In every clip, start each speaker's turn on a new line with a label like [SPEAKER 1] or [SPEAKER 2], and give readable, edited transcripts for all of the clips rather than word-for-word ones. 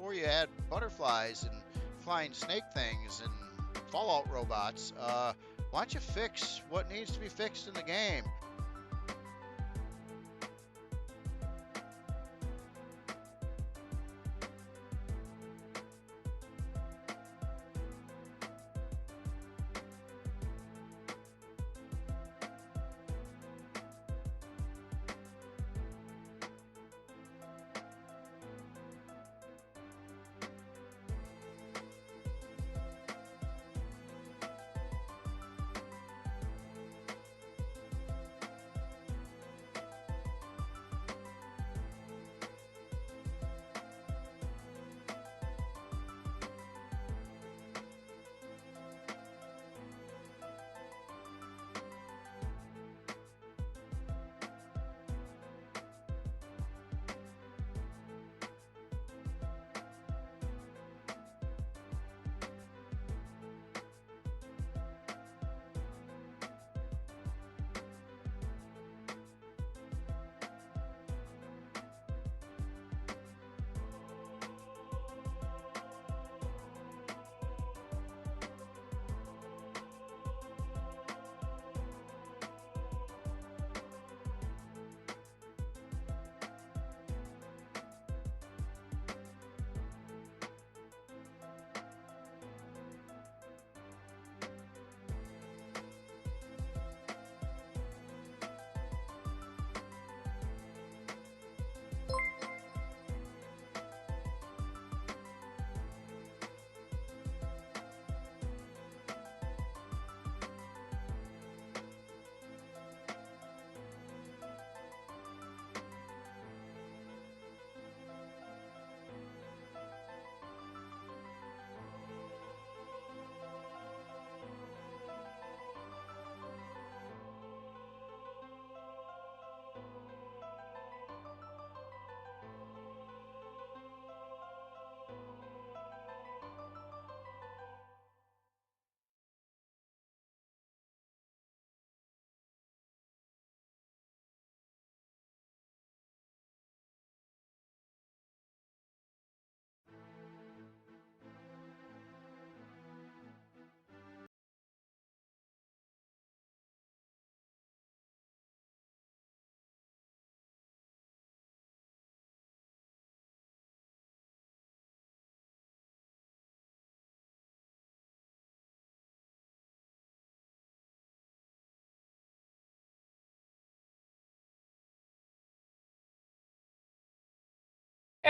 [SPEAKER 1] before you had butterflies and flying snake things and Fallout robots. Why don't you fix what needs to be fixed in the game?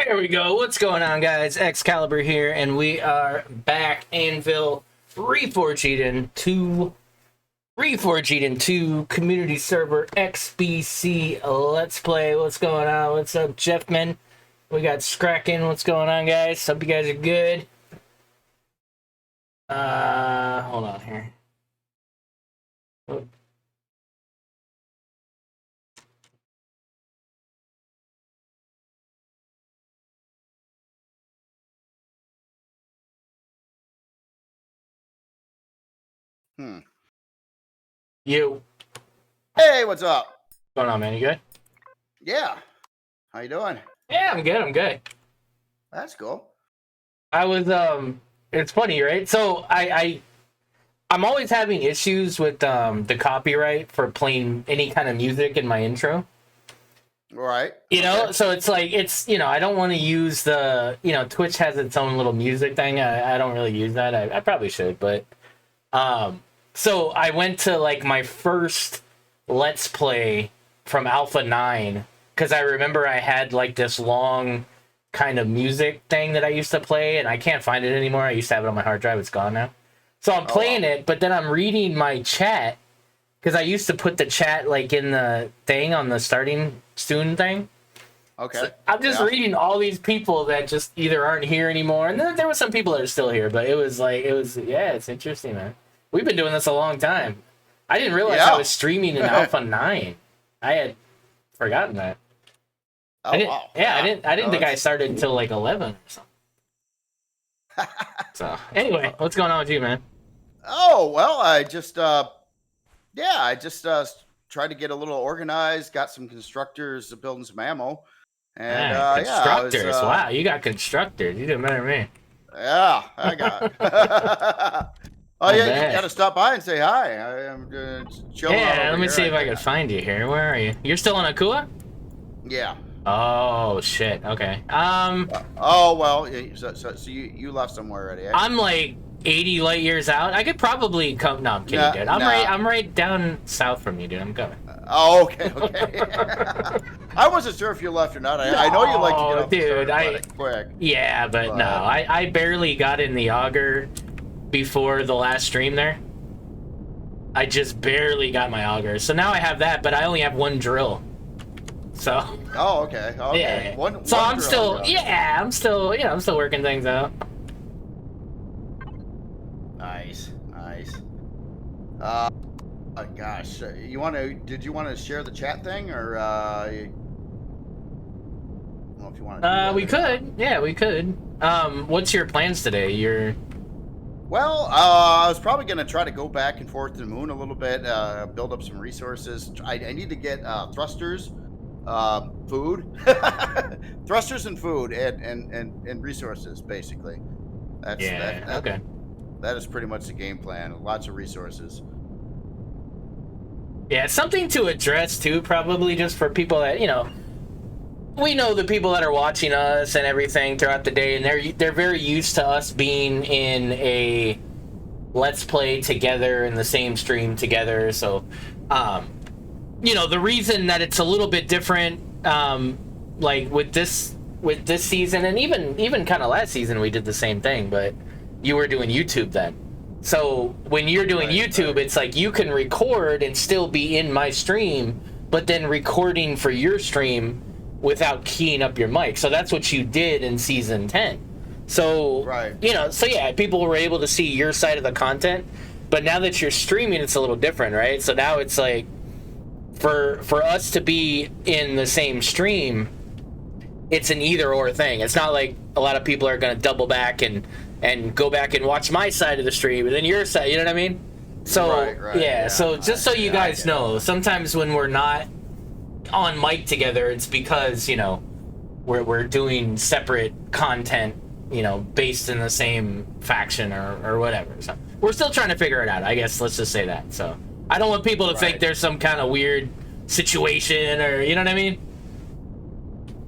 [SPEAKER 2] There we go. What's going on, guys? Excalibur here, and we are back. ANVIL Reforged into community server XBC. Let's play. What's going on? What's up, Jeffman? We got Scracken. What's going on, guys? Hope you guys are good. Hold on here. Oh. You.
[SPEAKER 1] Hey, what's up?
[SPEAKER 2] What's going on, man? You good?
[SPEAKER 1] Yeah. How you doing?
[SPEAKER 2] Yeah, I'm good. I'm good.
[SPEAKER 1] That's cool.
[SPEAKER 2] I was it's funny, right? So I'm always having issues with the copyright for playing any kind of music in my intro.
[SPEAKER 1] Right.
[SPEAKER 2] You know, so it's like, I don't want to use the, Twitch has its own little music thing. I don't really use that. I probably should, but so I went to like my first Let's Play from Alpha 9 because I remember I had like this long kind of music thing that I used to play, and I can't find it anymore. I used to have it on my hard drive. It's gone now. So I'm playing it, but then I'm reading my chat because I used to put the chat like in the thing on the starting soon thing.
[SPEAKER 1] Okay.
[SPEAKER 2] So I'm just reading all these people that just either aren't here anymore, and then there were some people that are still here, but it was it's interesting, man. We've been doing this a long time. I didn't realize I was streaming in Alpha 9. I had forgotten that.
[SPEAKER 1] Oh,
[SPEAKER 2] wow. Yeah, I didn't think I started until like 11 or something. So, anyway, what's going on with you, man?
[SPEAKER 1] Oh, well, I just tried to get a little organized, got some constructors building some ammo. And yeah, I was.
[SPEAKER 2] Constructors. Wow, you got constructors. You did better than me.
[SPEAKER 1] Yeah, I got. Oh
[SPEAKER 2] Not
[SPEAKER 1] yeah, you
[SPEAKER 2] bad.
[SPEAKER 1] got to stop by and say hi. I am chilling out
[SPEAKER 2] Yeah,
[SPEAKER 1] over
[SPEAKER 2] let me
[SPEAKER 1] here.
[SPEAKER 2] see if I can find you here. Where are you? You're still on Akua?
[SPEAKER 1] Yeah.
[SPEAKER 2] Oh shit. Okay.
[SPEAKER 1] Oh well. So you left somewhere already. Eh?
[SPEAKER 2] I'm like 80 light years out. I could probably come. No, I'm kidding,
[SPEAKER 1] Nah,
[SPEAKER 2] dude.
[SPEAKER 1] nah.
[SPEAKER 2] I'm right down south from you, dude. I'm coming.
[SPEAKER 1] Oh, okay, okay. I wasn't sure if you left or not. I know you like to get
[SPEAKER 2] No,
[SPEAKER 1] off the
[SPEAKER 2] dude.
[SPEAKER 1] starting product quick.
[SPEAKER 2] Yeah, but no. I barely got in the auger before the last stream there. I just barely got my auger. So now I have that, but I only have one drill. So.
[SPEAKER 1] Oh, okay. Okay.
[SPEAKER 2] Yeah.
[SPEAKER 1] One
[SPEAKER 2] I'm
[SPEAKER 1] drill,
[SPEAKER 2] still.
[SPEAKER 1] yeah.
[SPEAKER 2] Yeah, I'm still. I'm still working things out.
[SPEAKER 1] Nice, nice. Gosh, you want to? Did you want to share the chat thing, or I don't know if you want to?
[SPEAKER 2] We could. Yeah, we could. What's your plans today?
[SPEAKER 1] Well, I was probably going to try to go back and forth to the moon a little bit, build up some resources. I need to get thrusters, food, thrusters and food, and resources, basically.
[SPEAKER 2] Okay.
[SPEAKER 1] That is pretty much the game plan. Lots of resources.
[SPEAKER 2] Yeah, something to address too, probably just for people that we know the people that are watching us and everything throughout the day, and they're very used to us being in a let's play together in the same stream together. So, the reason that it's a little bit different, like with this season, and even kind of last season we did the same thing, but you were doing YouTube then. So when you're doing YouTube, it's like you can record and still be in my stream, but then recording for your stream without keying up your mic. So that's what you did in season 10. So, so yeah, people were able to see your side of the content, but now that you're streaming, it's a little different, right? So now it's like, for us to be in the same stream, it's an either or thing. It's not like a lot of people are going to double back and go back and watch my side of the stream and then your side, you know what I mean? So, yeah, so just so you guys know, sometimes when we're not on mic together, it's because, we're doing separate content, based in the same faction or whatever. So we're still trying to figure it out, I guess. Let's just say that. So I don't want people to think there's some kind of weird situation or, you know what I mean?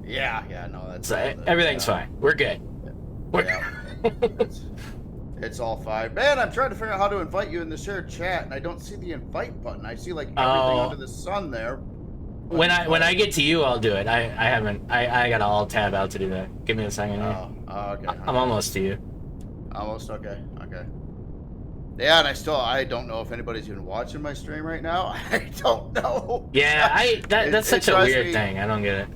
[SPEAKER 1] Yeah, no, that's
[SPEAKER 2] everything's fine. We're good.
[SPEAKER 1] It's all fine. Man, I'm trying to figure out how to invite you in the shared chat, and I don't see the invite button. I see like everything under the sun there.
[SPEAKER 2] When I get to you, I'll do it. I got to alt tab out to do that. Give me a second here.
[SPEAKER 1] Okay.
[SPEAKER 2] I'm almost to you.
[SPEAKER 1] Almost, okay. Yeah, and I don't know if anybody's even watching my stream right now. I don't know.
[SPEAKER 2] Yeah, that's such a weird thing. I don't get it.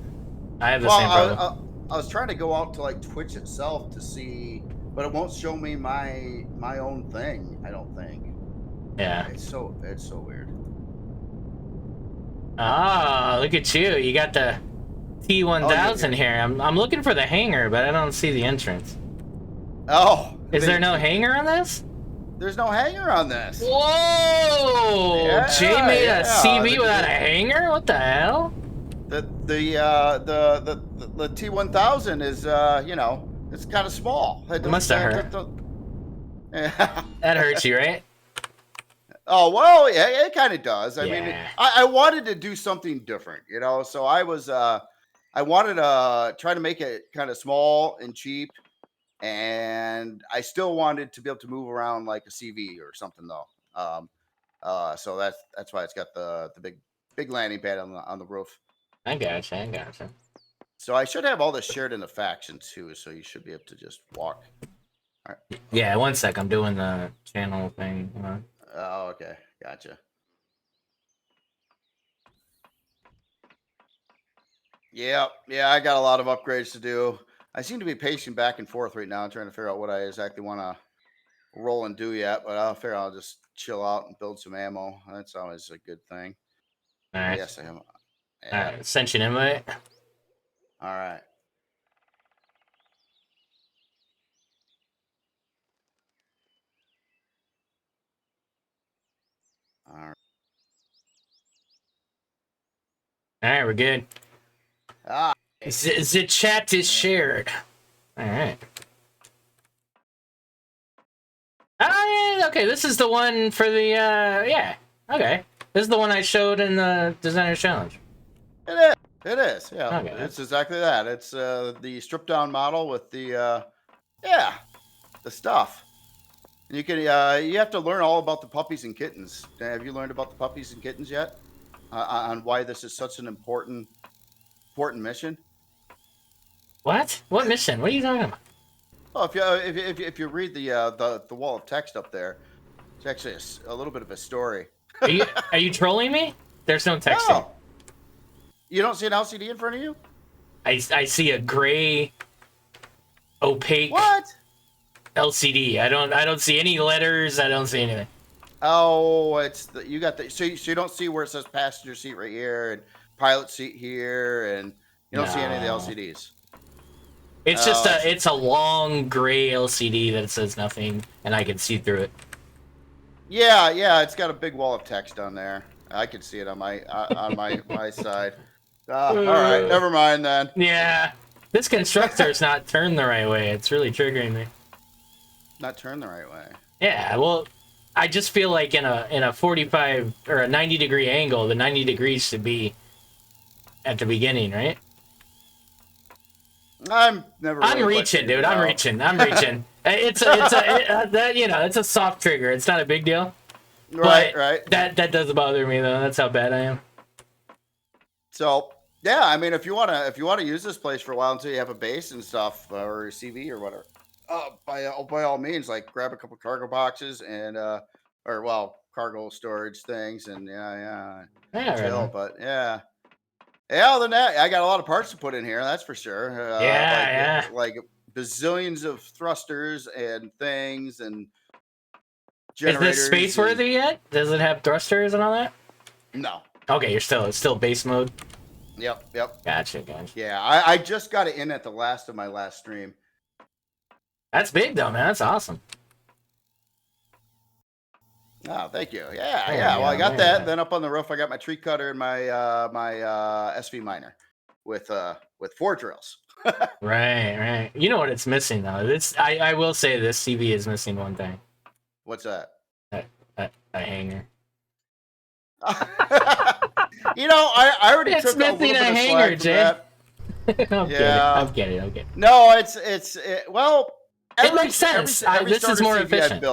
[SPEAKER 2] I have the same problem.
[SPEAKER 1] I was trying to go out to like Twitch itself to see, but it won't show me my own thing. I don't think.
[SPEAKER 2] Yeah.
[SPEAKER 1] It's so weird.
[SPEAKER 2] Oh, look at you! You got the T1000 here. I'm looking for the hangar, but I don't see the entrance.
[SPEAKER 1] Oh.
[SPEAKER 2] Is there no hangar on this?
[SPEAKER 1] There's no hangar on this.
[SPEAKER 2] Whoa! Yeah, Jay made a CV without a hangar? What the hell?
[SPEAKER 1] The T1000 is it's kind of small.
[SPEAKER 2] It must have hurt.
[SPEAKER 1] Yeah.
[SPEAKER 2] That hurts you, right?
[SPEAKER 1] Oh well, yeah, it kind of does. I mean, I wanted to do something different, So I was I wanted to try to make it kind of small and cheap, and I still wanted to be able to move around like a CV or something though. So that's why it's got the big landing pad on the roof.
[SPEAKER 2] I gotcha.
[SPEAKER 1] So I should have all this shared in the faction too, so you should be able to just walk. All right.
[SPEAKER 2] Yeah, 1 sec. I'm doing the channel thing.
[SPEAKER 1] Oh, okay. Gotcha. Yeah, I got a lot of upgrades to do. I seem to be pacing back and forth right now, trying to figure out what I exactly want to roll and do yet, but I'll figure I'll just chill out and build some ammo. That's always a good thing.
[SPEAKER 2] All right.
[SPEAKER 1] Yes, I am.
[SPEAKER 2] Yeah. All right, sent you an invite.
[SPEAKER 1] All right.
[SPEAKER 2] All right, we're good.
[SPEAKER 1] Ah.
[SPEAKER 2] The chat is shared. All right. Oh, yeah, okay, this is the one for the, yeah, okay. This is the one I showed in the Designer's Challenge.
[SPEAKER 1] It is. It is. Yeah,
[SPEAKER 2] okay.
[SPEAKER 1] It's exactly that. It's the stripped down model with the, yeah, the stuff. And you can, you have to learn all about the puppies and kittens. Have you learned about the puppies and kittens yet? On why this is such an important mission?
[SPEAKER 2] What? What mission? What are you talking about?
[SPEAKER 1] Oh, if you read the wall of text up there, it's actually a little bit of a story.
[SPEAKER 2] Are you trolling me? There's no text
[SPEAKER 1] No.
[SPEAKER 2] here.
[SPEAKER 1] You don't see an LCD in front of you?
[SPEAKER 2] I see a gray, opaque
[SPEAKER 1] What?
[SPEAKER 2] LCD. I don't see any letters. I don't see anything.
[SPEAKER 1] Oh, it's you got the so you don't see where it says passenger seat right here and pilot seat here, and you don't see any of the LCDs.
[SPEAKER 2] It's just it's a long gray LCD that says nothing, and I can see through it.
[SPEAKER 1] Yeah, it's got a big wall of text on there. I can see it on my my side. All right, never mind then.
[SPEAKER 2] Yeah, this constructor is not turned the right way. It's really triggering me.
[SPEAKER 1] Not turned the right way.
[SPEAKER 2] Yeah, well, I just feel like in a 45 or a 90-degree angle, the 90 degrees should be at the beginning, right?
[SPEAKER 1] I'm never.
[SPEAKER 2] I'm reaching, dude. I'm reaching. It's a soft trigger. It's not a big deal.
[SPEAKER 1] Right.
[SPEAKER 2] That does bother me though. That's how bad I am.
[SPEAKER 1] So yeah, I mean, if you wanna use this place for a while until you have a base and stuff or a CV or whatever, by all means, like grab a couple cargo boxes and cargo storage things and
[SPEAKER 2] Yeah,
[SPEAKER 1] chill.
[SPEAKER 2] right.
[SPEAKER 1] But yeah. Other than that, I got a lot of parts to put in here. That's for sure. Like bazillions of thrusters and things and generators.
[SPEAKER 2] Is this space worthy yet? Does it have thrusters and all that?
[SPEAKER 1] No.
[SPEAKER 2] Okay, it's still base mode.
[SPEAKER 1] Yep.
[SPEAKER 2] Gotcha.
[SPEAKER 1] Yeah, I just got it in at the last of my last stream.
[SPEAKER 2] That's big though, man. That's awesome.
[SPEAKER 1] Oh, thank you. Yeah. Well, I got that. Then up on the roof, I got my tree cutter and my SV miner with 4 drills.
[SPEAKER 2] Right. You know what it's missing though. I will say this CV is missing one thing.
[SPEAKER 1] What's that?
[SPEAKER 2] A hanger.
[SPEAKER 1] I already
[SPEAKER 2] It's
[SPEAKER 1] took a little
[SPEAKER 2] missing
[SPEAKER 1] bit
[SPEAKER 2] a
[SPEAKER 1] of
[SPEAKER 2] hanger,
[SPEAKER 1] slack from
[SPEAKER 2] Jay.
[SPEAKER 1] that.
[SPEAKER 2] I'm kidding.
[SPEAKER 1] No, well,
[SPEAKER 2] it makes sense. This is more efficient.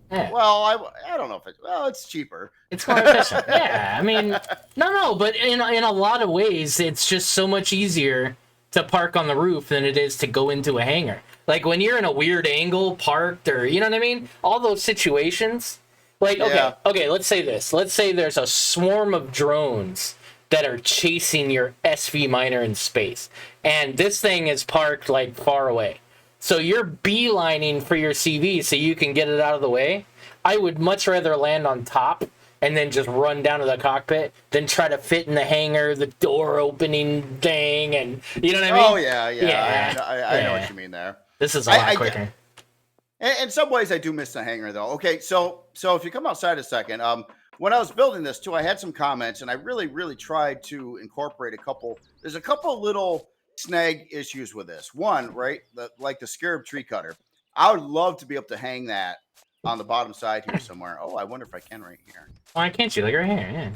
[SPEAKER 1] Yeah. Well, I don't know if it's cheaper.
[SPEAKER 2] It's more efficient. Yeah, I mean, no, but in a lot of ways, it's just so much easier to park on the roof than it is to go into a hangar. Like when you're in a weird angle, parked, or you know what I mean? All those situations. Like, okay, let's say this. Let's say there's a swarm of drones that are chasing your SV miner in space, and this thing is parked like far away. So you're beelining for your CV so you can get it out of the way. I would much rather land on top and then just run down to the cockpit than try to fit in the hangar, the door opening thing, and you know what I mean?
[SPEAKER 1] Oh, yeah. I know what you mean there.
[SPEAKER 2] This is a lot quicker.
[SPEAKER 1] In some ways, I do miss the hangar, though. Okay, so if you come outside a second, when I was building this, too, I had some comments, and I really, really tried to incorporate a couple. There's a couple little snag issues with this. One, right, like the Scarab tree cutter. I would love to be able to hang that on the bottom side here somewhere. Oh, I wonder if I can right here.
[SPEAKER 2] Why can't you? Like right here,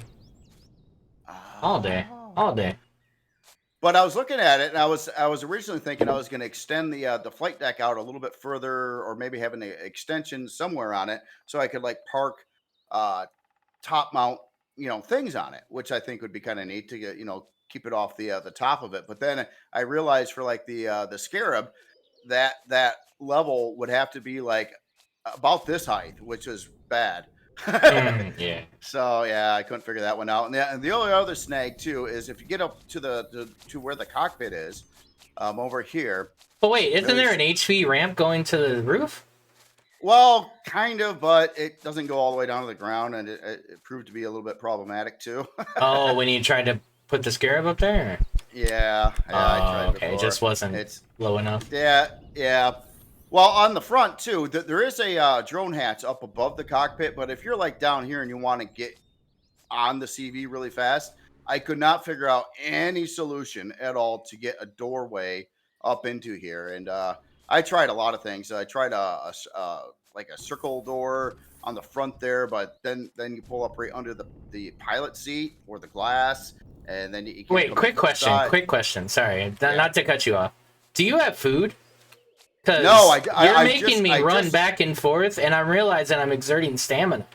[SPEAKER 2] yeah. All day.
[SPEAKER 1] But I was looking at it, and I was originally thinking I was going to extend the flight deck out a little bit further, or maybe have an extension somewhere on it, so I could like park top mount things on it, which I think would be kind of neat to get keep it off the top of it. But then I realized for like the Scarab, that level would have to be like about this height, which is bad.
[SPEAKER 2] Yeah.
[SPEAKER 1] So yeah, I couldn't figure that one out. And the only other snag too is if you get up to to where the cockpit is, over here.
[SPEAKER 2] But wait, isn't there an HV ramp going to the roof?
[SPEAKER 1] Well, kind of, but it doesn't go all the way down to the ground, and it proved to be a little bit problematic too.
[SPEAKER 2] Oh, when you tried to put the Scarab up there?
[SPEAKER 1] Yeah, I tried
[SPEAKER 2] okay, before. It just wasn't low enough.
[SPEAKER 1] Yeah. Well, on the front too, there is a drone hatch up above the cockpit, but if you're like down here and you want to get on the CV really fast, I could not figure out any solution at all to get a doorway up into here. And I tried a lot of things. I tried like a circle door on the front there, but then you pull up right under the pilot seat or the glass, and then you can't
[SPEAKER 2] Wait,
[SPEAKER 1] come in
[SPEAKER 2] quick
[SPEAKER 1] from the
[SPEAKER 2] question.
[SPEAKER 1] side.
[SPEAKER 2] Quick question. Sorry,
[SPEAKER 1] Yeah.
[SPEAKER 2] not to cut you off. Do you have food?
[SPEAKER 1] No,
[SPEAKER 2] Because you're making me
[SPEAKER 1] I
[SPEAKER 2] run
[SPEAKER 1] just.
[SPEAKER 2] back and forth, and I'm realizing I'm exerting stamina.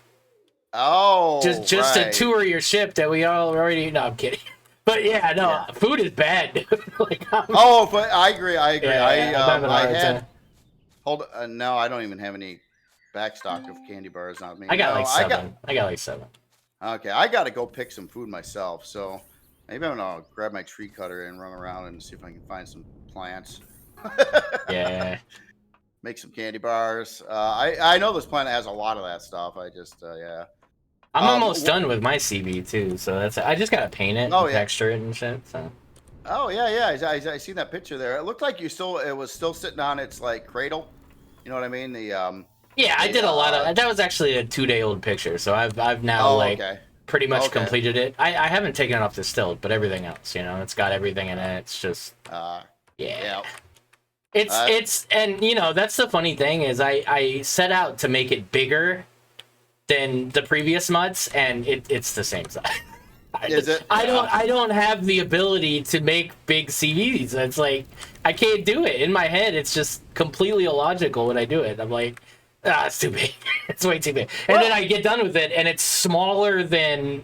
[SPEAKER 1] Oh,
[SPEAKER 2] Just to
[SPEAKER 1] right.
[SPEAKER 2] tour your ship that we all already. No, I'm kidding. But yeah, no,
[SPEAKER 1] Yeah.
[SPEAKER 2] food is bad, dude. Like,
[SPEAKER 1] Oh, but I agree. I agree.
[SPEAKER 2] yeah, I'm having a
[SPEAKER 1] I
[SPEAKER 2] hard
[SPEAKER 1] had
[SPEAKER 2] time.
[SPEAKER 1] hold. No, I don't even have any backstock of candy bars on me.
[SPEAKER 2] I got
[SPEAKER 1] No,
[SPEAKER 2] like
[SPEAKER 1] I got.
[SPEAKER 2] 7. I got like 7.
[SPEAKER 1] Okay, I got to go pick some food myself. So maybe I'm gonna grab my tree cutter and run around and see if I can find some plants.
[SPEAKER 2] Yeah.
[SPEAKER 1] Make some candy bars. I know this planet has a lot of that stuff. I just yeah.
[SPEAKER 2] I'm almost
[SPEAKER 1] Wh-
[SPEAKER 2] done with my CV too, so that's. I just gotta paint it
[SPEAKER 1] oh
[SPEAKER 2] and
[SPEAKER 1] yeah.
[SPEAKER 2] texture it and shit. So.
[SPEAKER 1] Oh yeah. I seen that picture there. It looked like it was still sitting on its like cradle. You know what I mean?
[SPEAKER 2] Yeah, I
[SPEAKER 1] The
[SPEAKER 2] did a lot of. That was actually a 2-day-old picture, so I've now
[SPEAKER 1] oh
[SPEAKER 2] like
[SPEAKER 1] okay.
[SPEAKER 2] pretty much
[SPEAKER 1] Okay.
[SPEAKER 2] completed it. I haven't taken it off the stilt, but everything else, it's got everything in it. It's just yeah.
[SPEAKER 1] Yeah.
[SPEAKER 2] It's and that's the funny thing is I set out to make it bigger than the previous mods, and it's the same size.
[SPEAKER 1] Is it?
[SPEAKER 2] I don't have the ability to make big CVs. It's like I can't do it in my head. It's just completely illogical when I do it. I'm like, it's too big. It's way too big. And then I get done with it, and it's smaller than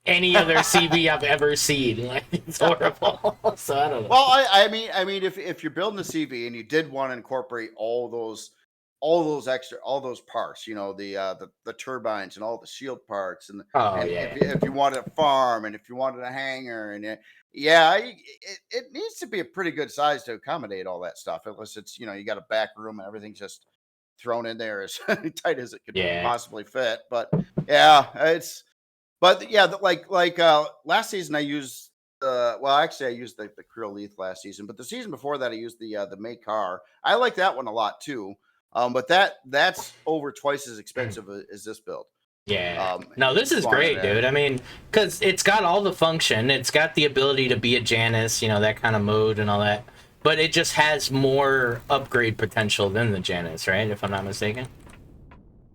[SPEAKER 2] any other CV I've ever seen. Like, it's horrible. So I don't know.
[SPEAKER 1] Well, I mean, if you're building a CV and you did want to incorporate all those parts, the turbines and all the shield parts,
[SPEAKER 2] Oh
[SPEAKER 1] and
[SPEAKER 2] yeah,
[SPEAKER 1] if you wanted a farm and if you wanted a hangar yeah, it needs to be a pretty good size to accommodate all that stuff. Unless it's you got a back room and everything's just thrown in there as tight as it could
[SPEAKER 2] yeah.
[SPEAKER 1] possibly fit. But yeah, but yeah, last season I used well actually I used the Krill Leaf last season, but the season before that I used the Make car. I like that one a lot too. But that's over twice as expensive as this build.
[SPEAKER 2] Yeah. No, this is
[SPEAKER 1] Spawning
[SPEAKER 2] great,
[SPEAKER 1] that.
[SPEAKER 2] dude. I mean, because it's got all the function. It's got the ability to be a Janus, that kind of mode and all that. But it just has more upgrade potential than the Janus, right? If I'm not mistaken.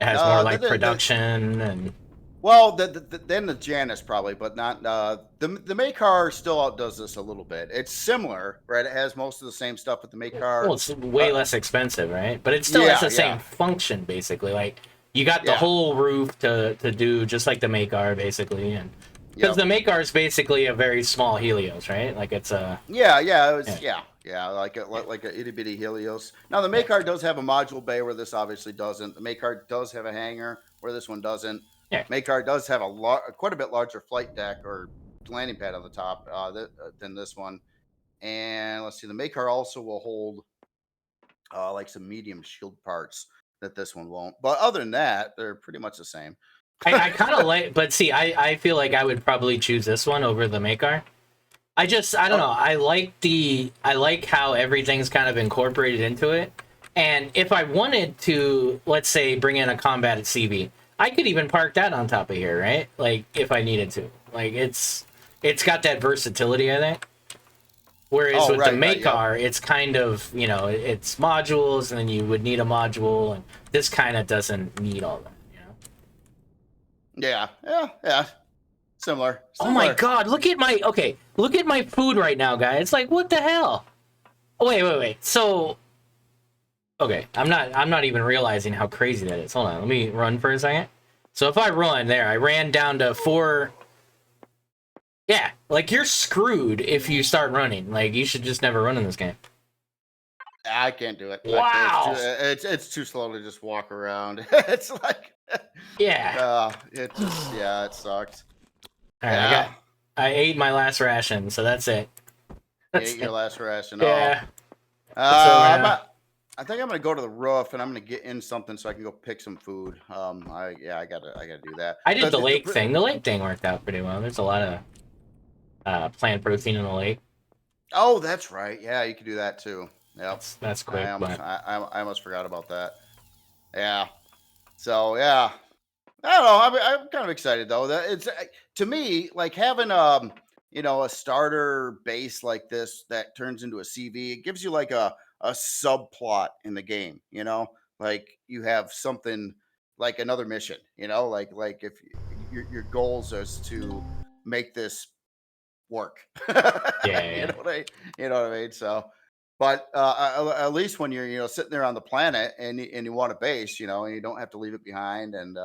[SPEAKER 2] It has more like production and.
[SPEAKER 1] Well, then the Janus probably, but not the Makar still outdoes this a little bit. It's similar, right? It has most of the same stuff with the Makar.
[SPEAKER 2] Well, it's way less expensive, right? But it still has the same function, basically. Like you got the whole roof to do just like the Makar, basically, and because the Makar is basically a very small Helios, right? Like it's a
[SPEAKER 1] like a itty bitty Helios. Now the Makar does have a module bay where this obviously doesn't. The Makar does have a hangar where this one doesn't.
[SPEAKER 2] Yeah.
[SPEAKER 1] Makar does have quite a bit larger flight deck or landing pad on the top than this one. And let's see, the Makar also will hold like some medium shield parts that this one won't. But other than that, they're pretty much the same.
[SPEAKER 2] I kind of like, but see, I feel like I would probably choose this one over the Makar. I don't know. I like how everything's kind of incorporated into it. And if I wanted to, let's say, bring in a combat at CV, I could even park that on top of here, right? Like if I needed to. Like it's got that versatility, I think. Whereas with the Makar, it's kind of, it's modules, and then you would need a module, and this kind of doesn't need all that,
[SPEAKER 1] Yeah. Similar.
[SPEAKER 2] Oh my god, look at my food right now, guys. It's like, what the hell? Oh, wait. So, okay, I'm not even realizing how crazy that is. Hold on, let me run for a second. So if I run there, I ran down to 4. Yeah, like you're screwed if you start running. Like you should just never run in this game.
[SPEAKER 1] I can't do it.
[SPEAKER 2] Wow,
[SPEAKER 1] it's too slow to just walk around. It's like it sucks.
[SPEAKER 2] All right, I ate my last ration, so that's it.
[SPEAKER 1] Ate your last ration.
[SPEAKER 2] Yeah.
[SPEAKER 1] I think I'm gonna go to the roof and I'm gonna get in something so I can go pick some food. I gotta do that.
[SPEAKER 2] I did the lake thing. The lake thing worked out pretty well. There's a lot of plant protein in the lake.
[SPEAKER 1] Oh, that's right. Yeah, you can do that too. Yep.
[SPEAKER 2] That's quick.
[SPEAKER 1] I almost forgot about that. Yeah. So yeah, I don't know. I'm kind of excited though. That it's to me like having a starter base like this that turns into a CV. It gives you like a subplot in the game. Like you have something like another mission. Like if your goals is to make this work.
[SPEAKER 2] Yeah,
[SPEAKER 1] you
[SPEAKER 2] yeah.
[SPEAKER 1] know what I you know what I mean? So but at least when you're sitting there on the planet and you want a base, and you don't have to leave it behind and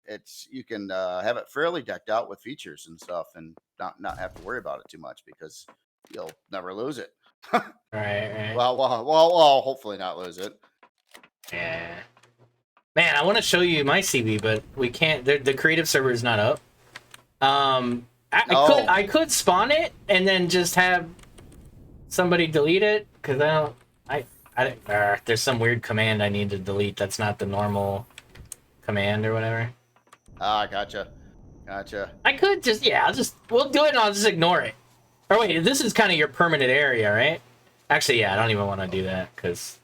[SPEAKER 1] it's you can have it fairly decked out with features and stuff and not have to worry about it too much because you'll never lose it.
[SPEAKER 2] Right, right.
[SPEAKER 1] Well, hopefully not lose it.
[SPEAKER 2] Yeah. Man, I want to show you my CV, but we can't. The creative server is not up.
[SPEAKER 1] Oh,
[SPEAKER 2] I could spawn it and then just have somebody delete it because there's some weird command I need to delete. That's not the normal command or whatever.
[SPEAKER 1] gotcha.
[SPEAKER 2] I could just we'll do it and I'll just ignore it. Or wait, this is kind of your permanent area, right? Actually, yeah, I don't even want to do that because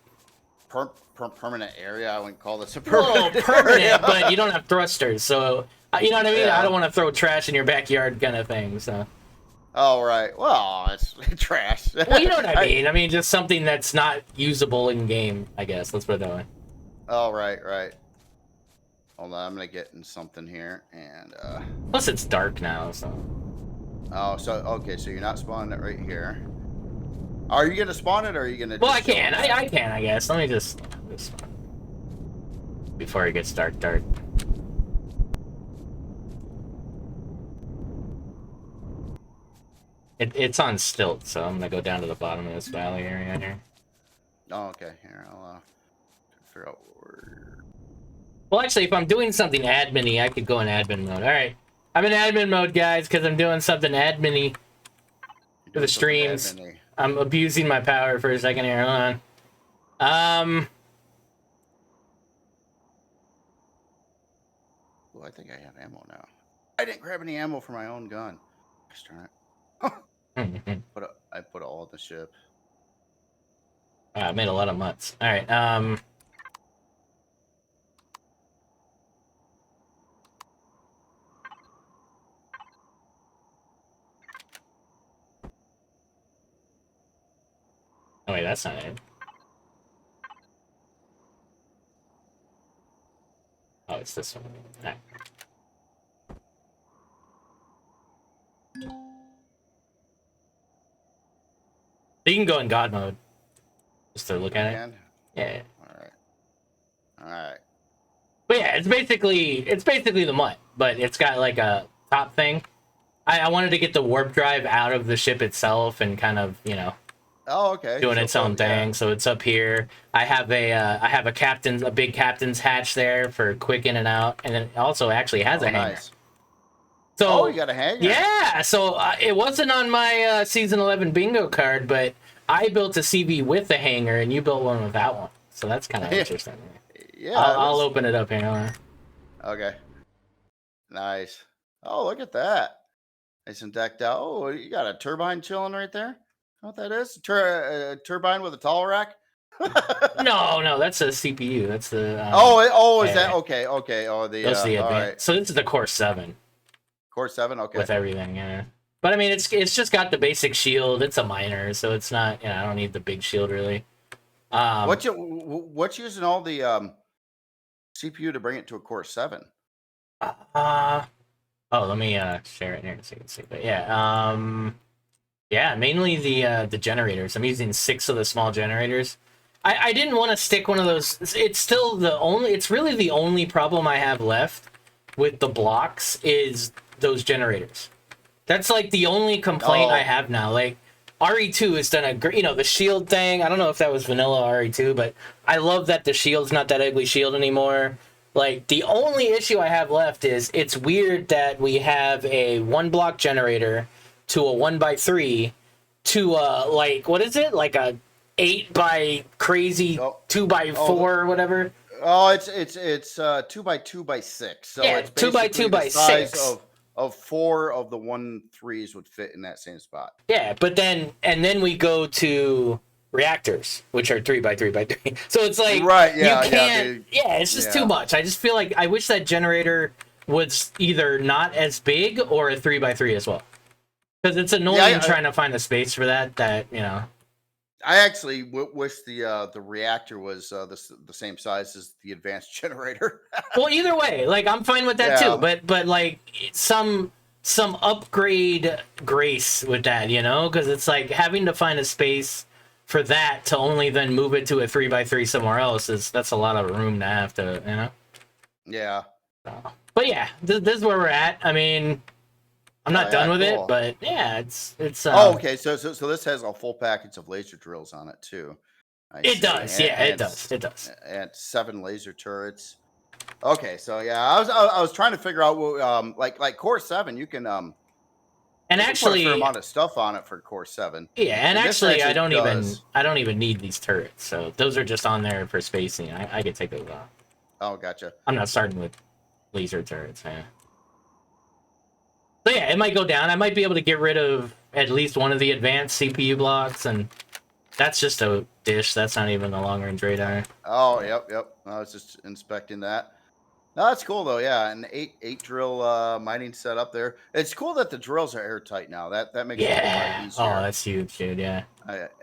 [SPEAKER 1] Permanent area. I wouldn't call this a
[SPEAKER 2] well,
[SPEAKER 1] permanent
[SPEAKER 2] permanent,
[SPEAKER 1] area.
[SPEAKER 2] but you don't have thrusters, so you know what I mean.
[SPEAKER 1] Yeah.
[SPEAKER 2] I don't want to throw trash in your backyard, kind of thing. So.
[SPEAKER 1] Oh, right. Well, it's trash.
[SPEAKER 2] Well, you know what I mean. I mean, just something that's not usable in game, I guess. Let's put it that way.
[SPEAKER 1] Oh, right. Hold on, I'm gonna get in something here, and
[SPEAKER 2] Plus, it's dark now, so.
[SPEAKER 1] oh, so okay, so you're not spawning it right here. Are you gonna spawn it, or are you gonna?
[SPEAKER 2] Well,
[SPEAKER 1] just
[SPEAKER 2] I can. I can, I guess. Let me just before it gets dark. It's on stilts, so I'm gonna go down to the bottom of this valley area here.
[SPEAKER 1] Oh, okay. Here, I'll figure out where.
[SPEAKER 2] Well, actually, if I'm doing something admin-y, I could go in admin mode. All right, I'm in admin mode, guys, because I'm doing something admin-y for the streams. I'm abusing my power for a second here. Hold on.
[SPEAKER 1] Well, I think I have ammo now. I didn't grab any ammo for my own gun. Gosh darn it. I put all in the ship.
[SPEAKER 2] I made a lot of mutts. All right. Oh wait, that's not it. Oh, it's this one. All right. You can go in God mode just to look at it. Yeah.
[SPEAKER 1] All right.
[SPEAKER 2] But yeah, it's basically the mutt, but it's got like a top thing. I wanted to get the warp drive out of the ship itself and kind of
[SPEAKER 1] Oh, okay.
[SPEAKER 2] doing its own thing. Yeah. So it's up here. I have a big captain's hatch there for quick in and out, and then it also actually has a hanger.
[SPEAKER 1] Nice.
[SPEAKER 2] So
[SPEAKER 1] you got a hanger.
[SPEAKER 2] Yeah. So it wasn't on my season 11 bingo card, but I built a CV with a hanger, and you built one without one. So that's kind of interesting.
[SPEAKER 1] Yeah.
[SPEAKER 2] I'll open it up here.
[SPEAKER 1] Okay. Nice. Oh, look at that. Nice and decked out. Oh, you got a turbine chilling right there. What that is? Turbine with a tall rack?
[SPEAKER 2] No, that's a CPU. That's the.
[SPEAKER 1] Is that okay? Okay. Oh,
[SPEAKER 2] that's the
[SPEAKER 1] all right.
[SPEAKER 2] So this is the Core 7.
[SPEAKER 1] Core 7, okay.
[SPEAKER 2] With everything, yeah. But I mean, it's just got the basic shield. It's a miner, so it's not. I don't need the big shield really.
[SPEAKER 1] What's using all the CPU to bring it to a Core 7?
[SPEAKER 2] Let me share it here so you can see. But yeah, mainly the generators. I'm using 6 of the small generators. I didn't want to stick one of those. It's really the only problem I have left with the blocks is those generators. That's like the only complaint I have now. Like RE2 has done a great, the shield thing. I don't know if that was vanilla RE2, but I love that the shield's not that ugly shield anymore. Like, the only issue I have left is it's weird that we have a 1-block generator to a 1x3 to what is it? Like a 8 by crazy 2x4 or whatever.
[SPEAKER 1] Oh, it's 2x2x6. So
[SPEAKER 2] yeah,
[SPEAKER 1] it's
[SPEAKER 2] 2x2x6.
[SPEAKER 1] Of 4 of the 1-3s would fit in that same spot.
[SPEAKER 2] Yeah, but then we go to reactors, which are 3x3x3. So it's like
[SPEAKER 1] Right,
[SPEAKER 2] you
[SPEAKER 1] yeah,
[SPEAKER 2] can't. Yeah, it's just too much. I just feel like I wish that generator was either not as big or a 3x3 as well, because it's annoying trying to find a space for that.
[SPEAKER 1] I actually wish the reactor was the same size as the advanced generator.
[SPEAKER 2] Well, either way, like I'm fine with that too. But like some upgrade grace with that, because it's like having to find a space for that to only then move it to a 3x3 somewhere else that's a lot of room to have to.
[SPEAKER 1] Yeah.
[SPEAKER 2] But yeah, this is where we're at. I mean, I'm not done with it, but yeah, it's.
[SPEAKER 1] Oh, okay. So this has a full package of laser drills on it too.
[SPEAKER 2] It does. It does.
[SPEAKER 1] And 7 laser turrets. Okay, so yeah, I was trying to figure out what like Core 7, you can
[SPEAKER 2] and actually
[SPEAKER 1] put a fair amount of stuff on it for Core 7.
[SPEAKER 2] Yeah, and actually I don't even need these turrets, so those are just on there for spacing. I could take those off.
[SPEAKER 1] Oh, gotcha.
[SPEAKER 2] I'm not starting with laser turrets. Yeah. So yeah, it might go down. I might be able to get rid of at least one of the advanced CPU blocks, and that's just a dish. That's not even a long range radar.
[SPEAKER 1] Oh, yep. I was just inspecting that. No, that's cool though. Yeah, an eight drill mining setup there. It's cool that the drills are airtight now. That makes it a lot easier.
[SPEAKER 2] Oh, that's huge, dude. Yeah.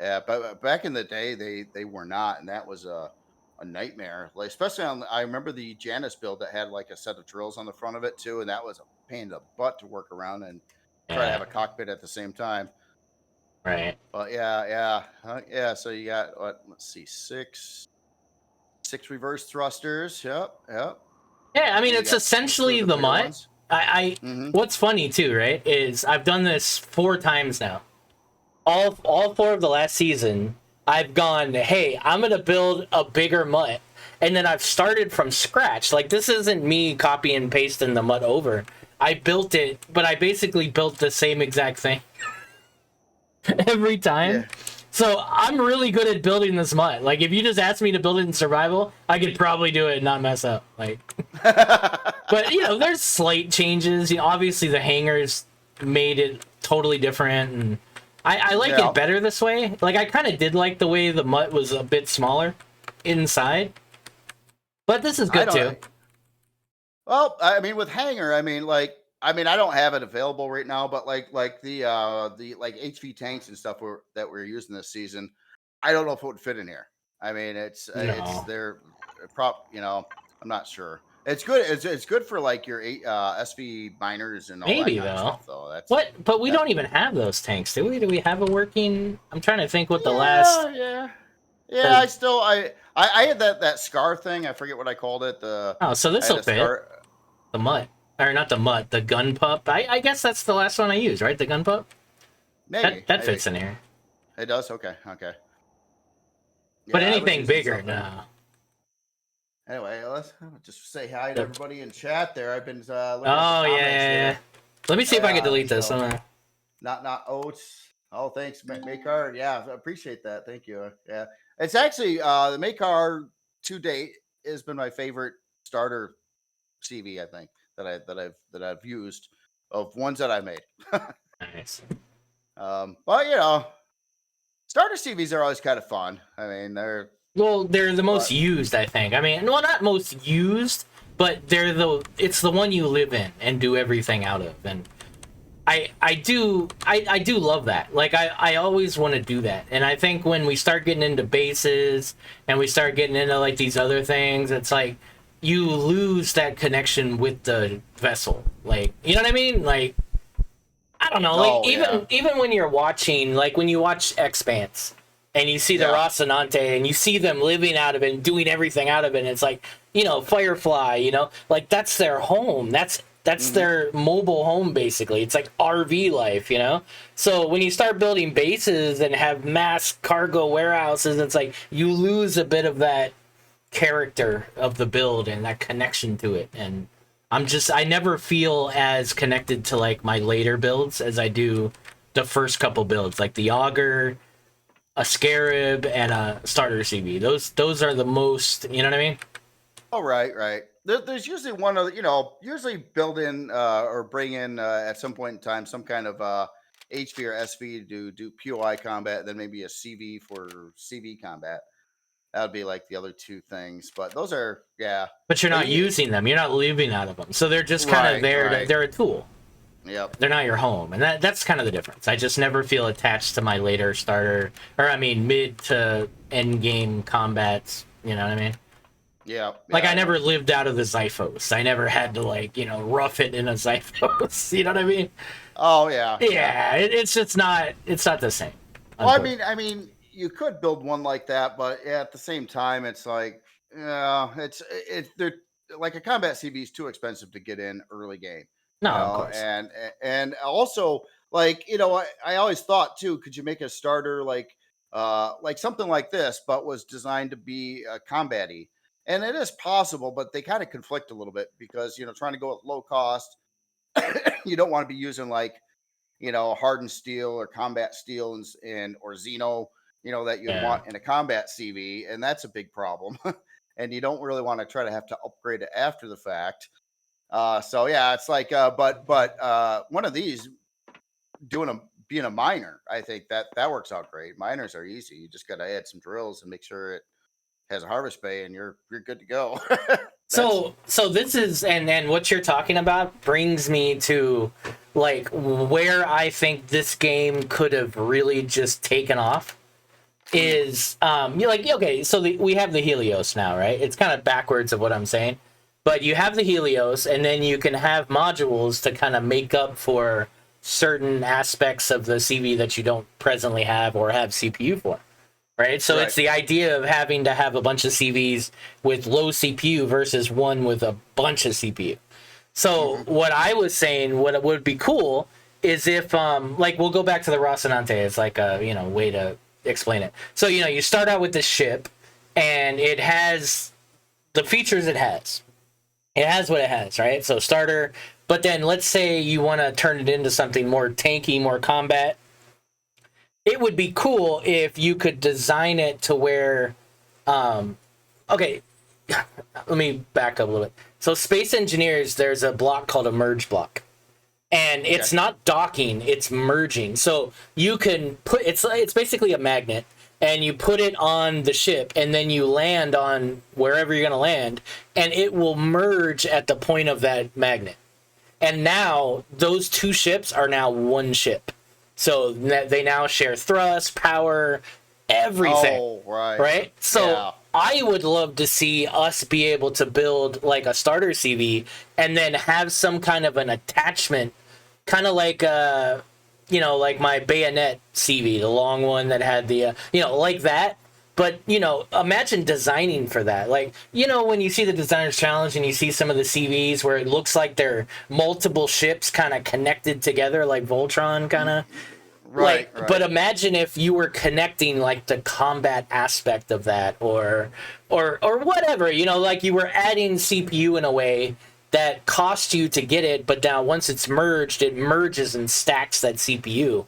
[SPEAKER 1] Yeah, but back in the day, they were not, and that was a nightmare. Like especially I remember the Janus build that had like a set of drills on the front of it too, and that was a pain in the butt to work around and try to have a cockpit at the same time.
[SPEAKER 2] Right.
[SPEAKER 1] But yeah. So you got what? Let's see, six reverse thrusters. Yep.
[SPEAKER 2] Yeah, I mean it's essentially the MUT. What's funny too, right? Is I've done this 4 times now. All 4 of the last season, I've gone, hey, I'm gonna build a bigger MUT, and then I've started from scratch. Like this isn't me copy and pasting the MUT over. I built it, but I basically built the same exact thing every time. Yeah. So I'm really good at building this MUT. Like if you just asked me to build it in survival, I could probably do it and not mess up. Like, but there's slight changes. Obviously the hangars made it totally different, and I like it better this way. Like I kind of did like the way the MUT was a bit smaller inside, but this is good too.
[SPEAKER 1] Well, I mean, with hangar, I don't have it available right now, but like the like HV tanks and stuff that we're using this season, I don't know if it would fit in here. I mean, it's their prop. I'm not sure. It's good. It's good for like your SV miners and all that kind of stuff, though.
[SPEAKER 2] But we don't even have those tanks, do we? Do we have a working? I'm trying to think what the last.
[SPEAKER 1] Yeah. I had that scar thing. I forget what I called it.
[SPEAKER 2] So this will fit. The MUT. Or not the MUT, the gun pup. I guess that's the last one I used, right? The gun pup?
[SPEAKER 1] Maybe.
[SPEAKER 2] That fits in here.
[SPEAKER 1] It does? Okay.
[SPEAKER 2] But anything bigger, no.
[SPEAKER 1] Anyway, let's just say hi to everybody in chat there. I've been looking
[SPEAKER 2] yeah. Let me see if I can delete this.
[SPEAKER 1] Not Oats. Oh, thanks, Makar. Yeah, I appreciate that. Thank you. Yeah. It's actually the Makar to date has been my favorite starter CV, I think, that I've used of ones that I made.
[SPEAKER 2] Nice.
[SPEAKER 1] But starter CVs are always kind of fun. I mean, they're
[SPEAKER 2] the most used, I think. I mean, well, not most used, but it's the one you live in and do everything out of, and I do love that. Like I always want to do that, and I think when we start getting into bases and we start getting into like these other things, it's like you lose that connection with the vessel. Like, you know what I mean? Like, I don't know. Like even when you're watching, like when you watch Expanse and you see the Rocinante and you see them living out of it and doing everything out of it, and it's like, Firefly, like that's their home. That's their mobile home, basically. It's like RV life, So when you start building bases and have mass cargo warehouses, it's like you lose a bit of that character of the build and that connection to it. And I never feel as connected to like my later builds as I do the first couple builds, like the Augur, a Scarab, and a starter CV. Those are the most, you know what I mean?
[SPEAKER 1] Oh, right. There's usually one of usually build in or bring in at some point in time some kind of HV or SV to do POI combat, then maybe a CV for CV combat. That would be like the other two things. But those are, yeah.
[SPEAKER 2] But you're
[SPEAKER 1] But
[SPEAKER 2] not using them. You're not living out of them. So they're just kind of there.
[SPEAKER 1] right.
[SPEAKER 2] They're a tool.
[SPEAKER 1] Yep.
[SPEAKER 2] They're not your home, and that's kind of the difference. I just never feel attached to my later starter, or I mean mid to end game combats. You know what I mean?
[SPEAKER 1] Yeah.
[SPEAKER 2] Like I never lived out of the Zyphos. I never had to like rough it in a Zyphos. You know what I mean?
[SPEAKER 1] Oh yeah.
[SPEAKER 2] Yeah. It's not the same.
[SPEAKER 1] Well, I mean, you could build one like that, but at the same time, it's like, yeah, they're like a combat CB is too expensive to get in early game.
[SPEAKER 2] No, of course.
[SPEAKER 1] And also like I always thought too, could you make a starter like something like this, but was designed to be combat-y? And it is possible, but they kind of conflict a little bit because trying to go at low cost, you don't want to be using like hardened steel or combat steel and or Xeno, that you'd want in a combat CV, and that's a big problem. And you don't really want to try to have to upgrade it after the fact. So yeah, it's like, but one of these being a miner, I think that works out great. Miners are easy. You just got to add some drills and make sure it has a harvest bay, and you're good to go.
[SPEAKER 2] So this is and what you're talking about brings me to like where I think this game could have really just taken off is you're like, okay, so we have the Helios now, right? It's kind of backwards of what I'm saying, but you have the Helios, and then you can have modules to kind of make up for certain aspects of the CV that you don't presently have or have CPU for. Right, so it's the idea of having to have a bunch of CVs with low CPU versus one with a bunch of CPU. So what I was saying, what would be cool is if, like, we'll go back to the Rocinante. It's like a way to explain it. So you start out with this ship, and it has the features it has. It has what it has, right? So starter, but then let's say you want to turn it into something more tanky, more combat. It would be cool if you could design it to where, okay, let me back up a little bit. So Space Engineers, there's a block called a merge block, and it's not docking, it's merging. So you can put, it's basically a magnet, and you put it on the ship, and then you land on wherever you're going to land, and it will merge at the point of that magnet. And now those two ships are now one ship. So they now share thrust, power, everything.
[SPEAKER 1] Oh, right.
[SPEAKER 2] Right? So I would love to see us be able to build like a starter CV and then have some kind of an attachment, kind of like like my bayonet CV, the long one that had the like that. But imagine designing for that. Like when you see the Designer's Challenge and you see some of the CVs where it looks like they're multiple ships kind of connected together, like Voltron kind of. Right. But imagine if you were connecting like the combat aspect of that, or whatever. Like you were adding CPU in a way that cost you to get it, but now once it's merged, it merges and stacks that CPU.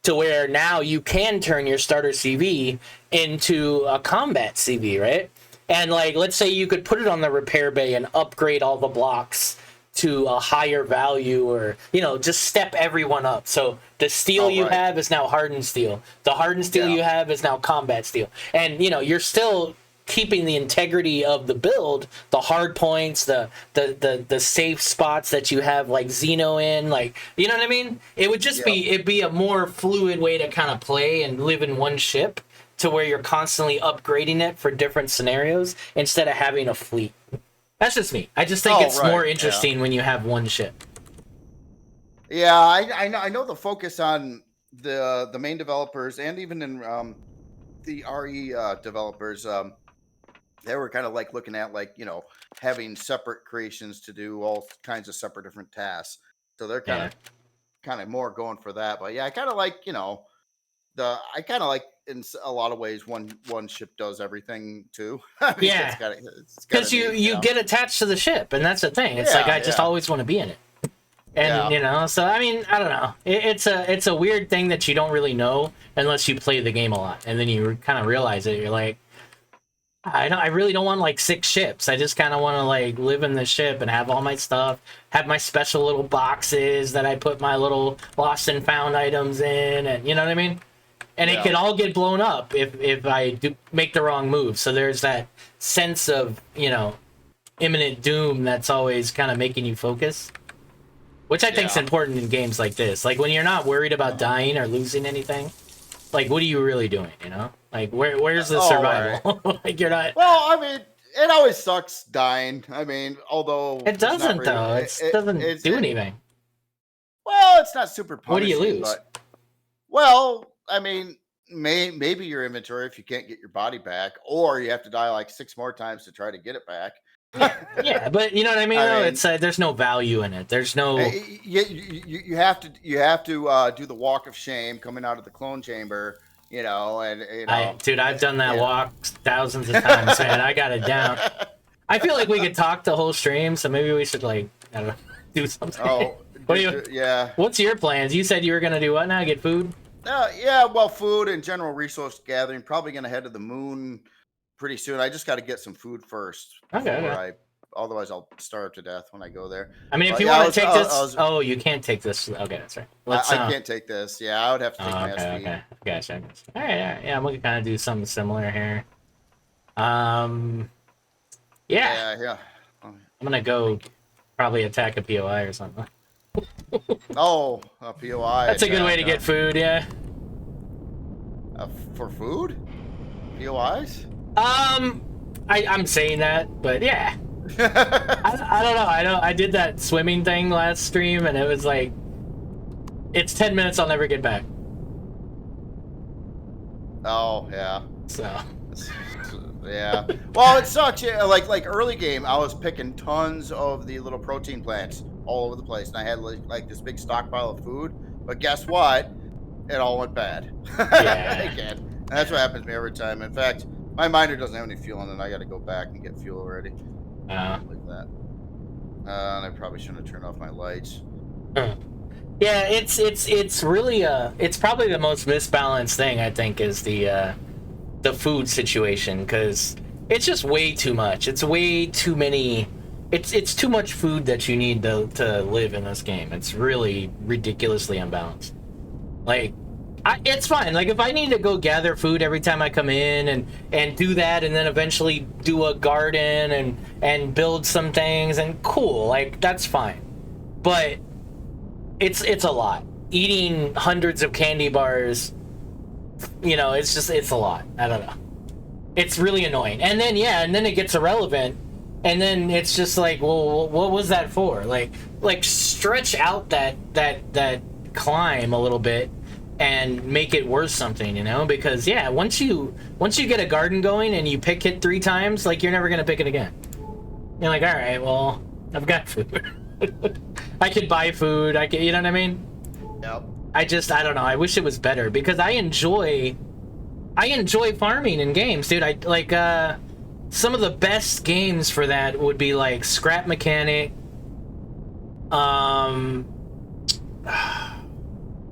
[SPEAKER 2] To where now you can turn your starter CV into a combat CV, right? And like, let's say you could put it on the repair bay and upgrade all the blocks to a higher value, or just step everyone up. So the steel you have is now hardened steel. The hardened steel you have is now combat steel. And you're still keeping the integrity of the build, the hard points, the safe spots that you have like Xeno in, like, you know what I mean? It would just it'd be a more fluid way to kind of play and live in one ship, to where you're constantly upgrading it for different scenarios instead of having a fleet. That's just me. I just think it's more interesting when you have one ship.
[SPEAKER 1] Yeah, I know the focus on the main developers, and even in the RE developers, they were kind of like looking at like having separate creations to do all kinds of separate different tasks. So they're kind of more going for that. But yeah, I kind of like I kind of like in a lot of ways one ship does everything too.
[SPEAKER 2] Yeah, because you get attached to the ship, and that's the thing. It's like I just always want to be in it. And so I mean, I don't know. It's a weird thing that you don't really know unless you play the game a lot, and then you kind of realize it. You're like, I really don't want like 6 ships. I just kind of want to like live in the ship and have all my stuff, have my special little boxes that I put my little lost and found items in, and you know what I mean? And it could all get blown up if I do make the wrong move. So there's that sense of, you know, imminent doom that's always kind of making you focus, which I think is important in games like this. Like when you're not worried about dying or losing anything, like what are you really doing, you know? Like where's the survival?
[SPEAKER 1] Right.
[SPEAKER 2] Like you're not.
[SPEAKER 1] Well, I mean, it always sucks dying. I mean, although
[SPEAKER 2] It doesn't really, though. It doesn't do anything.
[SPEAKER 1] Well, it's not super punishing.
[SPEAKER 2] What do you lose?
[SPEAKER 1] But, well, I mean, maybe your inventory if you can't get your body back, or you have to die like 6 more times to try to get it back.
[SPEAKER 2] Yeah, but you know what I mean. Though? It's there's no value in it. There's no.
[SPEAKER 1] You have to do the walk of shame coming out of the clone chamber. You know, and you know,
[SPEAKER 2] dude, I've done that walk thousands of times, man. I got it down. I feel like we could talk the whole stream, so maybe we should like I don't know, do something.
[SPEAKER 1] Oh, yeah.
[SPEAKER 2] What's your plans? You said you were gonna do what now? Get food?
[SPEAKER 1] Yeah, well, food and general resource gathering. Probably gonna head to the moon pretty soon. I just got to get some food first.
[SPEAKER 2] Okay.
[SPEAKER 1] Otherwise, I'll starve to death when I go there.
[SPEAKER 2] I mean, if you want to take this, oh, you can't take this. Okay, that's right.
[SPEAKER 1] I can't take this. Yeah, I would have to take my SV.
[SPEAKER 2] Okay, gotcha. All right, yeah, I'm gonna kind of do something similar here. Yeah. I'm gonna go probably attack a POI or something.
[SPEAKER 1] Oh, a POI.
[SPEAKER 2] That's a good way to get food, yeah.
[SPEAKER 1] For food? POIs?
[SPEAKER 2] I'm saying that, but yeah. I don't know. I did that swimming thing last stream, and it was like, it's 10 minutes. I'll never get back.
[SPEAKER 1] Oh yeah.
[SPEAKER 2] So.
[SPEAKER 1] Yeah. Well, it sucks. Yeah, like early game, I was picking tons of the little protein plants all over the place, and I had like this big stockpile of food. But guess what? It all went bad.
[SPEAKER 2] Yeah.
[SPEAKER 1] Again. And that's what happens to me every time. In fact, my miner doesn't have any fuel, and then I got to go back and get fuel already. Like that. And I probably shouldn't have turned off my lights.
[SPEAKER 2] Yeah, it's really it's probably the most misbalanced thing I think is the food situation, because it's just way too much. It's way too many. It's too much food that you need to live in this game. It's really ridiculously unbalanced. Like, it's fine. Like, if I need to go gather food every time I come in and do that, and then eventually do a garden and build some things, and cool, like, that's fine. But it's a lot. Eating hundreds of candy bars, you know, it's a lot. I don't know. It's really annoying. And then, and then it gets irrelevant. And then it's just like, well, what was that for? Like stretch out that climb a little bit and make it worth something, you know? Because once you get a garden going and you pick it 3 times, like, you're never gonna pick it again. You're like, all right, well, I've got food. I could buy food. I could, you know what I mean?
[SPEAKER 1] Yep.
[SPEAKER 2] I don't know. I wish it was better, because I enjoy farming in games, dude. I like some of the best games for that would be like Scrap Mechanic.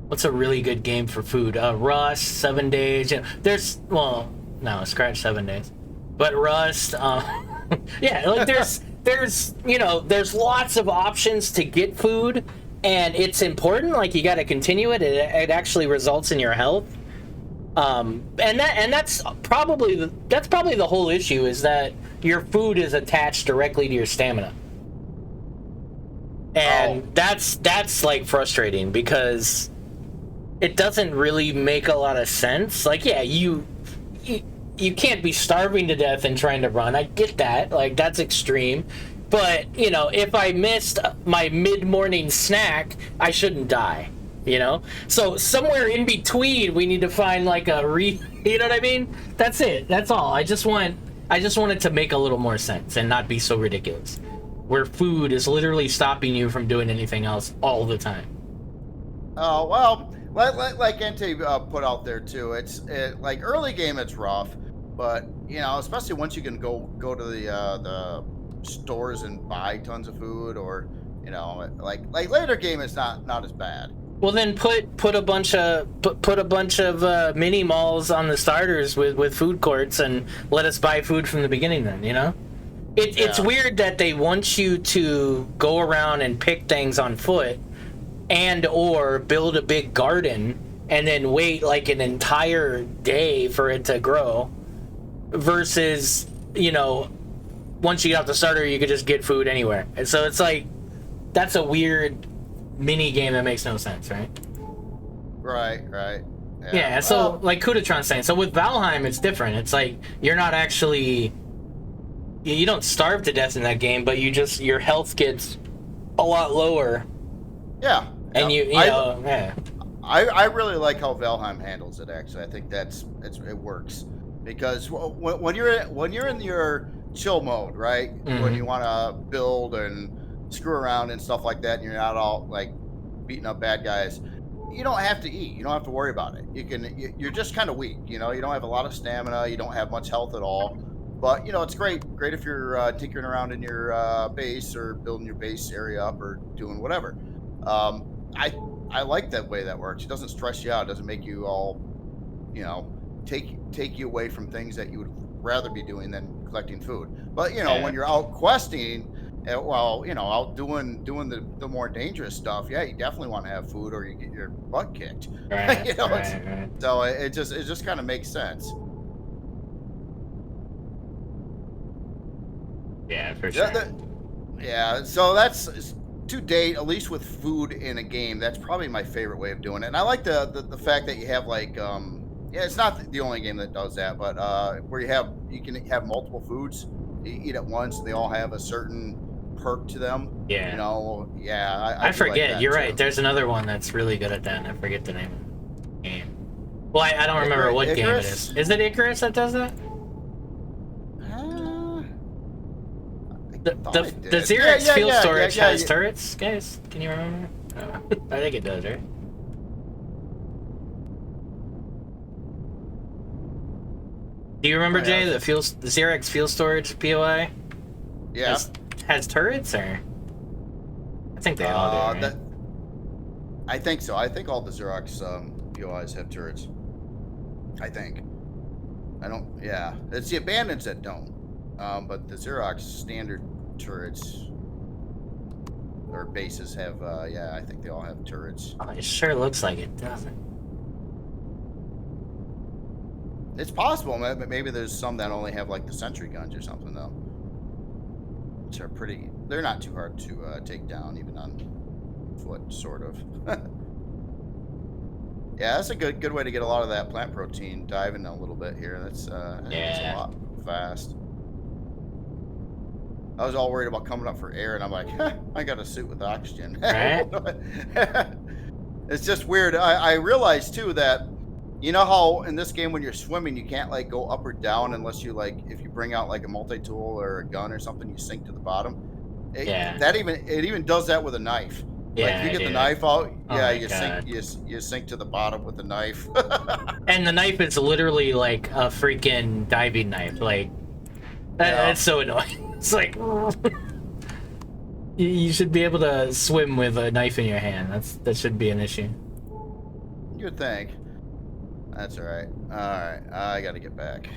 [SPEAKER 2] What's a really good game for food? Rust, 7 Days. You know, Scratch 7 Days, but Rust. Yeah, like there's there's lots of options to get food, and it's important. Like, you got to continue it. It actually results in your health. And that's probably the whole issue, is that your food is attached directly to your stamina. And that's like frustrating, because it doesn't really make a lot of sense. Like, you can't be starving to death and trying to run. I get that. Like, that's extreme. But, you know, if I missed my mid-morning snack, I shouldn't die. You know, so somewhere in between, we need to find like you know what I mean? That's it. That's all. I just want it to make a little more sense and not be so ridiculous, where food is literally stopping you from doing anything else all the time.
[SPEAKER 1] Oh, well, like NT put out there too. Like early game, it's rough, but you know, especially once you can go to the stores and buy tons of food, or you know, like later game, it's not as bad.
[SPEAKER 2] Well, then put a bunch of mini malls on the starters with food courts and let us buy food from the beginning. Then it's weird that they want you to go around and pick things on foot and or build a big garden and then wait like an entire day for it to grow versus once you get off the starter you could just get food anywhere. And so it's like that's a weird mini game that makes no sense, right?
[SPEAKER 1] Right.
[SPEAKER 2] Yeah, so like Kudatron's saying, so with Valheim it's different. It's like you're not actually, you don't starve to death in that game, but your health gets a lot lower.
[SPEAKER 1] Yeah.
[SPEAKER 2] And
[SPEAKER 1] I really like how Valheim handles it. Actually, I think it works because when you're in your chill mode, right?
[SPEAKER 2] Mm-hmm.
[SPEAKER 1] When you want to build and screw around and stuff like that, and you're not all like beating up bad guys, you don't have to eat. You don't have to worry about it. You're just kind of weak. You don't have a lot of stamina. You don't have much health at all. But it's great if you're tinkering around in your base or building your base area up or doing whatever. I like that way that works. It doesn't stress you out. It doesn't make you all, take you away from things that you would rather be doing than collecting food. But when you're out questing, out doing the more dangerous stuff, yeah, you definitely want to have food or you get your butt kicked.
[SPEAKER 2] Right,
[SPEAKER 1] So it just kind of makes sense.
[SPEAKER 2] Yeah, for sure.
[SPEAKER 1] Yeah, so that's to date, at least with food in a game, that's probably my favorite way of doing it. And I like the fact that you have like it's not the only game that does that, but where you can have multiple foods you eat at once. They all have a certain perk to them.
[SPEAKER 2] Yeah.
[SPEAKER 1] I
[SPEAKER 2] forget.
[SPEAKER 1] Like
[SPEAKER 2] You're
[SPEAKER 1] too.
[SPEAKER 2] right. There's another one that's really good at that, and I forget the name of the game. Well, I don't remember what game it is. Is it Icarus that does that? The Xerox fuel storage has turrets, guys. Can you remember? I think it does, right? Do you remember, Jay, the Xerox fuel storage POI?
[SPEAKER 1] Yeah.
[SPEAKER 2] Has turrets, or? I think they all do. Right?
[SPEAKER 1] I think so. I think all the Xerox POIs have turrets. I think. I don't. Yeah, it's the abandons that don't. But the Xerox standard turrets or bases have. I think they all have turrets.
[SPEAKER 2] Oh, it sure looks like it doesn't.
[SPEAKER 1] It's possible. Maybe there's some that only have like the sentry guns or something though, which are pretty. They're not too hard to take down, even on foot, sort of. Yeah, that's a good way to get a lot of that plant protein. Diving a little bit here. That's a lot fast. I was all worried about coming up for air, and I'm like, I got a suit with oxygen.
[SPEAKER 2] Right.
[SPEAKER 1] It's just weird. I realized too that how in this game when you're swimming you can't like go up or down unless you if you bring out like a multi-tool or a gun or something, you sink to the bottom. It even does that with a knife.
[SPEAKER 2] Yeah,
[SPEAKER 1] if you get the knife out,
[SPEAKER 2] you
[SPEAKER 1] sink to the bottom with the knife.
[SPEAKER 2] And the knife is literally like a freaking diving knife. Like that's so annoying. It's like you should be able to swim with a knife in your hand. That should be an issue.
[SPEAKER 1] You'd think. That's all right. All right, I got to get back.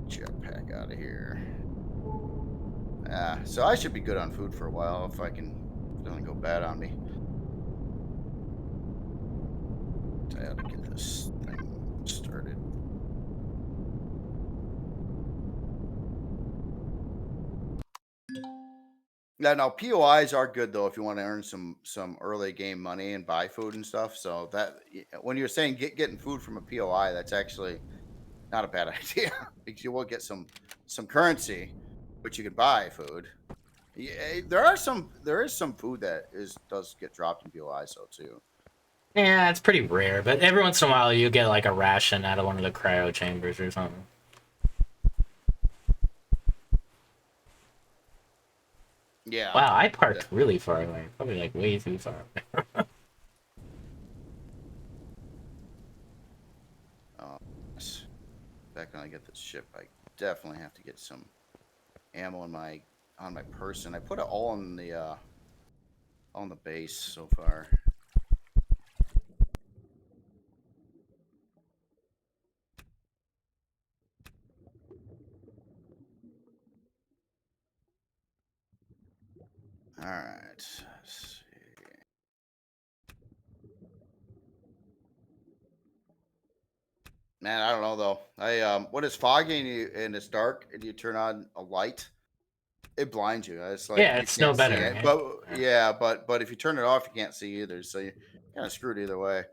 [SPEAKER 1] Jetpack out of here. So I should be good on food for a while if it doesn't go bad on me. I have to get this thing started. Yeah, now POIs are good though if you want to earn some early game money and buy food and stuff. So that when you're saying getting food from a POI, that's actually not a bad idea because you will get some currency, but you can buy food. Yeah, there is some food that does get dropped in POIs though too.
[SPEAKER 2] Yeah, it's pretty rare, but every once in a while you get like a ration out of one of the cryo chambers or something.
[SPEAKER 1] Yeah.
[SPEAKER 2] Wow, I parked really far away. Probably like way too far away.
[SPEAKER 1] Back when I get this ship, I definitely have to get some ammo on my person. I put it all in the on the base so far. All right. Let's see. Man, I don't know though. When it's foggy and it's dark and you turn on a light, it blinds you. It's like
[SPEAKER 2] Yeah,
[SPEAKER 1] you
[SPEAKER 2] it's no
[SPEAKER 1] can't see
[SPEAKER 2] better.
[SPEAKER 1] it.
[SPEAKER 2] Right?
[SPEAKER 1] But yeah, but if you turn it off, you can't see either. So you're kind of screwed either way.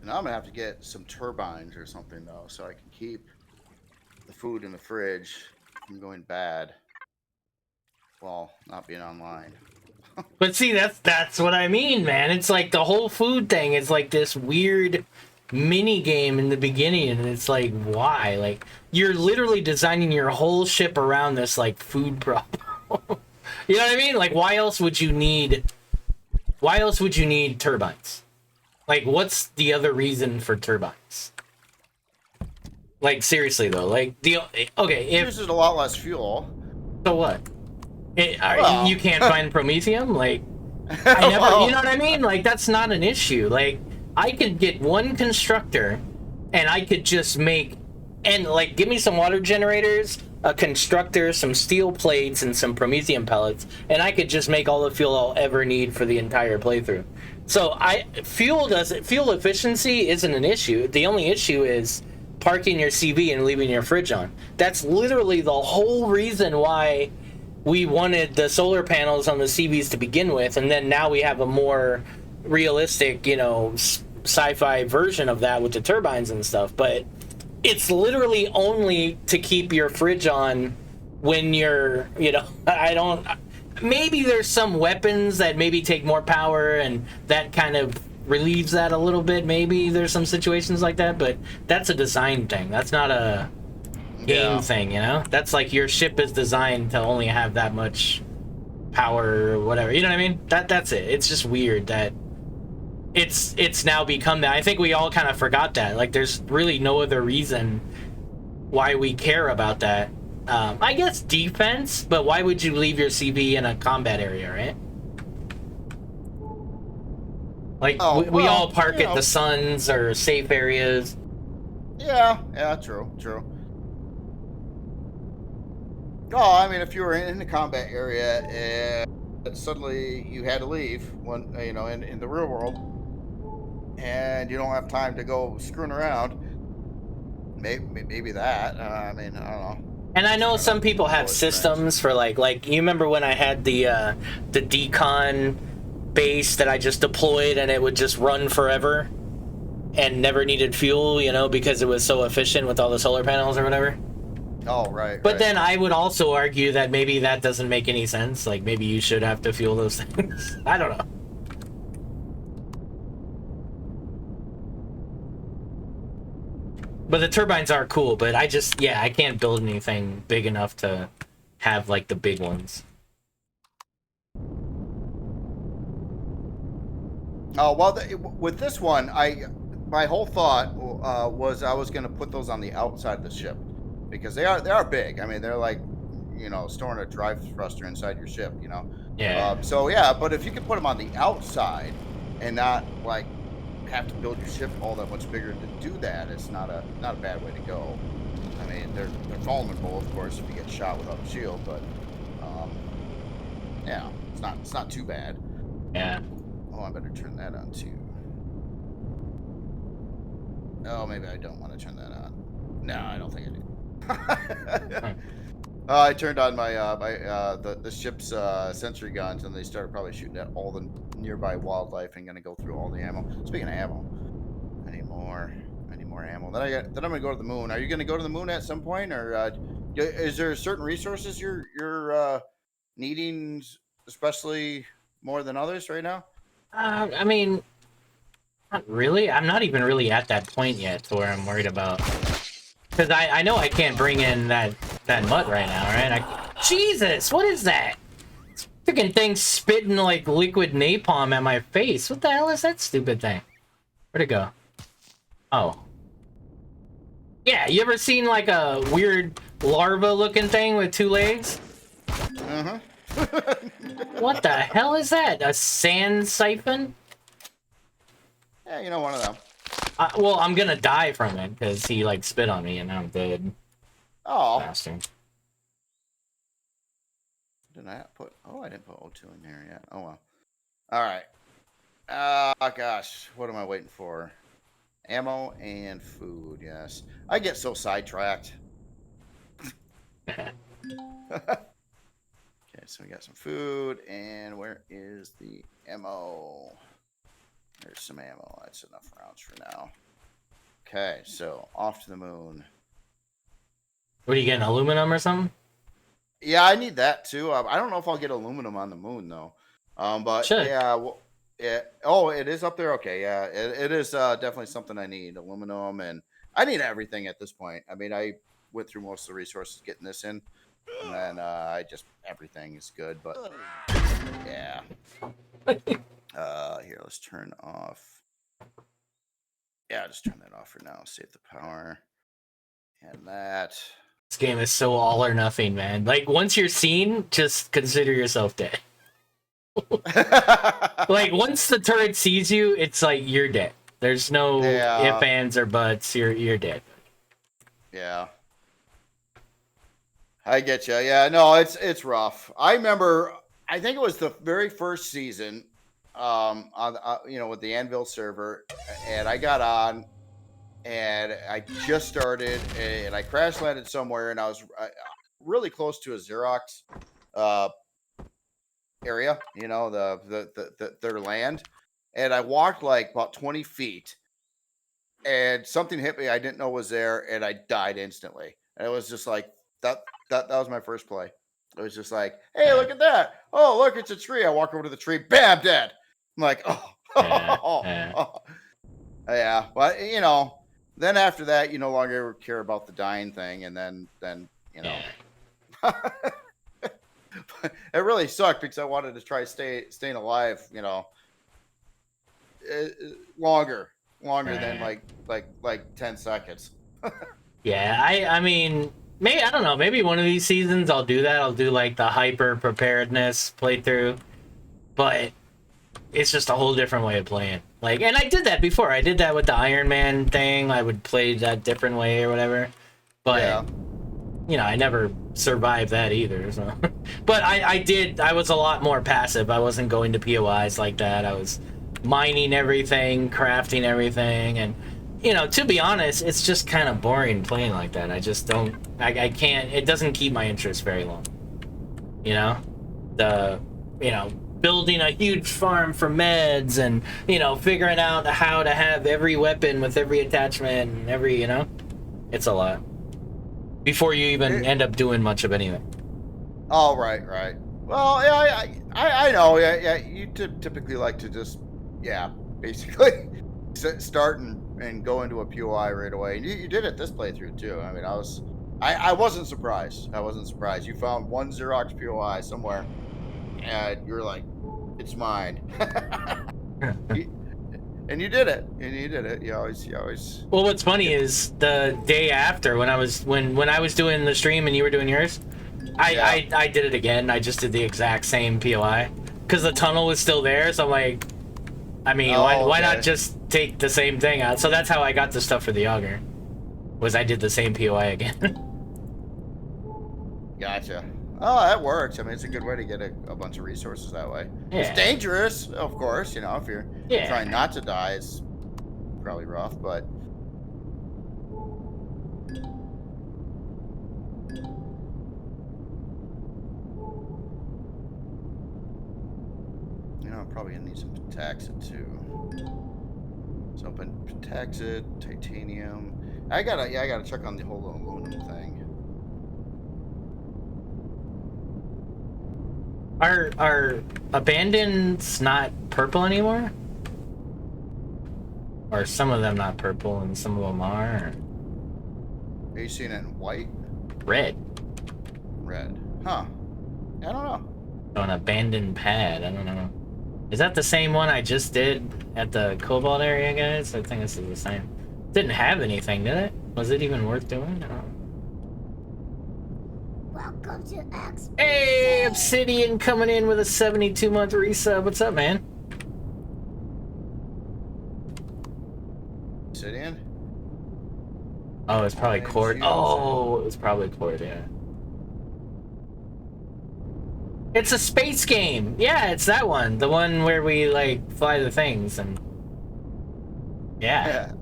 [SPEAKER 1] Now I'm gonna have to get some turbines or something though, so I can keep the food in the fridge from going bad while not being online.
[SPEAKER 2] But see, that's what I mean, man. It's like the whole food thing is like this weird mini game in the beginning, and it's like, why? Like, you're literally designing your whole ship around this like food problem. You know what I mean? Like, why else would you need turbines? Like, what's the other reason for turbines? Like, seriously though, like okay,
[SPEAKER 1] It uses a lot less fuel.
[SPEAKER 2] so what?
[SPEAKER 1] Well.
[SPEAKER 2] You can't find promethium? Like, I never,
[SPEAKER 1] Well.
[SPEAKER 2] you know what I mean? Like, that's not an issue. Like, I could get one constructor, and I could just make, and like, give me some water generators, a constructor, some steel plates, and some promethium pellets, and I could just make all the fuel I'll ever need for the entire playthrough. So fuel efficiency isn't an issue. The only issue is parking your CV and leaving your fridge on. That's literally the whole reason why we wanted the solar panels on the CVs to begin with, and then now we have a more realistic, you know, sci-fi version of that with the turbines and stuff. But it's literally only to keep your fridge on when you're, you know, maybe there's some weapons that maybe take more power and that kind of relieves that a little bit. Maybe there's some situations like that, but that's a design thing. That's not a game thing, you know? That's like your ship is designed to only have that much power or whatever. You know what I mean? That's it. It's just weird that it's now become that. I think we all kind of forgot that. Like, there's really no other reason why we care about that. I guess defense, but why would you leave your CV in a combat area, right? Like, we all park at the suns or safe areas.
[SPEAKER 1] Yeah, true. Oh, I mean, if you were in the combat area and suddenly you had to leave, you know, in the real world, and you don't have time to go screwing around, maybe that. I mean, I don't know.
[SPEAKER 2] And I know some people have systems for like you remember when I had the decon base that I just deployed and it would just run forever and never needed fuel, you know, because it was so efficient with all the solar panels or whatever.
[SPEAKER 1] Oh, right.
[SPEAKER 2] But then I would also argue that maybe that doesn't make any sense. Like, maybe you should have to fuel those things. I don't know. But the turbines are cool, but I can't build anything big enough to have, like, the big ones.
[SPEAKER 1] Oh, well, with this one, my whole thought was I was going to put those on the outside of the ship because they are big. I mean, they're like, you know, storing a drive thruster inside your ship, you know?
[SPEAKER 2] Yeah.
[SPEAKER 1] So, yeah, but if you could put them on the outside and not, like, have to build your ship all that much bigger to do that, it's not a bad way to go. I mean, they're vulnerable, of course, if you get shot without a shield, but yeah, it's not too bad.
[SPEAKER 2] Yeah.
[SPEAKER 1] Oh, I better turn that on too. Oh, maybe I don't want to turn that on. No, I don't think I do. I turned on my the ship's sensory guns, and they started probably shooting at all the nearby wildlife and gonna go through all the ammo. Speaking of ammo, I need more. more. I need more ammo. Then I'm gonna go to the moon. Are you gonna go to the moon at some point, or is there certain resources you're needing, especially more than others right now?
[SPEAKER 2] I mean, not really. I'm not even really at that point yet to where I'm worried about. Because I know I can't bring in that mud right now, right? Jesus, what is that? Freaking thing spitting like liquid napalm at my face. What the hell is that stupid thing? Where'd it go? Oh. Yeah, you ever seen like a weird larva-looking thing with 2 legs?
[SPEAKER 1] Uh-huh.
[SPEAKER 2] What the hell is that? A sand siphon?
[SPEAKER 1] Yeah, you know, one of them.
[SPEAKER 2] Well, I'm gonna die from it because he like spit on me and now I'm dead.
[SPEAKER 1] Oh.
[SPEAKER 2] Bastard.
[SPEAKER 1] Did I put? Oh, I didn't put O2 in there yet. Oh well. All right. Gosh, what am I waiting for? Ammo and food. Yes, I get so sidetracked. Okay, so we got some food, and where is the ammo? There's some ammo. That's enough rounds for now. Okay, so off to the moon.
[SPEAKER 2] What are you getting? Aluminum or something?
[SPEAKER 1] Yeah, I need that too. I don't know if I'll get aluminum on the moon though. But
[SPEAKER 2] Should.
[SPEAKER 1] yeah, well, yeah. Oh, it is up there. Okay, yeah, it is definitely something I need. Aluminum, and I need everything at this point. I mean, I went through most of the resources getting this in, and then I just everything is good. But yeah. Here, let's turn off. Yeah, just turn that off for now. Save the power. And that.
[SPEAKER 2] This game is so all or nothing, man. Like, once you're seen, just consider yourself dead. Like, once the turret sees you, it's like, you're dead. There's no ifs, ands, or buts. You're dead.
[SPEAKER 1] Yeah. I get you. Yeah, no, it's rough. I remember, I think it was the very first season, on with the ANVIL server, and I got on, and I just started, and I crash landed somewhere, and I was really close to a Xerox area, their land, and I walked like about 20 feet, and something hit me I didn't know was there, and I died instantly. And it was just like that was my first play. It was just like, hey, look at that. Oh, look, it's a tree. I walk over to the tree, bam, dead. I'm like, yeah. But then after that, you no longer care about the dying thing, and then it really sucked because I wanted to try staying alive, longer than like 10 seconds.
[SPEAKER 2] Yeah, I mean, maybe, I don't know, maybe one of these seasons I'll do that. I'll do like the hyper preparedness playthrough, but it's just a whole different way of playing. Like, and I did that before. I did that with the Iron Man thing. I would play that different way or whatever. But yeah. I never survived that either. So, but I was a lot more passive. I wasn't going to POIs like that. I was mining everything, crafting everything, and to be honest, it's just kind of boring playing like that. I just don't. I can't. It doesn't keep my interest very long. Building a huge farm for meds and figuring out how to have every weapon with every attachment and every it's a lot before you even end up doing much of anything.
[SPEAKER 1] Oh, right. Well, yeah, I know. Yeah. You typically like to just, basically start and go into a POI right away. And you did it this playthrough too. I mean, I wasn't surprised. You found one Xerox POI somewhere, and you're like, it's mine. And you did it. You always.
[SPEAKER 2] Well, what's funny is the day after when I was doing the stream and you were doing yours, I did it again. I just did the exact same POI because the tunnel was still there. So I'm like, I mean, why not just take the same thing out? So that's how I got the stuff for the auger. Was I did the same POI again.
[SPEAKER 1] Gotcha. Oh, that works. I mean, it's a good way to get a bunch of resources that way. Yeah. It's dangerous, of course. If you're trying not to die, it's probably rough, but. I'm probably gonna need some Taxit too. So pentaxid, titanium. I gotta check on the whole aluminum thing.
[SPEAKER 2] Are abandons not purple anymore? Or some of them not purple and some of them are?
[SPEAKER 1] Are you seeing it in white?
[SPEAKER 2] Red.
[SPEAKER 1] Red. Huh. I don't know.
[SPEAKER 2] So an abandoned pad, I don't know. Is that the same one I just did at the Cobalt area, guys? I think this is the same. Didn't have anything, did it? Was it even worth doing? I don't know.
[SPEAKER 3] Welcome to XBC.
[SPEAKER 2] Hey, Obsidian coming in with a 72-month resub. What's up, man?
[SPEAKER 1] Obsidian?
[SPEAKER 2] Oh, it's probably Cord. Oh, it was probably Cord, yeah. It's a space game. Yeah, it's that one. The one where we, like, fly the things and... Yeah.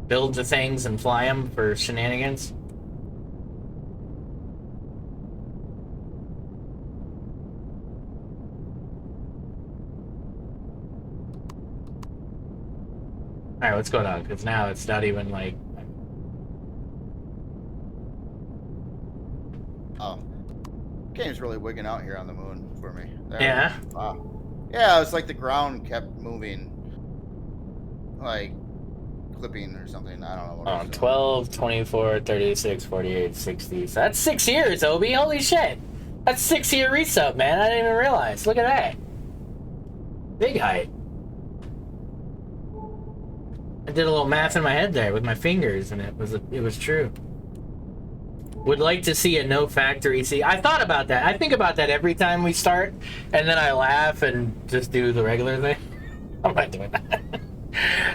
[SPEAKER 2] Build the things and fly them for shenanigans. Alright, what's going on? Because now it's not even, like...
[SPEAKER 1] Oh. Game's really wigging out here on the moon for me. There.
[SPEAKER 2] Yeah?
[SPEAKER 1] Wow. Yeah, it's like the ground kept moving. Like, clipping or something. I don't know what it was
[SPEAKER 2] 12, 24, 36, 48, 60. So that's 6 years, Obi. Holy shit. That's 6-year resub, man. I didn't even realize. Look at that. Big height. I did a little math in my head there with my fingers, and it was true. Would like to see a no factory C. I thought about that. I think about that every time we start, and then I laugh and just do the regular thing. I'm not doing that.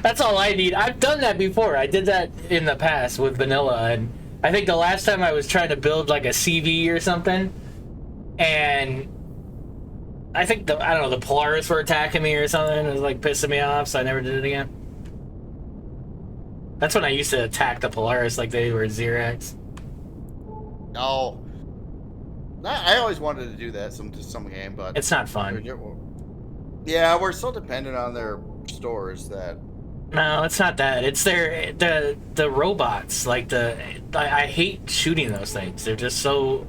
[SPEAKER 2] That's all I need. I've done that before. I did that in the past with vanilla, and I think the last time I was trying to build like a CV or something, and I think I don't know, the Polaris were attacking me or something. It was like pissing me off, so I never did it again. That's when I used to attack the Polaris like they were Xerox.
[SPEAKER 1] No. I always wanted to do that to some game, but
[SPEAKER 2] it's not fun.
[SPEAKER 1] Yeah, we're so dependent on their stores that.
[SPEAKER 2] No, it's not that. It's the robots. Like I hate shooting those things. They're just so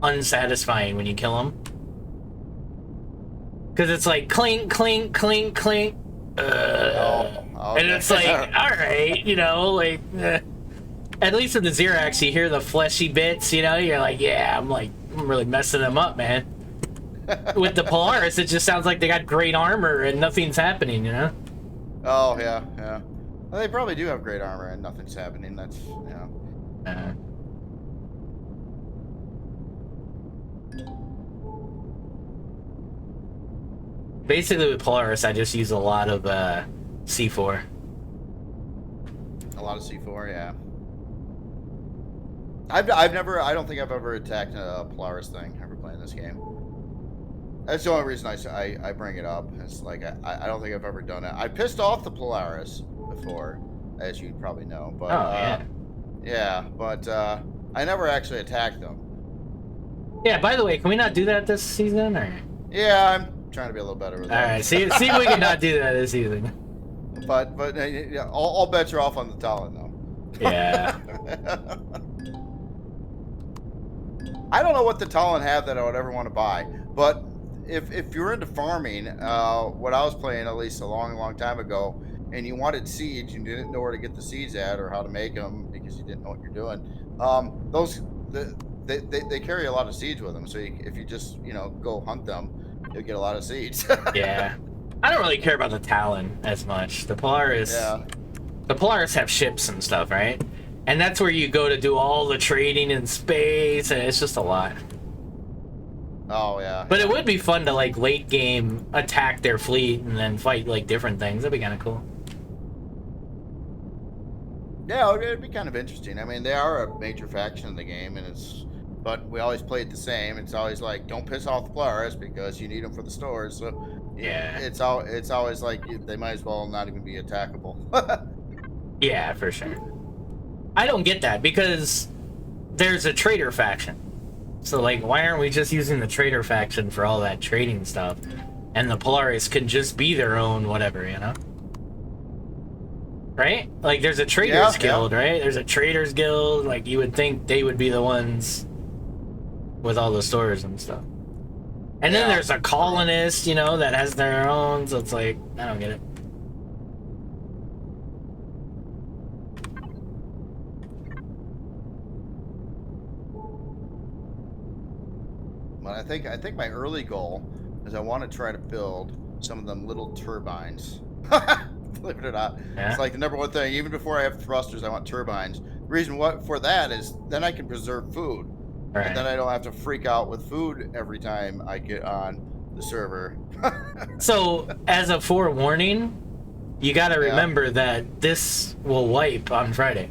[SPEAKER 2] unsatisfying when you kill them. Because it's like clink, clink, clink, clink.
[SPEAKER 1] Okay.
[SPEAKER 2] And it's like, all right, you know, like. At least with the Xerox, you hear the fleshy bits, you know? You're like, yeah, I'm really messing them up, man. With the Polaris, it just sounds like they got great armor and nothing's happening, you know?
[SPEAKER 1] Oh, yeah, yeah. Well, they probably do have great armor and nothing's happening. That's, you know.
[SPEAKER 2] Basically, with Polaris, I just use a lot of C4.
[SPEAKER 1] A lot of C4, yeah. I've never, I don't think I've ever attacked a Polaris thing ever playing this game. That's the only reason I bring it up. It's like, I don't think I've ever done it. I pissed off the Polaris before, as you probably know. But, yeah, but I never actually attacked them.
[SPEAKER 2] Yeah, by the way, can we not do that this season? Or?
[SPEAKER 1] Yeah, I'm trying to be a little better with that.
[SPEAKER 2] Alright, see if we can not do that this season.
[SPEAKER 1] But yeah, all bets are off on the Talon, though.
[SPEAKER 2] Yeah.
[SPEAKER 1] I don't know what the Talon have that I would ever want to buy, but if you're into farming, what I was playing at least a long time ago, and you wanted seeds, you didn't know where to get the seeds at or how to make them because you didn't know what you're doing. They carry a lot of seeds with them, so if you just go hunt them, you'll get a lot of seeds.
[SPEAKER 2] Yeah, I don't really care about the Talon as much. The Polaris, the Polaris have ships and stuff, right? And that's where you go to do all the trading in space, and it's just a lot.
[SPEAKER 1] Oh, yeah.
[SPEAKER 2] But it would be fun to, like, late game attack their fleet and then fight, like, different things. That'd be kind of cool.
[SPEAKER 1] Yeah, it'd be kind of interesting. I mean, they are a major faction in the game, but we always play it the same. It's always like, don't piss off the Polaris because you need them for the stores. So
[SPEAKER 2] yeah,
[SPEAKER 1] it's always like they might as well not even be attackable.
[SPEAKER 2] Yeah, for sure. I don't get that because there's a trader faction. So, like, why aren't we just using the trader faction for all that trading stuff? And the Polaris can just be their own whatever, you know? right? Like, there's a traders guild, right? There's a traders guild. Like, you would think they would be the ones with all the stores and stuff. And then there's a colonist, you know, that has their own. So it's like, I don't get it.
[SPEAKER 1] But I think my early goal is I want to try to build some of them little turbines. Believe it or not, it's like the number one thing. Even before I have thrusters, I want turbines. The reason for that is then I can preserve food, and then I don't have to freak out with food every time I get on the server.
[SPEAKER 2] So, as a forewarning, you got to remember that this will wipe on Friday.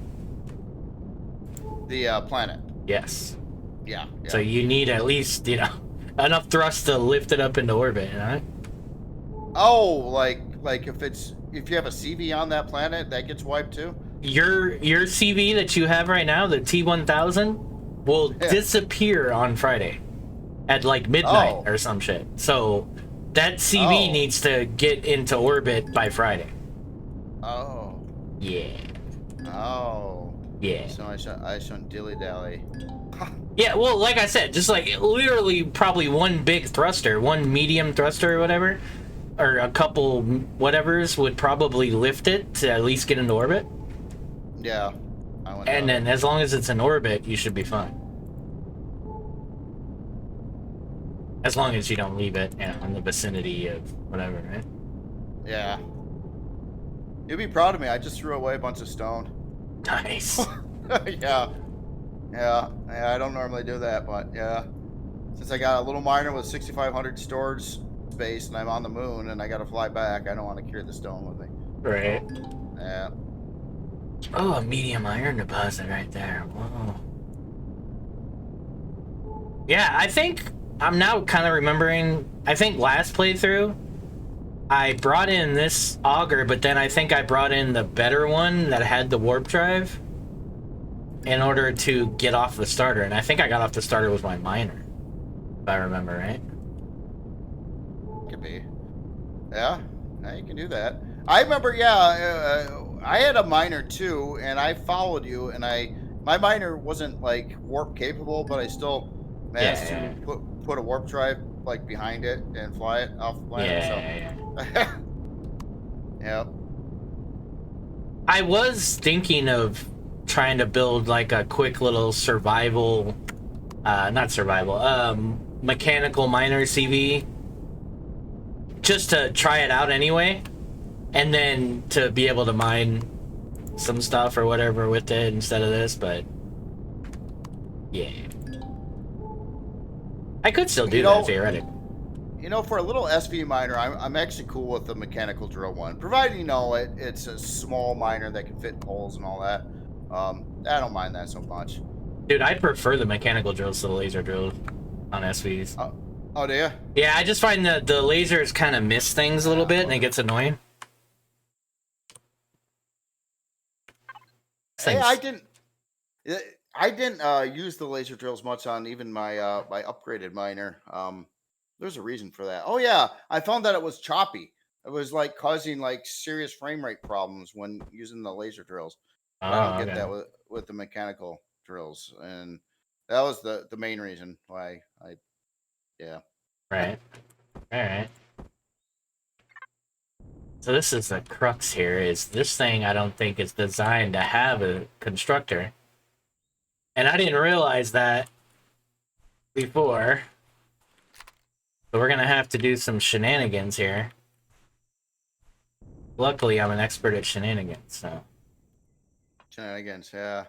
[SPEAKER 1] The planet.
[SPEAKER 2] Yes.
[SPEAKER 1] Yeah.
[SPEAKER 2] So you need at least, you know, enough thrust to lift it up into orbit, you know?
[SPEAKER 1] Oh, like if you have a CV on that planet, that gets wiped too?
[SPEAKER 2] Your CV that you have right now, the T1000, will disappear on Friday at like midnight or some shit. So that CV needs to get into orbit by Friday.
[SPEAKER 1] Oh.
[SPEAKER 2] Yeah.
[SPEAKER 1] Oh.
[SPEAKER 2] Yeah.
[SPEAKER 1] So I shouldn't dilly-dally.
[SPEAKER 2] Yeah, well, like I said, just like literally probably one big thruster, one medium thruster or whatever, or a couple whatevers would probably lift it to at least get into orbit.
[SPEAKER 1] Yeah.
[SPEAKER 2] And then as long as it's in orbit, you should be fine. As long as you don't leave it, you know, in the vicinity of whatever, right?
[SPEAKER 1] Yeah. You'd be proud of me. I just threw away a bunch of stone.
[SPEAKER 2] Nice.
[SPEAKER 1] Yeah. I don't normally do that, but yeah. Since I got a little miner with 6,500 storage space and I'm on the moon and I got to fly back, I don't want to carry the stone with me.
[SPEAKER 2] Right.
[SPEAKER 1] Yeah.
[SPEAKER 2] Oh, a medium iron deposit right there. Whoa. Yeah, I think I'm now kind of remembering. I think last playthrough, I brought in this auger, but then I think I brought in the better one that had the warp drive in order to get off the starter. And I think I got off the starter with my miner, if I remember right.
[SPEAKER 1] Could be. Yeah, you can do that. I remember, I had a miner too, and I followed you, and my miner wasn't like warp capable, but I still managed to put a warp drive like behind it and fly it off the planet. Yep.
[SPEAKER 2] I was thinking of trying to build like a quick little survival, mechanical miner CV, just to try it out anyway, and then to be able to mine some stuff or whatever with it instead of this, but yeah. I could still do that theoretically.
[SPEAKER 1] You know, for a little SV miner, I'm actually cool with the mechanical drill one, provided it's a small miner that can fit in holes and all that. I don't mind that so much.
[SPEAKER 2] Dude, I prefer the mechanical drills to the laser drills on SVs.
[SPEAKER 1] Oh, do you?
[SPEAKER 2] Yeah, I just find that the lasers kind of miss things a little bit, and it gets annoying.
[SPEAKER 1] Hey, I didn't use the laser drills much on even my my upgraded miner. There's a reason for that. Oh yeah, I found that it was choppy. It was like causing like serious frame rate problems when using the laser drills. But I don't get that with the mechanical drills, and that was the main reason why yeah.
[SPEAKER 2] Right. All right. So this is the crux here, is this thing I don't think is designed to have a constructor. And I didn't realize that before. So we're gonna have to do some shenanigans here. Luckily, I'm an expert at shenanigans, so.
[SPEAKER 1] Shenanigans, yeah.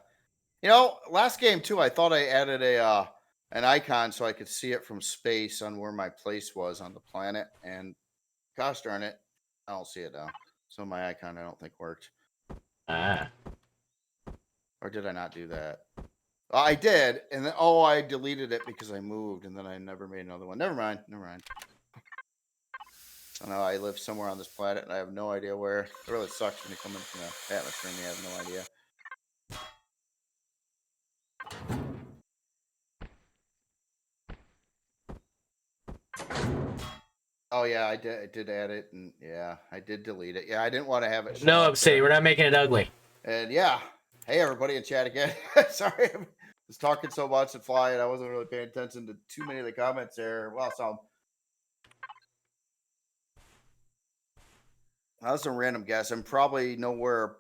[SPEAKER 1] You know, last game too, I thought I added an icon so I could see it from space on where my place was on the planet, and gosh darn it, I don't see it now. So my icon, I don't think worked.
[SPEAKER 2] Ah.
[SPEAKER 1] Or did I not do that? I did, and then I deleted it because I moved, and then I never made another one. Never mind. I know I live somewhere on this planet, and I have no idea where. It really sucks when you come in from the atmosphere and you have no idea. Oh yeah, I did add it, and yeah, I did delete it. Yeah, I didn't want to have it show
[SPEAKER 2] No,
[SPEAKER 1] up
[SPEAKER 2] Obsidian,
[SPEAKER 1] there.
[SPEAKER 2] we're not making it ugly.
[SPEAKER 1] And yeah, hey everybody in chat again. Sorry, I was talking so much and flying, I wasn't really paying attention to too many of the comments there. Well, that was a random guess. I'm probably nowhere.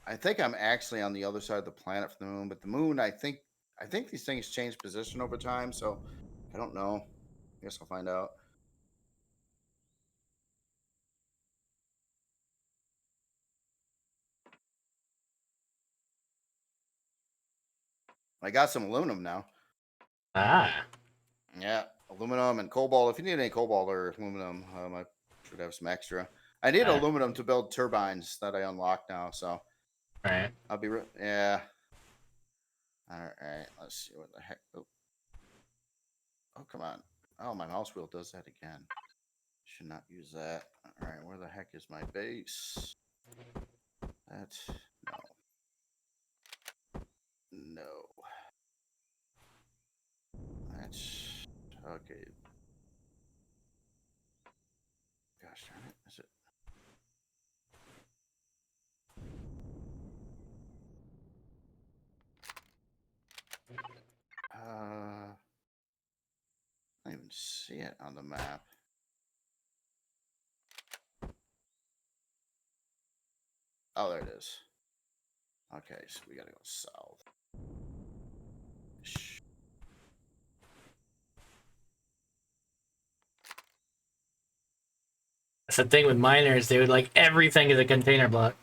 [SPEAKER 1] I think I'm actually on the other side of the planet from the moon, but the moon, I think these things change position over time, so I don't know. I guess I'll find out. I got some aluminum now.
[SPEAKER 2] Ah.
[SPEAKER 1] Yeah, aluminum and cobalt. If you need any cobalt or aluminum, I should have some extra. I need aluminum to build turbines that I unlock now, so
[SPEAKER 2] Right.
[SPEAKER 1] I'll be yeah. All right, let's see what the heck. Oh, come on. Oh, my mouse wheel does that again. Should not use that. All right, where the heck is my base? That's no. That's okay. Gosh darn it! Is it? I don't even see it on the map. Oh, there it is. Okay, so we gotta go south.
[SPEAKER 2] That's the thing with miners, dude. Like, everything is a container block.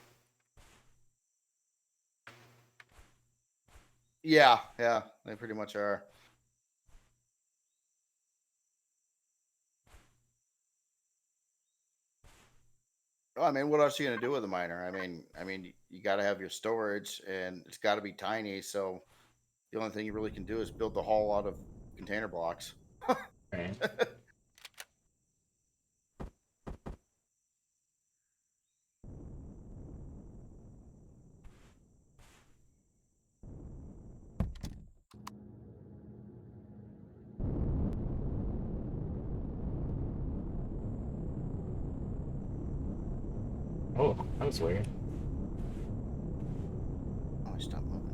[SPEAKER 1] Yeah, they pretty much are. Well, I mean, what else are you gonna do with a miner? I mean, you got to have your storage, and it's got to be tiny. So the only thing you really can do is build the hull out of container blocks.
[SPEAKER 2] Right. Oh, that was weird.
[SPEAKER 1] Oh, stop moving.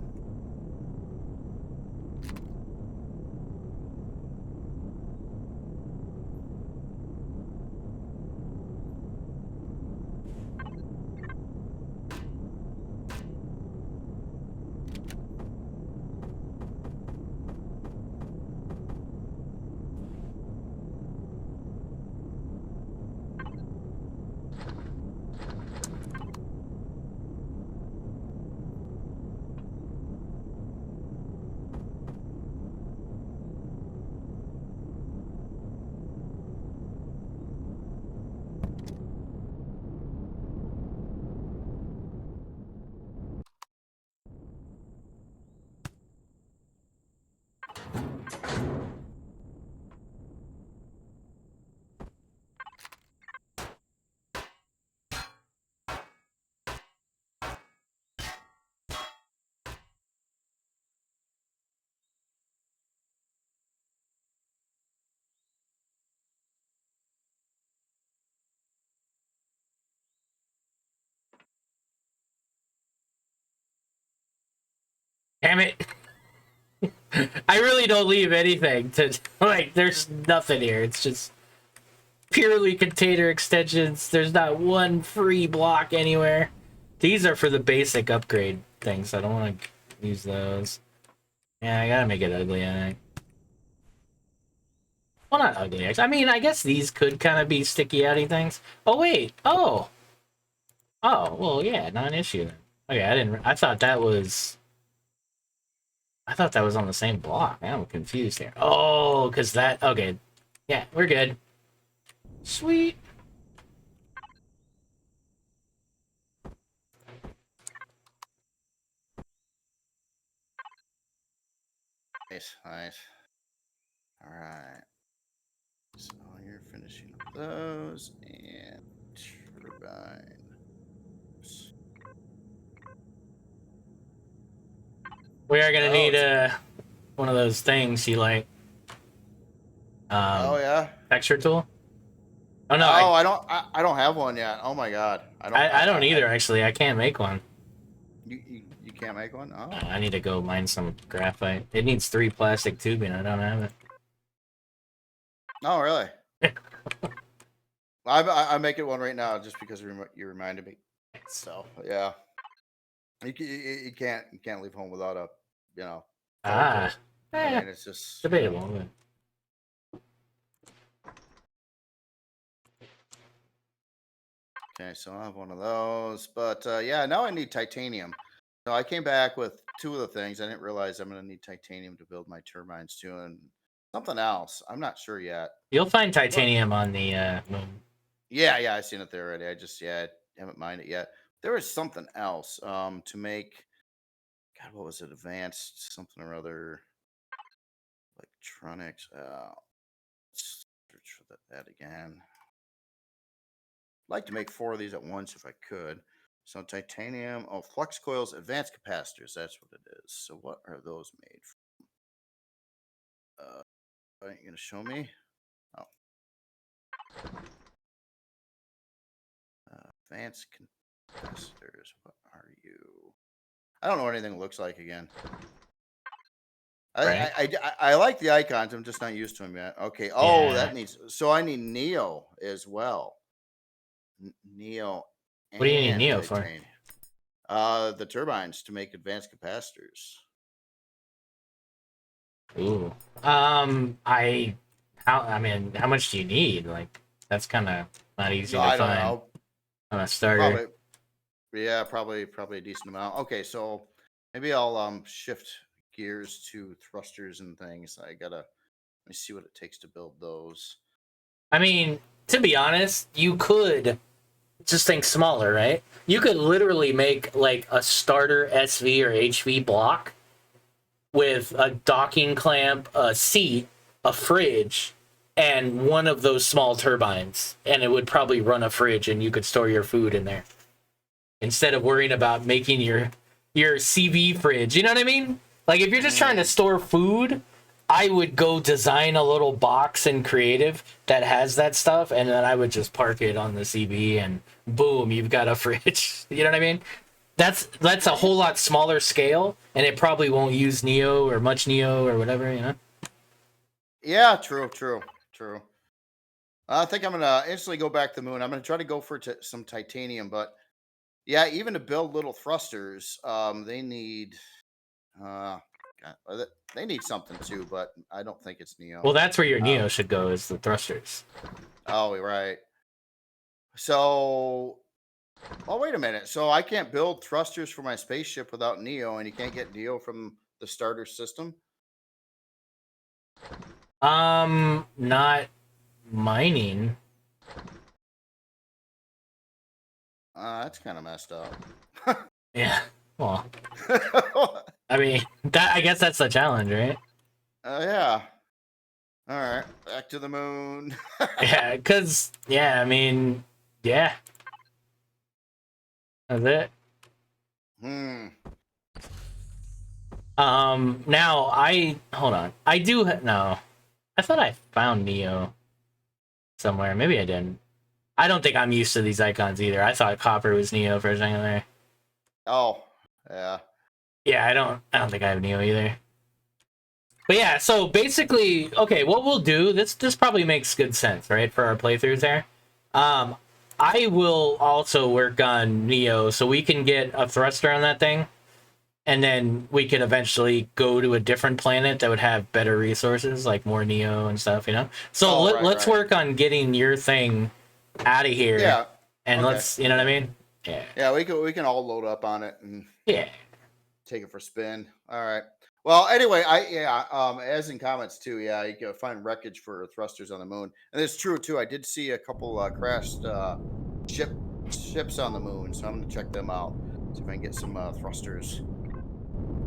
[SPEAKER 2] Damn it. I really don't leave anything to, like, there's nothing here. It's just purely container extensions. There's not one free block anywhere. These are for the basic upgrade things. I don't want to use those. Yeah, I gotta make it ugly, I think. Well, not ugly. I mean, I guess these could kind of be sticky outy things. Oh, wait. Oh. Oh, well, yeah, not an issue then. Okay, I thought that was on the same block. I'm confused here. Oh, because that, okay. Yeah, we're good. Sweet.
[SPEAKER 1] Nice. All right. So you're finishing up those and turbine.
[SPEAKER 2] We are gonna need one of those things you like.
[SPEAKER 1] Oh yeah.
[SPEAKER 2] Texture tool. Oh no,
[SPEAKER 1] Oh, I don't have one yet. Oh my god,
[SPEAKER 2] I don't either. Actually, I can't make one.
[SPEAKER 1] You can't make one. Oh,
[SPEAKER 2] I need to go mine some graphite. It needs 3 plastic tubing. I don't have it.
[SPEAKER 1] oh really? I'm making one right now just because you reminded me. So yeah, you can't leave home without a fire pit. I mean, it's just
[SPEAKER 2] debatable. But...
[SPEAKER 1] Okay, so I have one of those, but yeah, now I need titanium. So I came back with 2 of the things. I didn't realize I'm going to need titanium to build my turbines too, and something else. I'm not sure yet.
[SPEAKER 2] You'll find titanium on the moon.
[SPEAKER 1] Yeah, I've seen it there already. I haven't mined it yet. There was something else to make. God, what was it? Advanced something or other. Electronics. Let's search for that again. I'd like to make 4 of these at once if I could. So titanium, flux coils, advanced capacitors. That's what it is. So what are those made from? Are you going to show me? Oh. Advanced capacitors. What are you? I don't know what anything looks like again.
[SPEAKER 2] Right.
[SPEAKER 1] I like the icons. I'm just not used to them yet. Okay. Oh, that needs. So I need Neo as well. Neo.
[SPEAKER 2] What do you need Neo for?
[SPEAKER 1] The turbines to make advanced capacitors.
[SPEAKER 2] Ooh. I mean, how much do you need? Like, that's kind of not easy to find on a starter.
[SPEAKER 1] Probably a decent amount. Okay, so maybe I'll shift gears to thrusters and things. Let me see what it takes to build those.
[SPEAKER 2] I mean, to be honest, you could just think smaller, right? You could literally make like a starter SV or HV block with a docking clamp, a seat, a fridge, and one of those small turbines, and it would probably run a fridge, and you could store your food in there instead of worrying about making your CV fridge. You know what I mean? Like, if you're just trying to store food, I would go design a little box in Creative that has that stuff, and then I would just park it on the CV, and boom, you've got a fridge. You know what I mean? That's a whole lot smaller scale, and it probably won't use Neo or much Neo or whatever, you know?
[SPEAKER 1] Yeah, true. I think I'm going to instantly go back to the moon. I'm going to try to go for some titanium, but yeah, even to build little thrusters, they need... they need something too, but I don't think it's Neo.
[SPEAKER 2] Well, that's where your Neo should go, is the thrusters.
[SPEAKER 1] Oh, right. So, wait a minute. So I can't build thrusters for my spaceship without Neo, and you can't get Neo from the starter system?
[SPEAKER 2] Not mining.
[SPEAKER 1] That's kind of messed up.
[SPEAKER 2] Yeah. Well, I mean, I guess that's the challenge, right?
[SPEAKER 1] Yeah. All right, back to the moon.
[SPEAKER 2] Yeah, because, yeah, I mean, yeah. That's it. Now, hold on. I do, no. I thought I found Neo somewhere. Maybe I didn't. I don't think I'm used to these icons either. I thought copper was Neo for a second there.
[SPEAKER 1] Oh, yeah.
[SPEAKER 2] Yeah, I don't think I have Neo either. But yeah, so basically, okay, what we'll do, this probably makes good sense, right, for our playthroughs there. I will also work on Neo so we can get a thruster on that thing, and then we could eventually go to a different planet that would have better resources, like more Neo and stuff, you know? So let's work on getting your thing out of here.
[SPEAKER 1] Yeah.
[SPEAKER 2] And let's, you know what I mean? Yeah.
[SPEAKER 1] Yeah, we can all load up on it and take it for a spin. All right. Well, anyway, as in comments too, yeah, you can find wreckage for thrusters on the moon, and it's true too. I did see a couple crashed ships on the moon, so I'm gonna check them out, see if I can get some thrusters.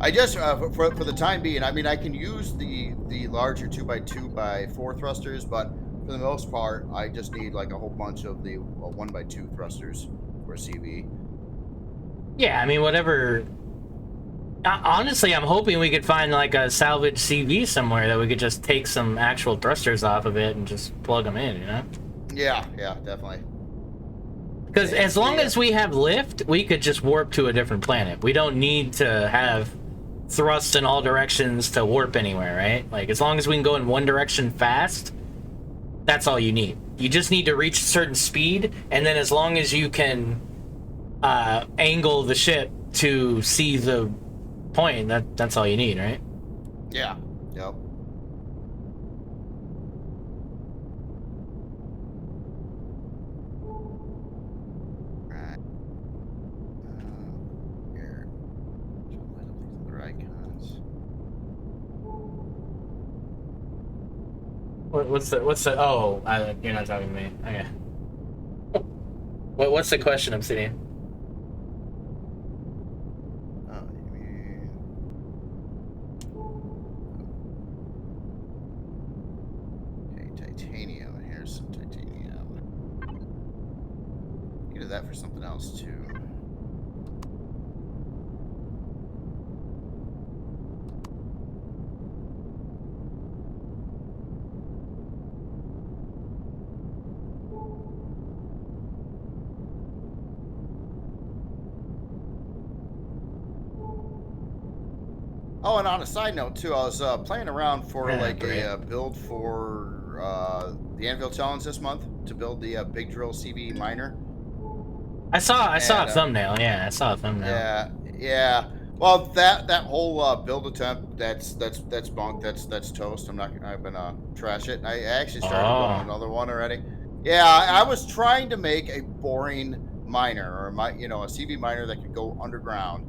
[SPEAKER 1] I just for the time being, I mean, I can use the larger 2x2x4 thrusters, but for the most part, I just need like a whole bunch of the 1x2 thrusters for CV.
[SPEAKER 2] Yeah, I mean, whatever. Honestly, I'm hoping we could find like a salvage CV somewhere that we could just take some actual thrusters off of it and just plug them in, you know?
[SPEAKER 1] Yeah, yeah, definitely.
[SPEAKER 2] Because as long as we have lift, we could just warp to a different planet. We don't need to have thrust in all directions to warp anywhere, right? Like, as long as we can go in one direction fast, that's all you need. You just need to reach a certain speed, and then as long as you can angle the ship to see the point, that's all you need, right?
[SPEAKER 1] Yeah. Yep. Right. Here. Light up these other icons.
[SPEAKER 2] What's the? Oh, you're not talking to me. Okay. What's the question, Obsidian?
[SPEAKER 1] Oh, you mean... Okay, titanium. Here's some titanium. You can do that for something else too. Oh, and on a side note too, I was playing around for like a build for the ANVIL challenge this month to build the big drill CV miner.
[SPEAKER 2] I saw a thumbnail. Yeah, I saw a thumbnail.
[SPEAKER 1] Yeah, yeah. Well, that whole build attempt, that's bunk. That's toast. I'm gonna trash it. I actually started building another one already. Yeah, I was trying to make a boring miner, or a CV miner that could go underground,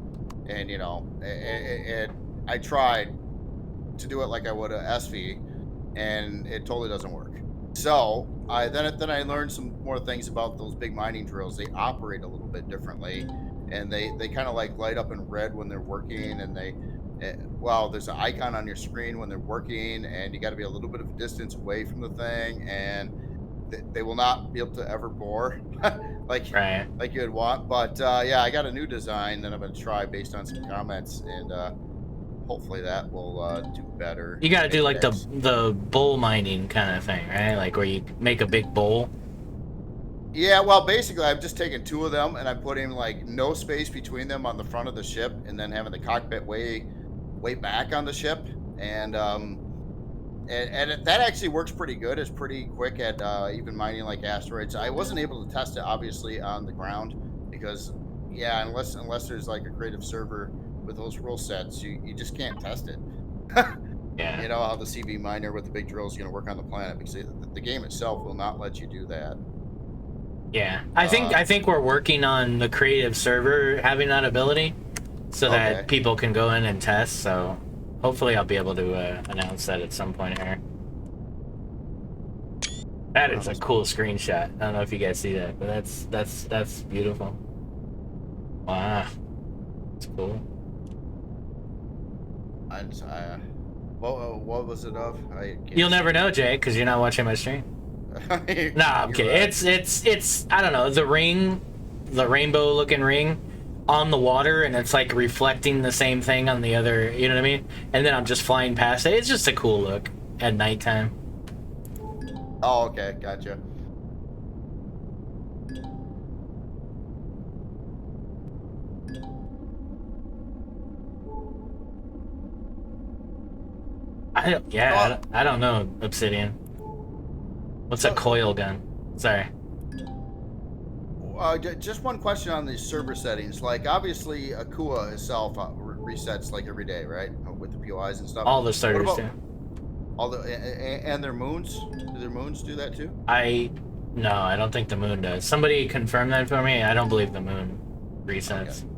[SPEAKER 1] and and I tried to do it like I would a SV, and it totally doesn't work. So then I learned some more things about those big mining drills. They operate a little bit differently, and they kind of like light up in red when they're working, and there's an icon on your screen when they're working, and you got to be a little bit of a distance away from the thing, and they will not be able to ever bore like you would want. But yeah, I got a new design that I'm gonna try based on some comments, and hopefully that will do better.
[SPEAKER 2] You gotta do like the bowl mining kind of thing, right? Like where you make a big bowl.
[SPEAKER 1] Yeah, well, basically, I've just taken two of them and I'm putting like no space between them on the front of the ship, and then having the cockpit way back on the ship, and that actually works pretty good. It's pretty quick at even mining like asteroids. I wasn't able to test it obviously on the ground because, yeah, unless there's like a creative server with those rule sets, you just can't test it.
[SPEAKER 2] Yeah.
[SPEAKER 1] You know how the CV miner with the big drill is going to work on the planet, because the game itself will not let you do that.
[SPEAKER 2] Yeah, I think we're working on the creative server having that ability, so that people can go in and test. So hopefully I'll be able to announce that at some point here. That is a cool screenshot. I don't know if you guys see that, but that's beautiful. Wow, it's cool.
[SPEAKER 1] What was it of?
[SPEAKER 2] You'll never know, Jay, because you're not watching my stream. Nah, I'm kidding. Right. It's I don't know, the rainbow looking ring on the water, and it's like reflecting the same thing on the other, you know what I mean? And then I'm just flying past it. It's just a cool look at nighttime.
[SPEAKER 1] Oh, okay, gotcha.
[SPEAKER 2] I don't know, Obsidian. What's a coil gun? Sorry.
[SPEAKER 1] Just one question on these server settings. Like, obviously, Akua itself resets like every day, right? With the POIs and stuff.
[SPEAKER 2] All the servers do.
[SPEAKER 1] All the and their moons. Do their moons do that too?
[SPEAKER 2] No, I don't think the moon does. Somebody confirm that for me. I don't believe the moon resets. Okay.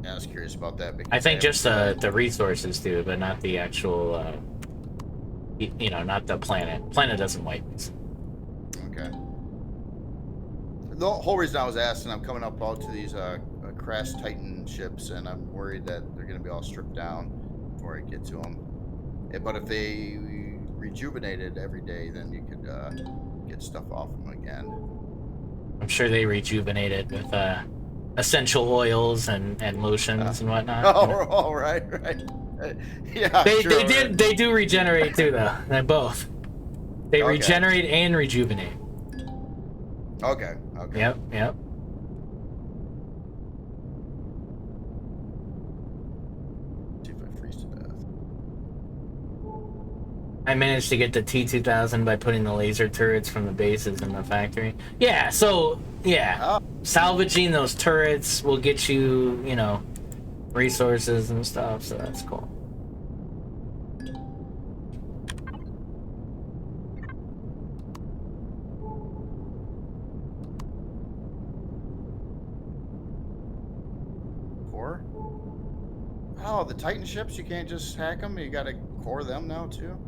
[SPEAKER 1] Yeah, I was curious about that.
[SPEAKER 2] I think just the resources do, but not the actual. Not the planet. Planet doesn't wipe.
[SPEAKER 1] Okay. The whole reason I was asking, I'm coming up out to these Crash Titan ships, and I'm worried that they're going to be all stripped down before I get to them. But if they rejuvenated every day, then you could get stuff off them again.
[SPEAKER 2] I'm sure they rejuvenate it with essential oils and lotions and whatnot.
[SPEAKER 1] Oh, right. Yeah,
[SPEAKER 2] they do regenerate too, though. They both. They
[SPEAKER 1] Okay.
[SPEAKER 2] regenerate and rejuvenate.
[SPEAKER 1] Okay. Okay.
[SPEAKER 2] Yep.
[SPEAKER 1] See if I freeze to death.
[SPEAKER 2] I managed to get the T2000 by putting the laser turrets from the bases in the factory. Yeah, so, yeah.
[SPEAKER 1] Oh.
[SPEAKER 2] Salvaging those turrets will get you, you know, resources and stuff, so that's cool.
[SPEAKER 1] Core? Oh, the Titan ships, you can't just hack them? You gotta core them now, too?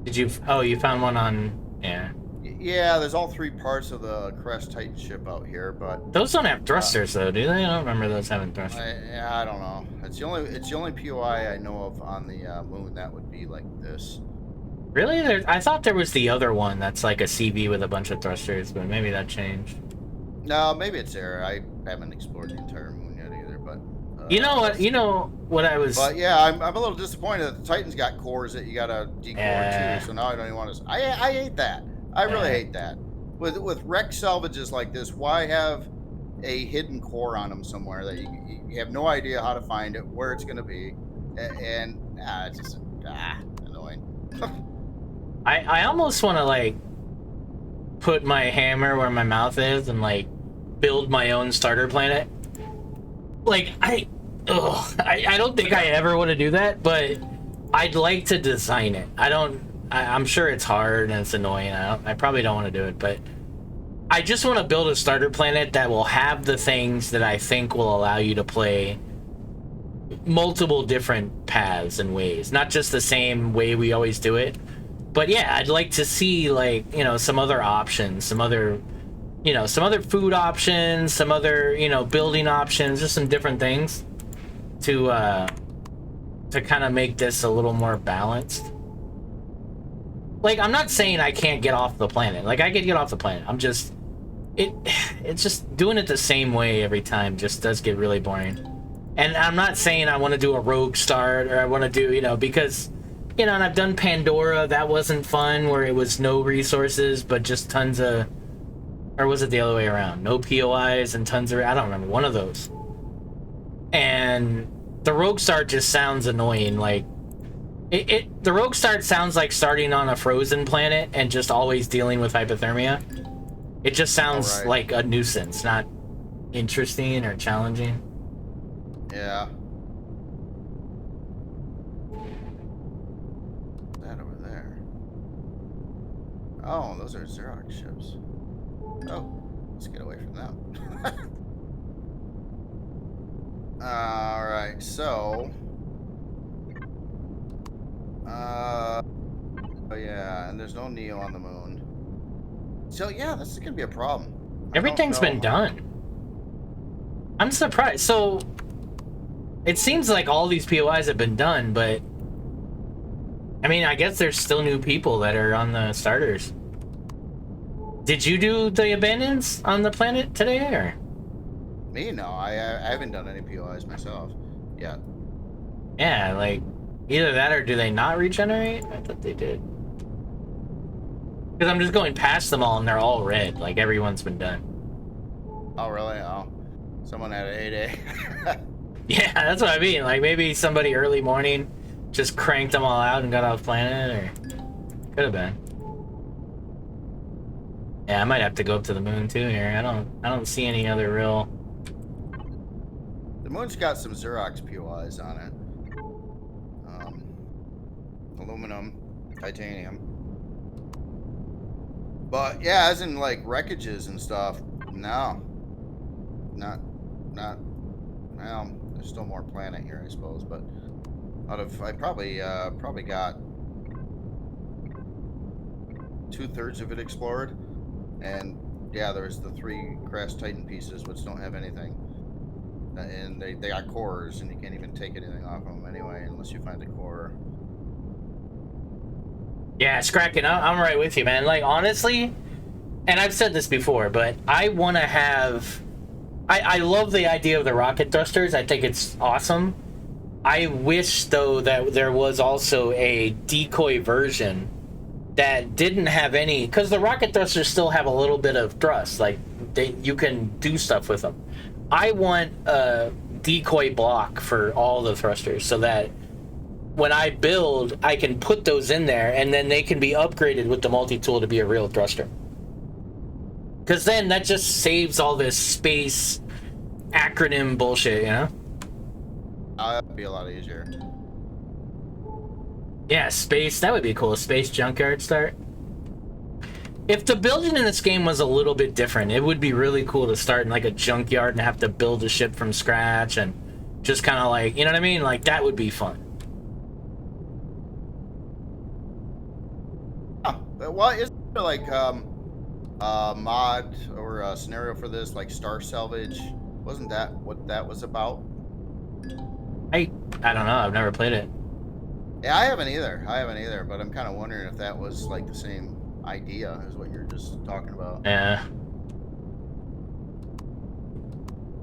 [SPEAKER 2] Did you... Oh, you found one on... Yeah.
[SPEAKER 1] Yeah, there's all 3 parts of the Crest Titan ship out here, but...
[SPEAKER 2] Those don't have thrusters, though, do they? I don't remember those having thrusters.
[SPEAKER 1] I don't know. It's the only POI I know of on the moon that would be like this.
[SPEAKER 2] Really? I thought there was the other one that's like a CV with a bunch of thrusters, but maybe that changed.
[SPEAKER 1] No, maybe it's there. I haven't explored the entire moon yet either, but...
[SPEAKER 2] You know what I was...
[SPEAKER 1] But yeah, I'm a little disappointed that the Titan's got cores that you gotta decore too, so now I don't even want to... I hate that. I really hate that. With wreck salvages like this, why have a hidden core on them somewhere that you have no idea how to find it, where it's going to be, and it's just annoying.
[SPEAKER 2] I almost want to like put my hammer where my mouth is and like build my own starter planet. Like I don't think I ever want to do that, but I'd like to design it. I'm sure it's hard and it's annoying. I probably don't want to do it, but I just want to build a starter planet that will have the things that I think will allow you to play multiple different paths and ways, not just the same way we always do it. But yeah, I'd like to see like, you know, some other options, some other food options, some other, you know, building options, just some different things to kind of make this a little more balanced. Like, I'm not saying I can't get off the planet. Like, I can get off the planet. I'm just... It's just doing it the same way every time just does get really boring. And I'm not saying I want to do a rogue start or I want to do, you know, because, you know, and I've done Pandora. That wasn't fun, where it was no resources, but just tons of... Or was it the other way around? No POIs and tons of... I don't remember. One of those. And the rogue start just sounds annoying. Like, the rogue start sounds like starting on a frozen planet and just always dealing with hypothermia. It just sounds like a nuisance, not interesting or challenging.
[SPEAKER 1] Yeah. That over there. Oh, those are Xerox ships. Oh, let's get away from them. Alright, so... oh yeah, and there's no Neo on the moon. So yeah, this is gonna be a problem.
[SPEAKER 2] Everything's been done. I'm surprised. So it seems like all these POIs have been done, but I mean, I guess there's still new people that are on the starters. Did you do the abandons on the planet today, or?
[SPEAKER 1] Me? No, I haven't done any POIs myself yet.
[SPEAKER 2] Yeah, like either that or do they not regenerate? I thought they did. Because I'm just going past them all and they're all red. Like everyone's been done.
[SPEAKER 1] Oh, really? Oh. Someone had an 8A.
[SPEAKER 2] Yeah, that's what I mean. Like maybe somebody early morning just cranked them all out and got off planet, or could have been. Yeah, I might have to go up to the moon too here. I don't see any other real...
[SPEAKER 1] The moon's got some Xerox POIs on it. Aluminum, titanium. But yeah, as in like wreckages and stuff, no. Not, well, there's still more planet here, I suppose, but I probably got 2/3 of it explored. And yeah, there's the 3 Crest Titan pieces, which don't have anything. And they got cores, and you can't even take anything off them anyway, unless you find a core.
[SPEAKER 2] Yeah, it's cracking. I'm right with you, man. Like, honestly, and I've said this before, but I want to have... I love the idea of the rocket thrusters. I think it's awesome. I wish, though, that there was also a decoy version that didn't have any, because the rocket thrusters still have a little bit of thrust, like you can do stuff with them. I want a decoy block for all the thrusters so that when I build, I can put those in there and then they can be upgraded with the multi-tool to be a real thruster. Because then that just saves all this space acronym bullshit, you know?
[SPEAKER 1] That'd be a lot easier.
[SPEAKER 2] Yeah, space, that would be cool. Space junkyard start. If the building in this game was a little bit different, it would be really cool to start in like a junkyard and have to build a ship from scratch and just kind of like, you know what I mean? Like, that would be fun.
[SPEAKER 1] Oh, well, is there like mod or a scenario for this, like Star Salvage? Wasn't that what that was about?
[SPEAKER 2] I don't know. I've never played it.
[SPEAKER 1] Yeah, I haven't either, but I'm kind of wondering if that was like the same idea as what you're just talking about.
[SPEAKER 2] Yeah.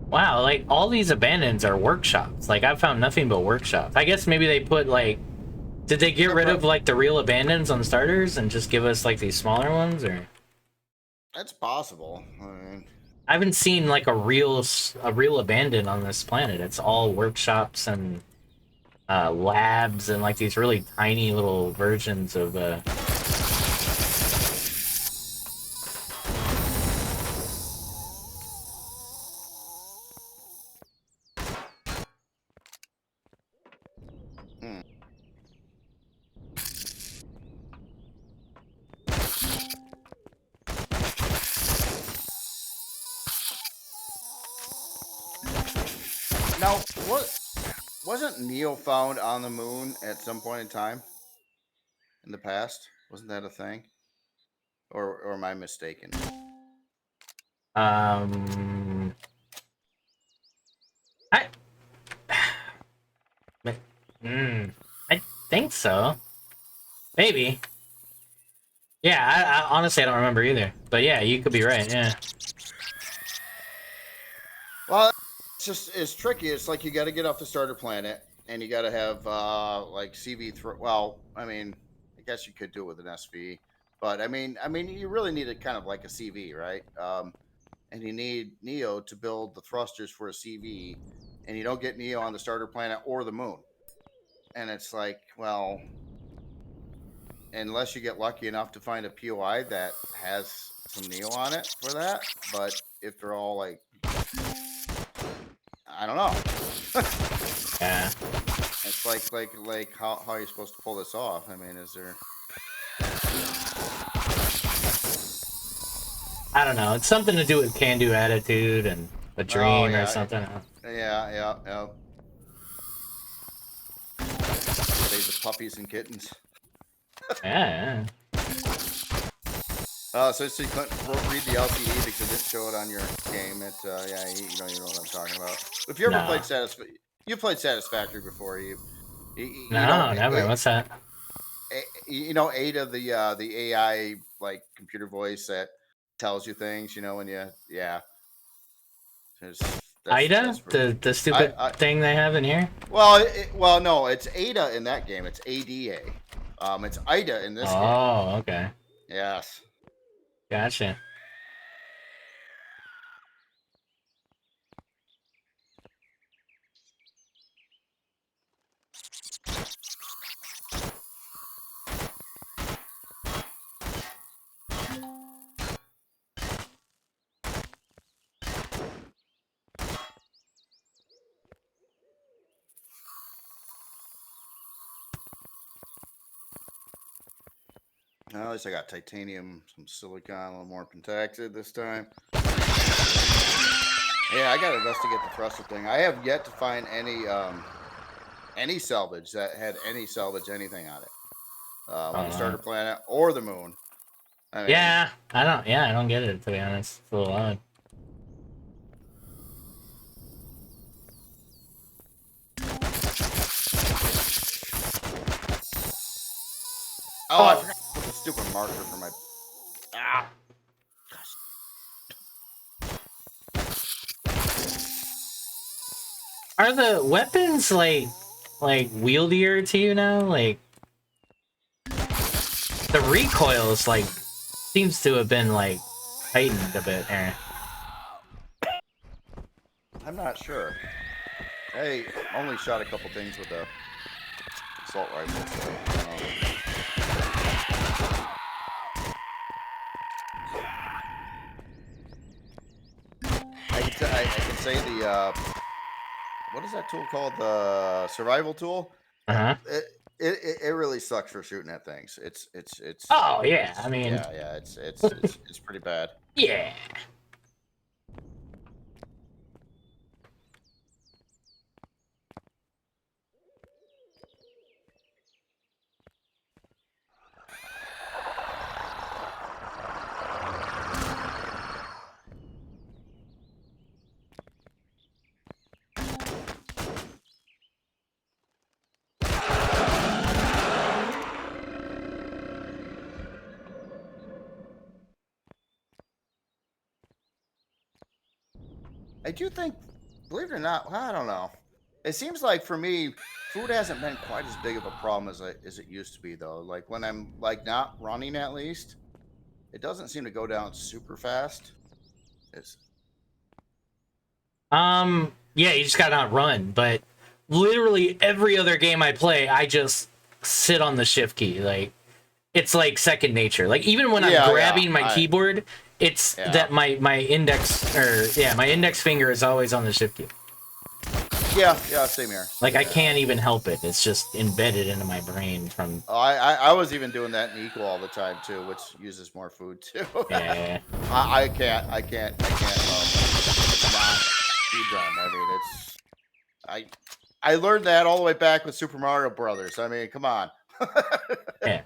[SPEAKER 2] Wow, like all these abandons are workshops. Like I've found nothing but workshops. I guess maybe they put like, did they get rid of like the real abandons on starters and just give us like these smaller ones, or?
[SPEAKER 1] That's possible. I mean,
[SPEAKER 2] I haven't seen like a real abandon on this planet. It's all workshops and labs and like these really tiny little versions of
[SPEAKER 1] Now, wasn't Neo found on the moon at some point in time in the past? Wasn't that a thing? Or am I mistaken?
[SPEAKER 2] I I think so. Maybe. Yeah, I honestly I don't remember either. But yeah, you could be right. Yeah.
[SPEAKER 1] Well, it's tricky. It's like you got to get off the starter planet, and you got to have like CV. Well, I mean, I guess you could do it with an SV, but I mean, you really need it kind of like a CV, right? And you need Neo to build the thrusters for a CV, and you don't get Neo on the starter planet or the moon. And it's like, well, unless you get lucky enough to find a POI that has some Neo on it for that, but if they're all like, I don't know.
[SPEAKER 2] Yeah.
[SPEAKER 1] It's like how are you supposed to pull this off? I mean, is there?
[SPEAKER 2] I don't know. It's something to do with can-do attitude and a dream or something.
[SPEAKER 1] Yeah. Save the puppies and kittens.
[SPEAKER 2] Yeah.
[SPEAKER 1] So you couldn't read the LCD because it showed on your game. It yeah, you know what I'm talking about. If you ever played Satisfactory before, you
[SPEAKER 2] no, never. What's that?
[SPEAKER 1] You know, Ada, the AI like computer voice that tells you things. You know, when
[SPEAKER 2] Ida, the stupid thing they have in here.
[SPEAKER 1] Well, no, it's Ada in that game. It's ADA. It's Ida in this game.
[SPEAKER 2] Oh, okay.
[SPEAKER 1] Yes.
[SPEAKER 2] Gotcha.
[SPEAKER 1] Well, at least I got titanium, some silicon, a little more protected this time. Yeah, I gotta investigate the thruster thing. I have yet to find any salvage that had any salvage anything on it. On the starter planet or the moon. I mean,
[SPEAKER 2] yeah, I don't get it, to be honest. It's a little odd.
[SPEAKER 1] Oh, I forgot to put the stupid marker for my. Ah.
[SPEAKER 2] Are the weapons like wieldier to you now? Like, The recoil is like seems to have been like tightened a bit.
[SPEAKER 1] I'm not sure. I only shot a couple things with the assault rifle, so I don't know. I can say the what is that tool called? The survival tool.
[SPEAKER 2] Uh-huh.
[SPEAKER 1] It really sucks for shooting at things. It's
[SPEAKER 2] Oh yeah, I mean,
[SPEAKER 1] yeah, it's pretty bad.
[SPEAKER 2] yeah.
[SPEAKER 1] I do think, believe it or not, well, I don't know. It seems like for me, food hasn't been quite as big of a problem as it used to be, though. Like when I'm like not running, at least, it doesn't seem to go down super fast. It's
[SPEAKER 2] Yeah, you just gotta not run. But literally every other game I play, I just sit on the shift key. Like it's like second nature. Like even when I'm grabbing my keyboard, it's that my index my index finger is always on the shift key.
[SPEAKER 1] Yeah, same here.
[SPEAKER 2] Like I can't even help it. It's just embedded into my brain from.
[SPEAKER 1] Oh, I was even doing that in equal all the time too, which uses more food too.
[SPEAKER 2] Yeah.
[SPEAKER 1] I can't not speed run. I mean, I learned that all the way back with Super Mario Brothers. I mean, come on.
[SPEAKER 2] Yeah.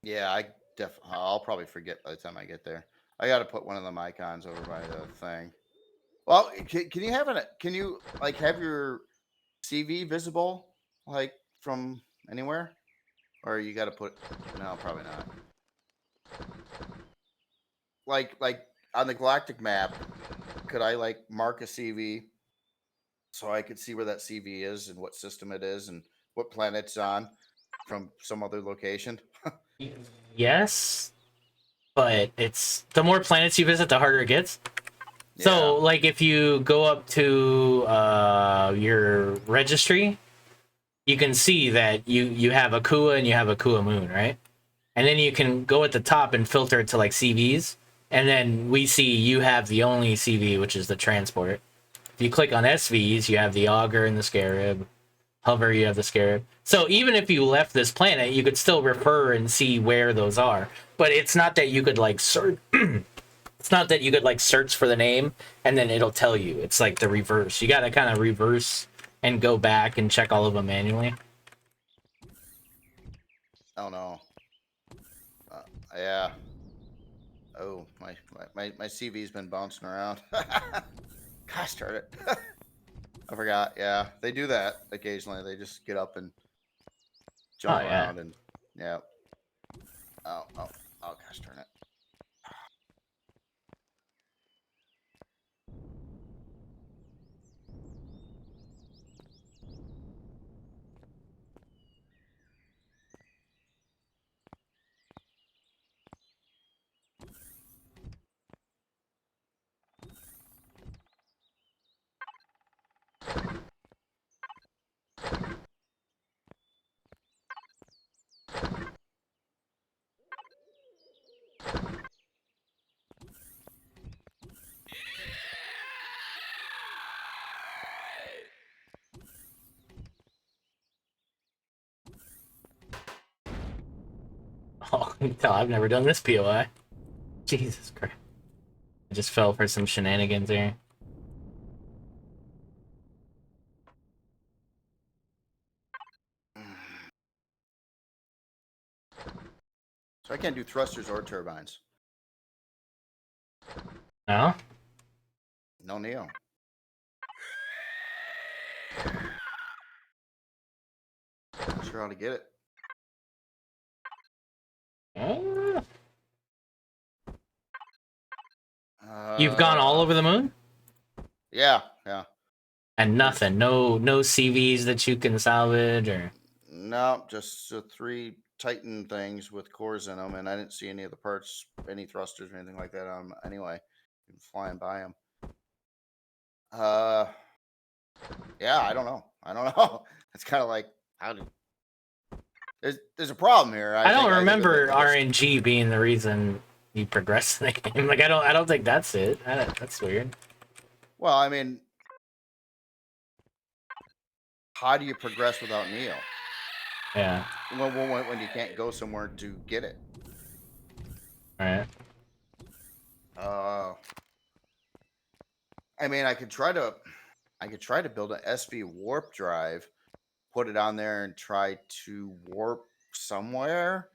[SPEAKER 1] Yeah, I'll probably forget by the time I get there. I got to put one of them icons over by the thing. Well, can you can you like have your CV visible like from anywhere, or you got to put? No, probably not. Like on the galactic map, could I like mark a CV so I could see where that CV is and what system it is and what planet it's on from some other location?
[SPEAKER 2] Yes, but it's the more planets you visit, the harder it gets.
[SPEAKER 1] Yeah.
[SPEAKER 2] So, like, if you go up to your registry, you can see that you have a Kua and you have a Kua Moon, right? And then you can go at the top and filter it to like CVs, and then we see you have the only CV, which is the transport. If you click on SVs, you have the Augur and the Scarab. Hover, you have the Scarab. So even if you left this planet, you could still refer and see where those are. But it's not that you could like search. It's not that you could like search for the name and then it'll tell you. It's like the reverse. You got to kind of reverse and go back and check all of them manually.
[SPEAKER 1] Oh no. Yeah. Oh, my CV's been bouncing around. Gosh darn it. I forgot. Yeah, they do that occasionally. They just get up and jump around and yeah. Oh, gosh darn it.
[SPEAKER 2] Oh, I've never done this POI. Jesus Christ. I just fell for some shenanigans here.
[SPEAKER 1] So I can't do thrusters or turbines.
[SPEAKER 2] No?
[SPEAKER 1] No Neo. Not sure how to get it.
[SPEAKER 2] You've gone all over the moon?
[SPEAKER 1] Yeah, yeah.
[SPEAKER 2] And nothing. No CVs that you can salvage or.
[SPEAKER 1] No, just 3 Titan things with cores in them, and I didn't see any of the parts, any thrusters or anything like that on them anyway. Flying by them. Yeah, I don't know. It's kind of like how did there's a problem here.
[SPEAKER 2] I don't
[SPEAKER 1] think
[SPEAKER 2] remember
[SPEAKER 1] I think
[SPEAKER 2] RNG being the reason you progressed the game. Like I don't think that's it. That's weird.
[SPEAKER 1] Well, I mean, how do you progress without Neo?
[SPEAKER 2] Yeah.
[SPEAKER 1] When you can't go somewhere to get it.
[SPEAKER 2] All right.
[SPEAKER 1] I mean, I could try to build an SV warp drive, put it on there, and try to warp somewhere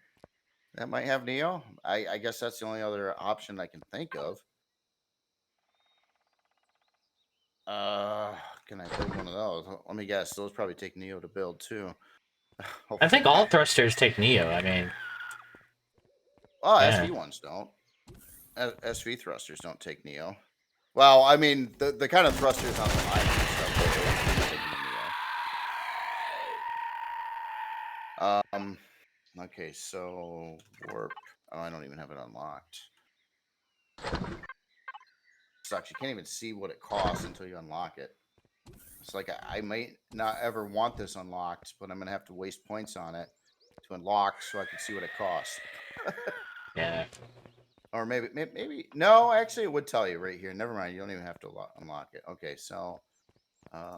[SPEAKER 1] that might have Neo. I guess that's the only other option I can think of. Can I build one of those? Let me guess. Those probably take Neo to build too.
[SPEAKER 2] I think all thrusters take Neo. I mean,
[SPEAKER 1] oh,
[SPEAKER 2] yeah.
[SPEAKER 1] SV ones don't. SV thrusters don't take Neo. Well, I mean, the kind of thrusters on the line and stuff take Neo. Okay, so warp. Oh, I don't even have it unlocked. Sucks. You can't even see what it costs until you unlock it. It's like I might not ever want this unlocked, but I'm gonna have to waste points on it to unlock so I can see what it costs.
[SPEAKER 2] Yeah.
[SPEAKER 1] Or maybe no. Actually, it would tell you right here. Never mind. You don't even have to unlock it. Okay, so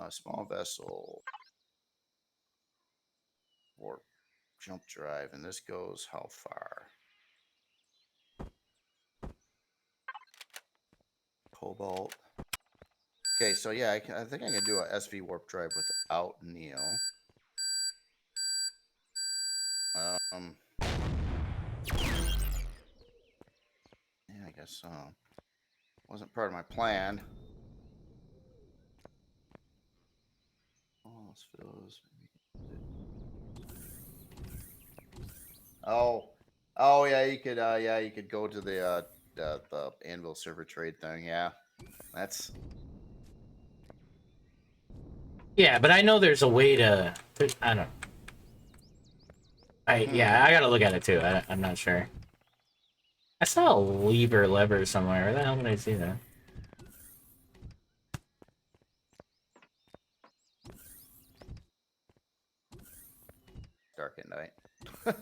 [SPEAKER 1] small vessel warp jump drive, and this goes how far? Cobalt. Okay, so yeah, I think I can do a SV warp drive without Neo. Yeah, I guess so. Wasn't part of my plan. Oh yeah, you could go to the ANVIL server trade thing. Yeah, that's.
[SPEAKER 2] Yeah, but I know there's a way to. I don't. Yeah, I gotta look at it too. I'm not sure. I saw a lever somewhere. Where the hell did I see that?
[SPEAKER 1] Dark at night. The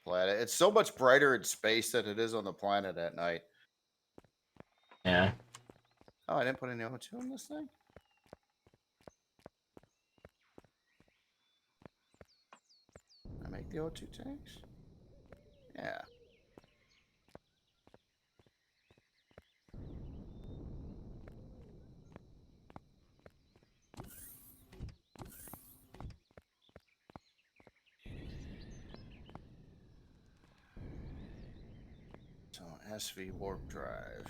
[SPEAKER 1] planet. It's so much brighter in space than it is on the planet at night.
[SPEAKER 2] Yeah.
[SPEAKER 1] Oh, I didn't put any O2 in this thing? I make the O2 tanks? Yeah. So SV warp drive.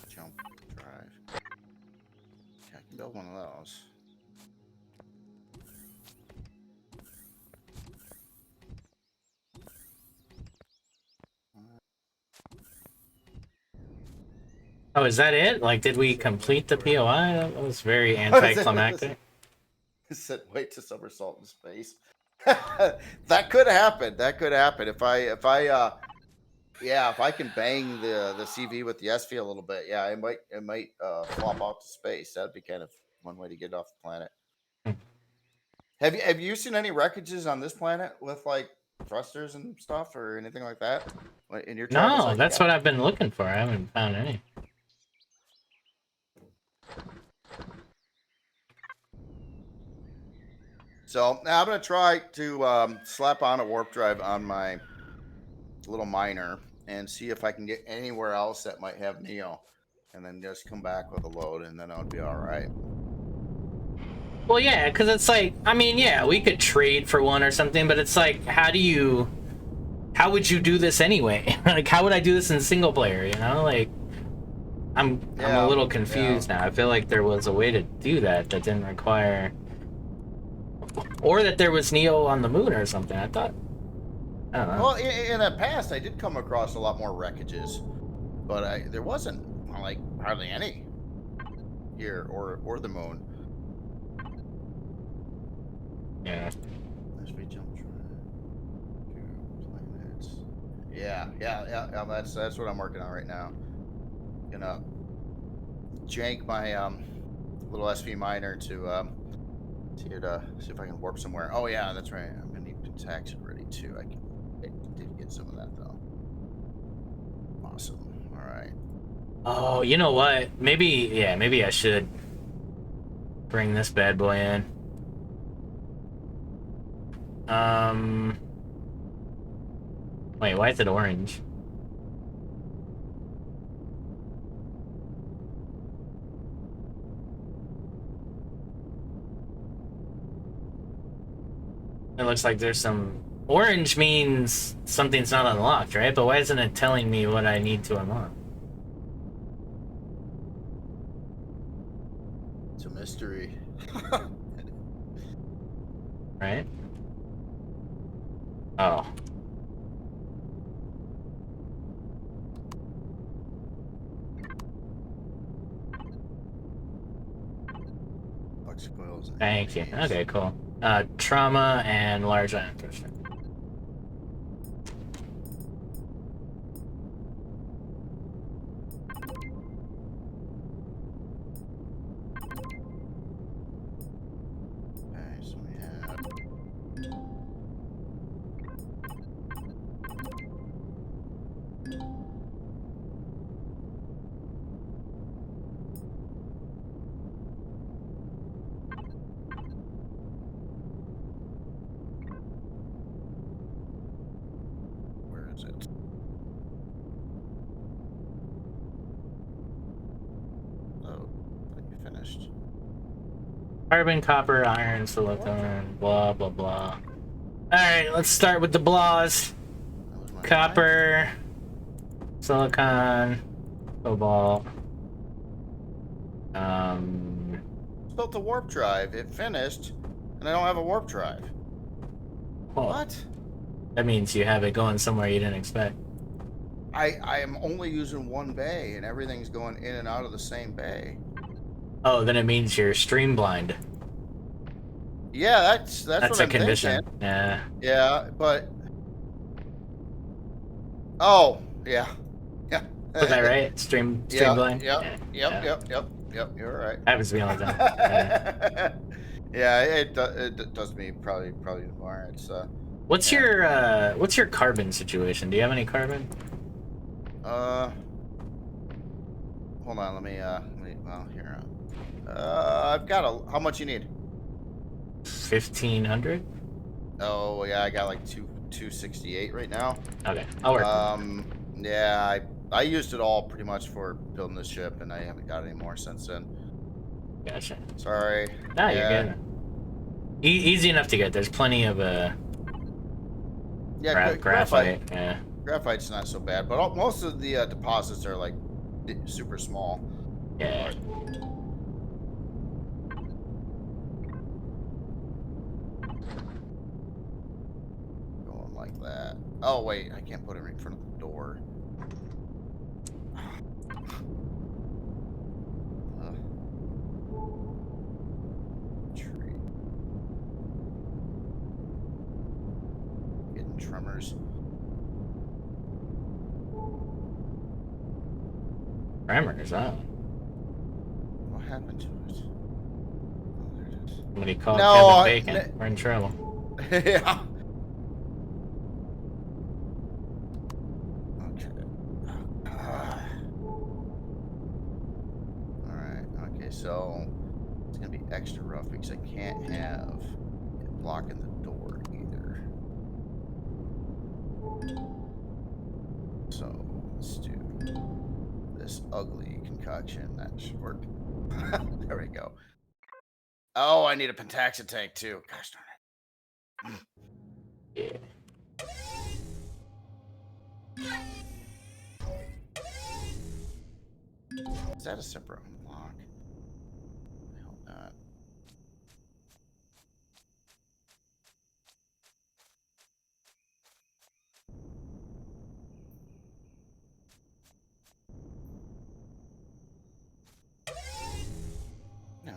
[SPEAKER 1] Jump drive. Yeah, I can build one of those.
[SPEAKER 2] Oh, is that it? Like, did we complete the POI? That was very anticlimactic.
[SPEAKER 1] It said wait to somersault in space. That could happen. That could happen if I can bang the CV with the SV a little bit. Yeah, it might flop out to space. That'd be kind of one way to get off the planet. Have you seen any wreckages on this planet with like thrusters and stuff or anything like that? In your travels?
[SPEAKER 2] No, that's what I've been looking for. I haven't found any.
[SPEAKER 1] So now I'm gonna try to slap on a warp drive on my little miner and see if I can get anywhere else that might have Neo, and then just come back with a load, and then I'll be all right.
[SPEAKER 2] Well, yeah, because it's like, I mean, yeah, we could trade for one or something, but it's like, how would you do this anyway? Like, how would I do this in single player, you know? Like, I'm a little confused now. I feel like there was a way to do that didn't require... Or that there was Neo on the moon or something, I thought. I don't know.
[SPEAKER 1] Well, in the past, I did come across a lot more wreckages, but there wasn't, like, hardly any here or the moon.
[SPEAKER 2] Yeah.
[SPEAKER 1] As we jump to planets. Yeah. That's what I'm working on right now. Gonna jank my little SV miner to see if I can warp somewhere. Oh yeah, that's right. I'm gonna need Pentaxid ready too. I did get some of that though. Awesome. All right.
[SPEAKER 2] Oh, you know what? Maybe I should bring this bad boy in. Wait, why is it orange? It looks like there's some... Orange means something's not unlocked, right? But why isn't it telling me what I need to unlock?
[SPEAKER 1] It's a mystery.
[SPEAKER 2] Right? Oh.
[SPEAKER 1] Flux coils.
[SPEAKER 2] Thank you. Okay, cool. Trauma and large ion thruster.
[SPEAKER 1] Okay, so we have. Where is it? Oh, I think you finished.
[SPEAKER 2] Carbon, copper, iron, silicon, blah, blah, blah. Alright, let's start with the blahs. Copper, silicon, cobalt.
[SPEAKER 1] Built a warp drive. It finished, and I don't have a warp drive.
[SPEAKER 2] Oh,
[SPEAKER 1] What?
[SPEAKER 2] that means you have it going somewhere you didn't expect.
[SPEAKER 1] I am only using one bay, and everything's going in and out of the same bay.
[SPEAKER 2] Oh, then it means you're stream blind.
[SPEAKER 1] Yeah, that's what
[SPEAKER 2] a
[SPEAKER 1] I'm
[SPEAKER 2] condition.
[SPEAKER 1] thinking.
[SPEAKER 2] Yeah.
[SPEAKER 1] Yeah, but oh, yeah.
[SPEAKER 2] Was that right? Stream blind?
[SPEAKER 1] Yep. You're right.
[SPEAKER 2] Happens to be all the time. Yeah.
[SPEAKER 1] Yeah, it does me probably more. It's
[SPEAKER 2] What's your carbon situation? Do you have any carbon?
[SPEAKER 1] hold on, let me well here. I've got how much you need?
[SPEAKER 2] 1,500.
[SPEAKER 1] Oh yeah, I got like 268 right now.
[SPEAKER 2] Okay, I'll work.
[SPEAKER 1] Yeah, I used it all pretty much for building the ship, and I haven't got any more since then.
[SPEAKER 2] Gotcha.
[SPEAKER 1] Sorry.
[SPEAKER 2] Nah, you're good. Easy enough to get. There's plenty of graphite. Yeah.
[SPEAKER 1] Graphite's not so bad, but most of the deposits are like super small.
[SPEAKER 2] Yeah.
[SPEAKER 1] Going like that. Oh wait, I can't put it right in front of the door. Tree. Getting tremors.
[SPEAKER 2] Tremors, huh?
[SPEAKER 1] What happened to it? Oh, there it is.
[SPEAKER 2] Somebody called Kevin Bacon. We're in trouble.
[SPEAKER 1] Yeah. Okay. Alright, okay, so it's gonna be extra rough because I can't have it blocking the door either. So let's do this ugly concoction. That should work. There we go. Oh, I need a pentaxid tank too. Gosh darn it. Is that a separate unlock? I hope not. No.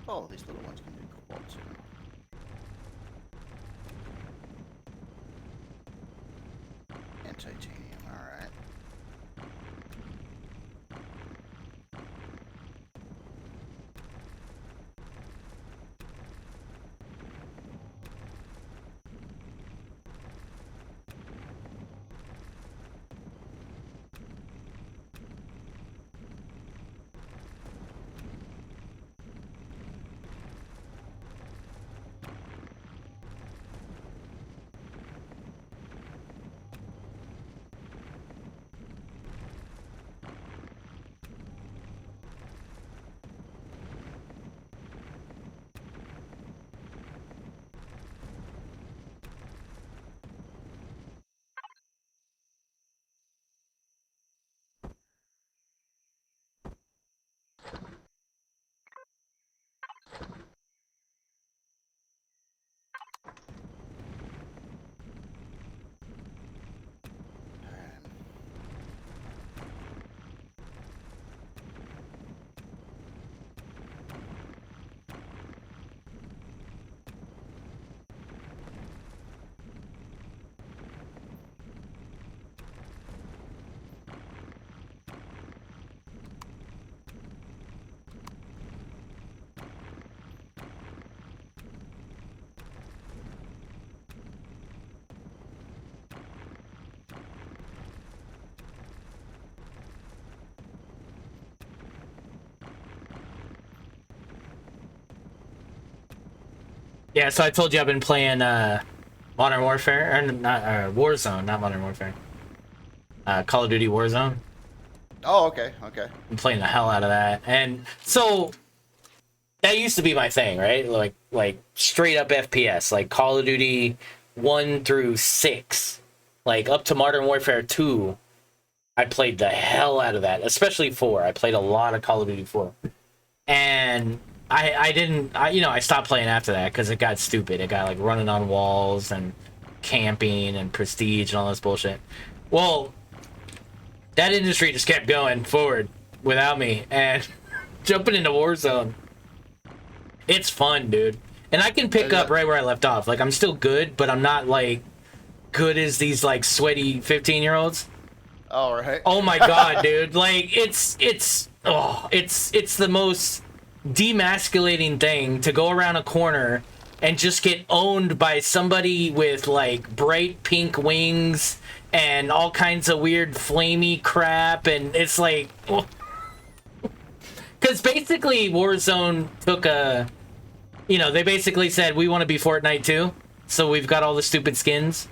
[SPEAKER 1] Oh, these little ones can do cobalt too. And titanium, alright.
[SPEAKER 2] Yeah, so I told you I've been playing Modern Warfare, or not Warzone, not Modern Warfare. Call of Duty Warzone.
[SPEAKER 1] Oh, okay, okay.
[SPEAKER 2] I'm playing the hell out of that, and so that used to be my thing, right? Like straight up FPS, like Call of Duty 1 through 6, like up to Modern Warfare 2. I played the hell out of that, especially 4. I played a lot of Call of Duty 4, and I stopped playing after that because it got stupid. It got like running on walls and camping and prestige and all this bullshit. Well, that industry just kept going forward without me, and jumping into Warzone, it's fun, dude. And I can pick up right where I left off. Like, I'm still good, but I'm not like good as these like sweaty 15-year-olds.
[SPEAKER 1] All right.
[SPEAKER 2] Oh my god, dude! Like it's the most demasculating thing to go around a corner and just get owned by somebody with like bright pink wings and all kinds of weird flamey crap, and it's like, because basically Warzone took they basically said, we want to be Fortnite too, so we've got all the stupid skins.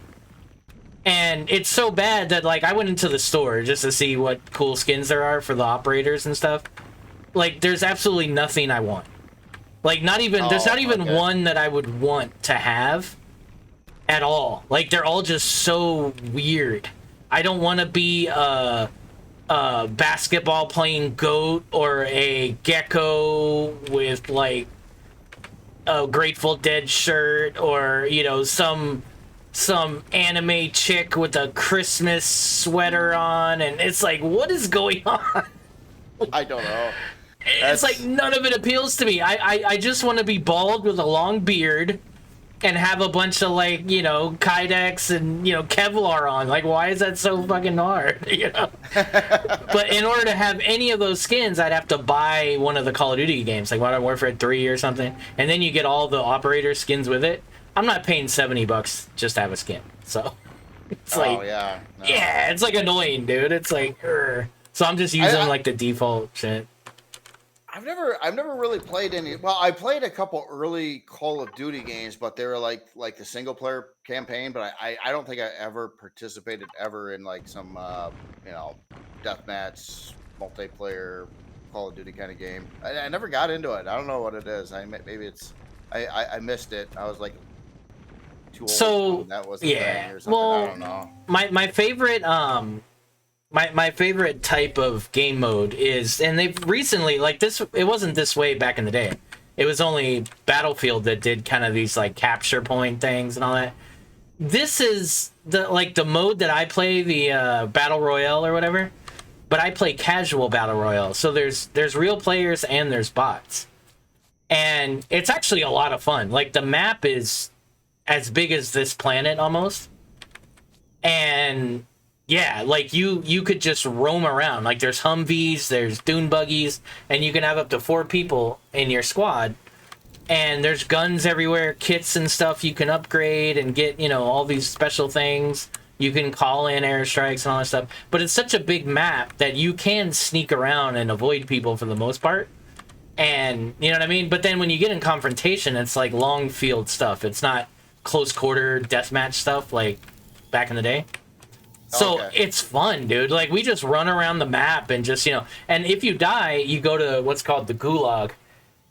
[SPEAKER 2] And it's so bad that, like, I went into the store just to see what cool skins there are for the operators and stuff. Like, there's absolutely nothing I want. Like, there's not even one that I would want to have at all. Like, they're all just so weird. I don't want to be a basketball playing goat or a gecko with, like, a Grateful Dead shirt, or, some anime chick with a Christmas sweater on, and it's like, what is going on?
[SPEAKER 1] I don't know.
[SPEAKER 2] It's like none of it appeals to me. I just want to be bald with a long beard and have a bunch of, like, you know, Kydex and, you know, Kevlar on. Like, why is that so fucking hard? You know? But in order to have any of those skins, I'd have to buy one of the Call of Duty games, like Modern Warfare 3 or something. And then you get all the operator skins with it. I'm not paying $70 just to have a skin. So it's like,
[SPEAKER 1] yeah. No.
[SPEAKER 2] Yeah, it's like annoying, dude. It's like, so I'm just using like the default shit.
[SPEAKER 1] I've never really played any. Well, I played a couple early Call of Duty games, but they were like the single player campaign. But I don't think I ever participated ever in like some you know, deathmatch multiplayer Call of Duty kind of game. I never got into it. I don't know what it is. Maybe it's I missed it. I was like too old.
[SPEAKER 2] So
[SPEAKER 1] that was the thing or something.
[SPEAKER 2] well,
[SPEAKER 1] I don't know.
[SPEAKER 2] My favorite My favorite type of game mode is, and they've recently, like this, it wasn't this way back in the day. It was only Battlefield that did kind of these like capture point things and all that. This is the mode that I play, the Battle Royale or whatever, but I play casual Battle Royale. So there's real players and there's bots. And it's actually a lot of fun. Like the map is as big as this planet almost. And yeah, like you could just roam around. Like there's Humvees, there's dune buggies, and you can have up to 4 people in your squad. And there's guns everywhere, kits and stuff you can upgrade and get, you know, all these special things. You can call in airstrikes and all that stuff. But it's such a big map that you can sneak around and avoid people for the most part. And, you know what I mean? But then when you get in confrontation, it's like long field stuff. It's not close quarter deathmatch stuff like back in the day. So it's fun, dude. Like, we just run around the map and just, you know, and if you die, you go to what's called the gulag,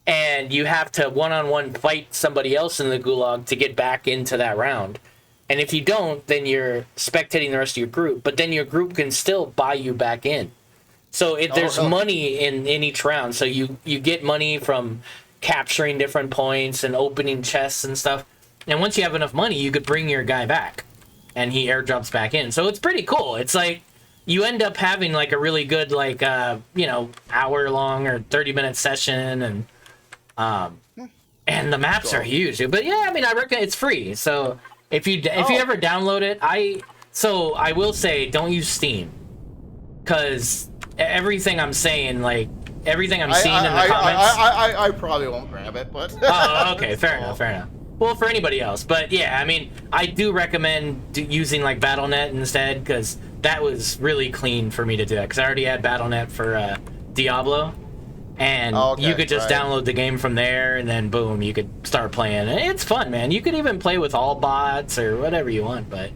[SPEAKER 2] and you have to one-on-one fight somebody else in the gulag to get back into that round. And if you don't, then you're spectating the rest of your group, but then your group can still buy you back in. So there's money in each round. So you get money from capturing different points and opening chests and stuff. And once you have enough money, you could bring your guy back. And he airdrops back in. So it's pretty cool. It's like you end up having like a really good, like, you know, hour long or 30-minute session. And the maps are huge. But yeah, I mean, I reckon it's free. So if you ever download it, I will say don't use Steam. Because everything I'm saying, like, everything I'm seeing in the comments.
[SPEAKER 1] I probably won't grab it, but.
[SPEAKER 2] Oh, okay. Fair enough. Well, for anybody else, but yeah, I mean, I do recommend using like BattleNet instead, because that was really clean for me to do that, because I already had BattleNet for Diablo, and you could just download the game from there, and then boom, you could start playing. And it's fun, man. You could even play with all bots or whatever you want, but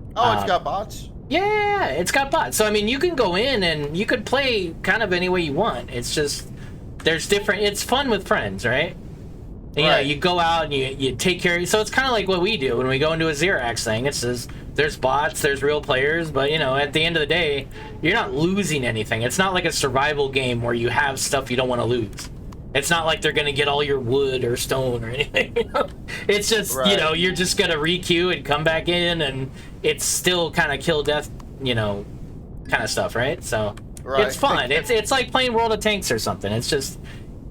[SPEAKER 1] it's got bots.
[SPEAKER 2] Yeah, it's got bots. So I mean, you can go in and you could play kind of any way you want. It's just there's different. It's fun with friends, right? You know, you go out and you take care of. So it's kind of like what we do when we go into a Xerax thing. It's just there's bots, there's real players, but you know, at the end of the day, you're not losing anything. It's not like a survival game where you have stuff you don't want to lose. It's not like they're gonna get all your wood or stone or anything. You know? It's just you know, you're just gonna requeue and come back in, and it's still kind of kill death, you know, kind of stuff, right? So it's fun. It's like playing World of Tanks or something. It's just.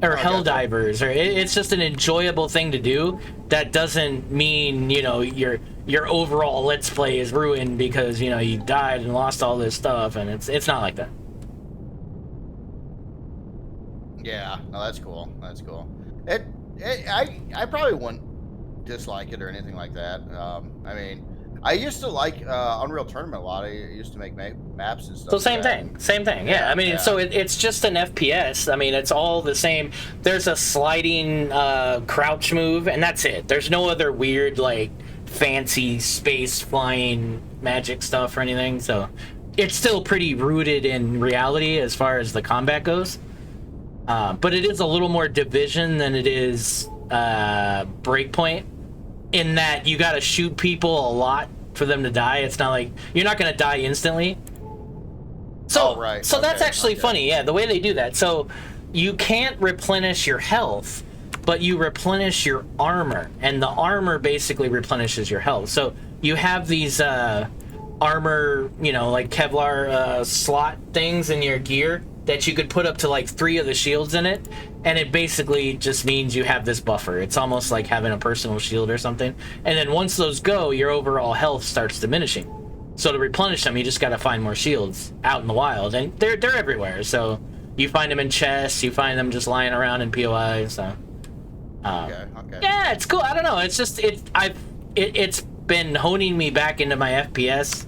[SPEAKER 2] Or Helldivers, or it's just an enjoyable thing to do. That doesn't mean, you know, your overall let's play is ruined because, you know, you died and lost all this stuff, and it's not like that.
[SPEAKER 1] Yeah, no, that's cool. That's cool. I probably wouldn't dislike it or anything like that. I mean, I used to like Unreal Tournament a lot. I used to make maps and stuff.
[SPEAKER 2] So same thing. Yeah, I mean, so it's just an FPS. I mean, it's all the same. There's a sliding crouch move, and that's it. There's no other weird, like, fancy space flying magic stuff or anything. So it's still pretty rooted in reality as far as the combat goes. But it is a little more Division than it is Breakpoint. In that you got to shoot people a lot for them to die. It's not like you're not going to die instantly. So, so that's actually funny. Yeah, the way they do that. So you can't replenish your health, but you replenish your armor, and the armor basically replenishes your health. So you have these armor, you know, like Kevlar slot things in your gear that you could put up to like 3 of the shields in it, and it basically just means you have this buffer. It's almost like having a personal shield or something. And then once those go, your overall health starts diminishing. So to replenish them, you just got to find more shields out in the wild, and they're everywhere. So you find them in chests, you find them just lying around in POI. So
[SPEAKER 1] Okay.
[SPEAKER 2] yeah, it's cool. I don't know. It's just it's been honing me back into my FPS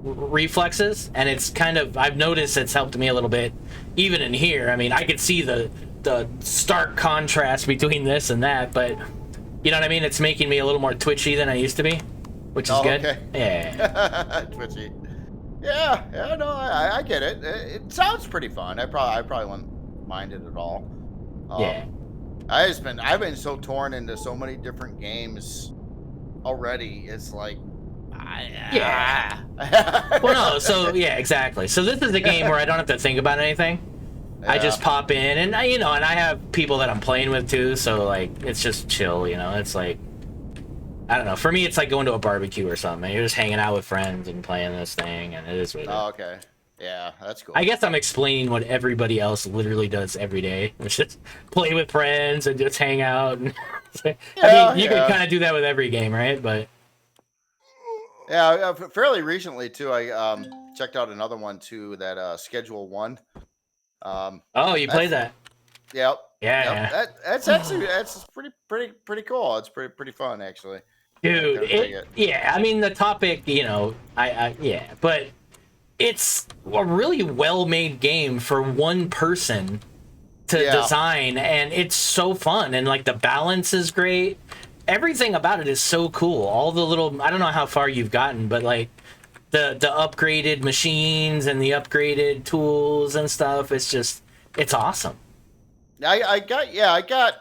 [SPEAKER 2] reflexes, and it's kind of, I've noticed it's helped me a little bit even in here. I mean, I could see the stark contrast between this and that, but you know what I mean? It's making me a little more twitchy than I used to be, which is good.
[SPEAKER 1] Okay.
[SPEAKER 2] Yeah.
[SPEAKER 1] Twitchy. Yeah, no, I get it. It sounds pretty fun. I probably wouldn't mind it at all.
[SPEAKER 2] Yeah.
[SPEAKER 1] I've been so torn into so many different games already. It's like,
[SPEAKER 2] Yeah. Well, no, so yeah, exactly. So this is a game where I don't have to think about anything.
[SPEAKER 1] Yeah.
[SPEAKER 2] I just pop in, and and I have people that I'm playing with too, so like it's just chill, It's like, I don't know. For me, it's like going to a barbecue or something. You're just hanging out with friends and playing this thing, and it is really.
[SPEAKER 1] Oh, okay. Yeah, that's cool.
[SPEAKER 2] I guess I'm explaining what everybody else literally does every day, which is play with friends and just hang out. And I mean, you can kind of do that with every game, right? But
[SPEAKER 1] yeah, fairly recently too, I checked out another one too, that Schedule 1.
[SPEAKER 2] Oh, you played that?
[SPEAKER 1] Yep.
[SPEAKER 2] Yeah.
[SPEAKER 1] Yep. That's actually pretty cool. It's pretty fun actually.
[SPEAKER 2] Dude, yeah. I mean, the topic, yeah, but it's a really well-made game for one person to design, and it's so fun, and like the balance is great. Everything about it is so cool. All the little, I don't know how far you've gotten, but like the upgraded machines and the upgraded tools and stuff, it's awesome.
[SPEAKER 1] I got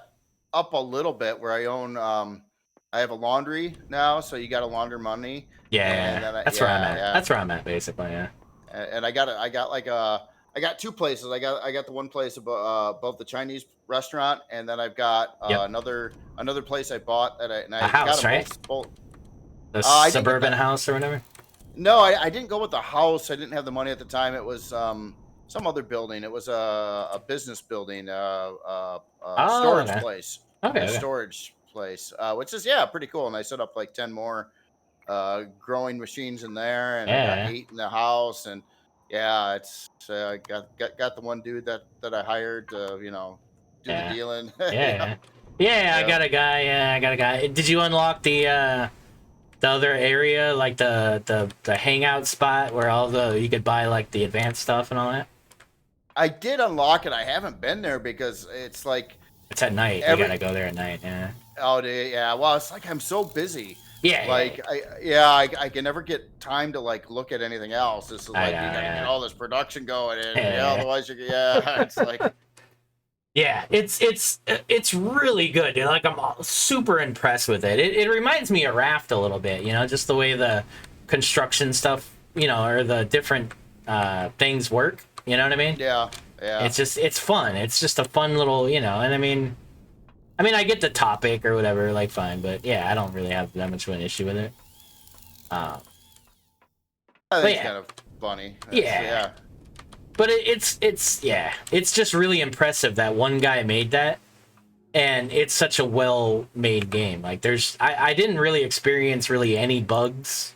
[SPEAKER 1] up a little bit where I own I have a laundry now, so you got a launder money.
[SPEAKER 2] Yeah, that's where I'm at. That's where I'm at basically, yeah.
[SPEAKER 1] And I got 2 places. I got the one place above the Chinese restaurant, and then I've got another place I bought that I
[SPEAKER 2] house,
[SPEAKER 1] got
[SPEAKER 2] right?
[SPEAKER 1] both.
[SPEAKER 2] The suburban house or whatever.
[SPEAKER 1] No, I didn't go with the house. I didn't have the money at the time. It was some other building. It was a business building, storage place.
[SPEAKER 2] Okay.
[SPEAKER 1] Storage place, which is pretty cool. And I set up like 10 more growing machines in there, and I got 8 in the house, and it's I got the one dude that I hired to do the dealing.
[SPEAKER 2] I got a guy. Did you unlock the other area, like the hangout spot where you could buy like the advanced stuff and all that?
[SPEAKER 1] I did unlock it. I haven't been there because it's like
[SPEAKER 2] it's at night. You gotta go there at night. Yeah.
[SPEAKER 1] Oh, yeah. Well, it's like I'm so busy.
[SPEAKER 2] Yeah.
[SPEAKER 1] Like I can never get time to like look at anything else. This is like you gotta get all this production going, and otherwise it's like.
[SPEAKER 2] Yeah, it's really good. Like I'm super impressed with it. It reminds me of Raft a little bit, just the way the construction stuff, or the different things work. You know what I mean?
[SPEAKER 1] Yeah.
[SPEAKER 2] It's fun. It's just a fun little, and I mean, I get the topic or whatever, like fine, but yeah, I don't really have that much of an issue with it.
[SPEAKER 1] I think it's kind of funny.
[SPEAKER 2] Yeah. But it's just really impressive that one guy made that, and it's such a well-made game. Like I didn't really experience any bugs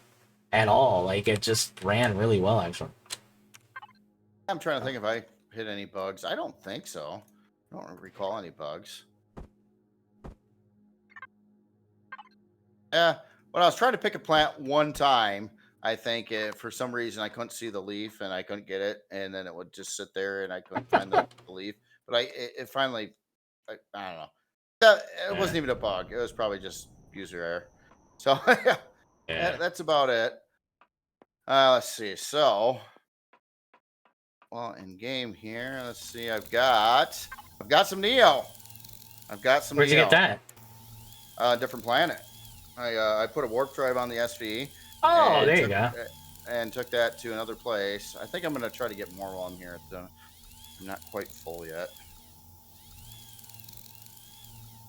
[SPEAKER 2] at all. Like it just ran really well, actually.
[SPEAKER 1] I'm trying to think if I hit any bugs. I don't think so. I don't recall any bugs. When I was trying to pick a plant one time, I think for some reason I couldn't see the leaf and I couldn't get it, and then it would just sit there and I couldn't find the leaf. But it finally, I don't know. It wasn't even a bug. It was probably just user error. So that's about it. Let's see. So, well, in game here, let's see. I've got some Neo.
[SPEAKER 2] Where'd you get that?
[SPEAKER 1] Different planet. I put a warp drive on the SV.
[SPEAKER 2] Oh, there you go.
[SPEAKER 1] And took that to another place. I think I'm going to try to get more while I'm here. I'm not quite full yet.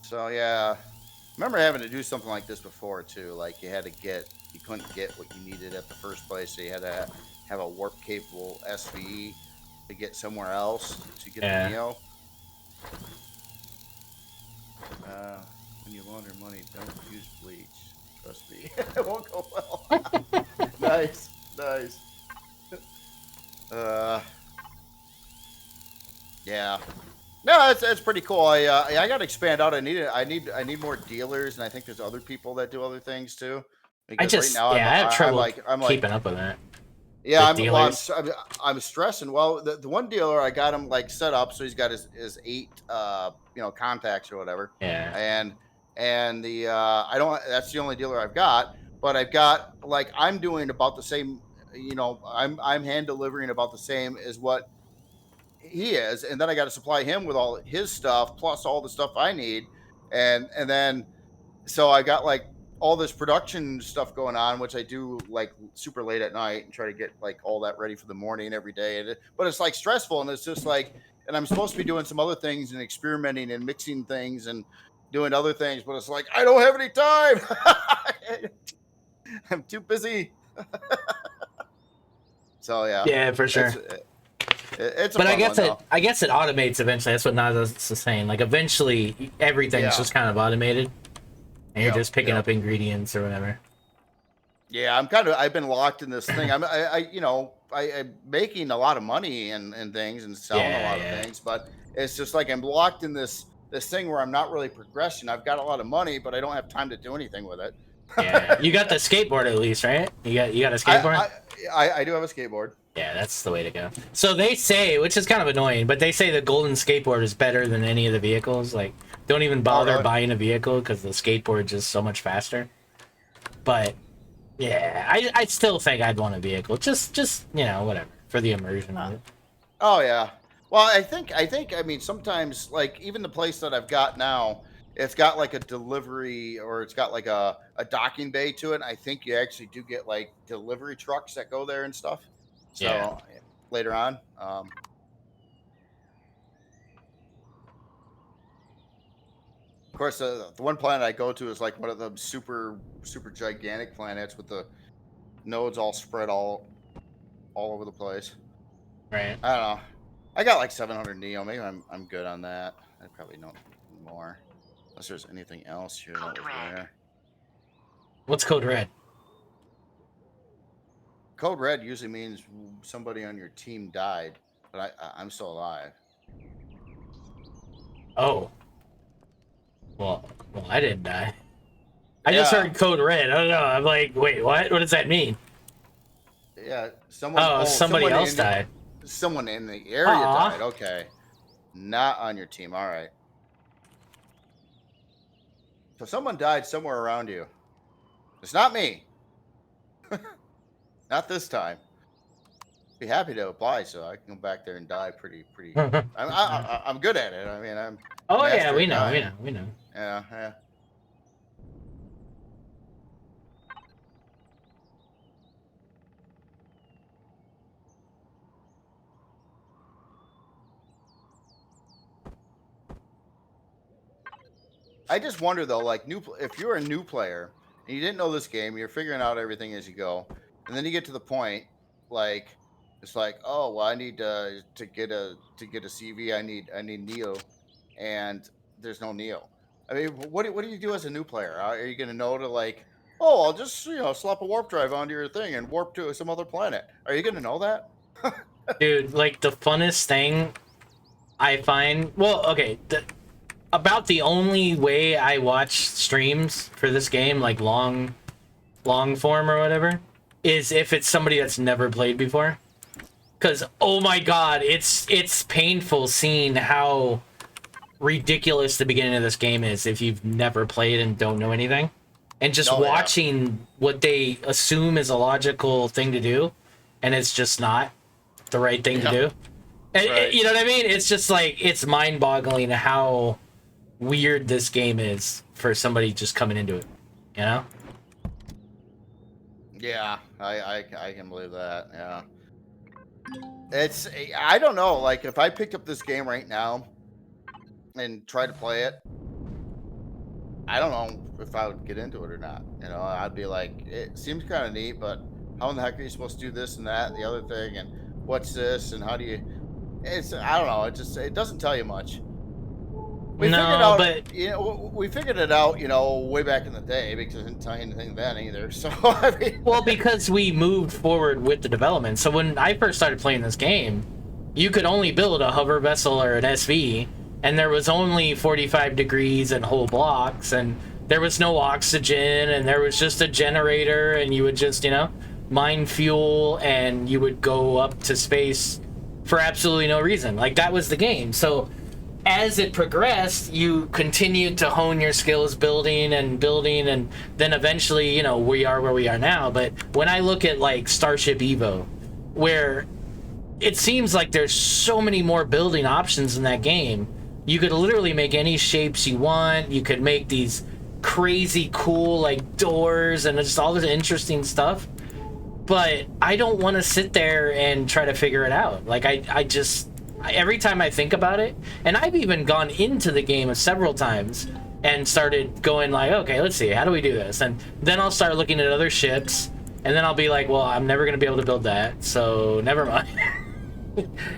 [SPEAKER 1] So, yeah. Remember having to do something like this before, too. Like, you couldn't get what you needed at the first place. So you had to have a warp capable SV to get somewhere else to get the
[SPEAKER 2] Yeah.
[SPEAKER 1] Neo. When you launder money, don't use bleach. Trust me, it won't go well. Nice, nice. Yeah. No, it's pretty cool. I got to expand out. I need more dealers, and I think there's other people that do other things too. Because right now
[SPEAKER 2] I have trouble
[SPEAKER 1] I'm like
[SPEAKER 2] keeping up with that.
[SPEAKER 1] yeah,
[SPEAKER 2] With dealers.
[SPEAKER 1] I'm stressing. Well, the one dealer I got him like set up, so he's got his 8 contacts or whatever,
[SPEAKER 2] Yeah.
[SPEAKER 1] and the I don't. That's the only dealer I've got, but I've got like I'm doing about the same. I'm hand delivering about the same as what he is, and then I got to supply him with all his stuff plus all the stuff I need, and then so I got like all this production stuff going on, which I do like super late at night and try to get like all that ready for the morning every day. But it's like stressful, and it's just like, and I'm supposed to be doing some other things and experimenting and mixing things and doing other things, but it's like I don't have any time. I'm too busy. So yeah,
[SPEAKER 2] Yeah, for sure.
[SPEAKER 1] it's a
[SPEAKER 2] But
[SPEAKER 1] fun one, though.
[SPEAKER 2] I guess it automates eventually. That's what Naza's saying. Like eventually everything's just kind of automated. And you're just picking up ingredients or whatever.
[SPEAKER 1] Yeah, I've been locked in this thing. I'm making a lot of money and things and selling a lot of things, but it's just like I'm locked in this thing where I'm not really progressing. I've got a lot of money, but I don't have time to do anything with it.
[SPEAKER 2] Yeah, you got the skateboard at least, right? You got a skateboard?
[SPEAKER 1] I do have a skateboard.
[SPEAKER 2] Yeah, that's the way to go. So they say, which is kind of annoying, but they say the golden skateboard is better than any of the vehicles. Like, don't even bother buying a vehicle because the skateboard is just so much faster. But yeah, I still think I'd want a vehicle. Just whatever for the immersion of it.
[SPEAKER 1] Oh yeah. Well, I mean sometimes like even the place that I've got now, it's got like a delivery or it's got like a docking bay to it. And I think you actually do get like delivery trucks that go there and stuff. So later on. Of course, the one planet I go to is like one of the super gigantic planets with the nodes all spread all over the place.
[SPEAKER 2] Right.
[SPEAKER 1] I don't know. I got like 700 Neo. Maybe I'm good on that. I probably know more. Unless there's anything else here that was there.
[SPEAKER 2] What's code red?
[SPEAKER 1] Code red usually means somebody on your team died, but I'm still alive.
[SPEAKER 2] Oh. Well, I didn't die. I just heard code red. I don't know. I'm like, wait, what? What does that mean?
[SPEAKER 1] Yeah, someone.
[SPEAKER 2] Somebody else died.
[SPEAKER 1] Someone in the area died. Okay, not on your team. All right. So someone died somewhere around you. It's not me. Not this time. Be happy to apply, so I can go back there and die pretty. I'm good at it. I mean, I'm.
[SPEAKER 2] Oh yeah, we know.
[SPEAKER 1] Yeah. I just wonder though, like if you're a new player and you didn't know this game, you're figuring out everything as you go, and then you get to the point, like it's like, oh well, I need to get a CV, I need Neo, and there's no Neo. I mean, what do you do as a new player? Are you going to know to like, oh, I'll just slap a warp drive onto your thing and warp to some other planet? Are you going to know that?
[SPEAKER 2] Dude, like the funnest thing I find. Well, okay. About the only way I watch streams for this game, like long form or whatever, is if it's somebody that's never played before. Because oh my god, it's painful seeing how ridiculous the beginning of this game is if you've never played and don't know anything, and just watching what they assume is a logical thing to do, and it's just not the right thing to do. And, you know what I mean? It's just like it's mind-boggling how weird this game is for somebody just coming into it, you know?
[SPEAKER 1] Yeah, I can believe that. Yeah, it's I don't know. Like if I picked up this game right now and tried to play it, I don't know if I would get into it or not. I'd be like, it seems kind of neat, but how in the heck are you supposed to do this and that and the other thing, and what's this and how do you? It's I don't know. It doesn't tell you much. We figured
[SPEAKER 2] No,
[SPEAKER 1] out,
[SPEAKER 2] but
[SPEAKER 1] we figured it out, way back in the day because it didn't tell you anything then either. So I mean,
[SPEAKER 2] well, because we moved forward with the development. So when I first started playing this game, you could only build a hover vessel or an SV, and there was only 45 degrees and whole blocks, and there was no oxygen, and there was just a generator, and you would just, mine fuel, and you would go up to space for absolutely no reason. Like, that was the game. So as it progressed, you continued to hone your skills building, and then eventually, we are where we are now. But when I look at, like, Starship Evo, where it seems like there's so many more building options in that game. You could literally make any shapes you want. You could make these crazy cool, like, doors and just all this interesting stuff. But I don't want to sit there and try to figure it out. Like, every time I think about it, and I've even gone into the game several times and started going like, okay, let's see, how do we do this? And then I'll start looking at other ships, and then I'll be like, well, I'm never going to be able to build that, so never mind.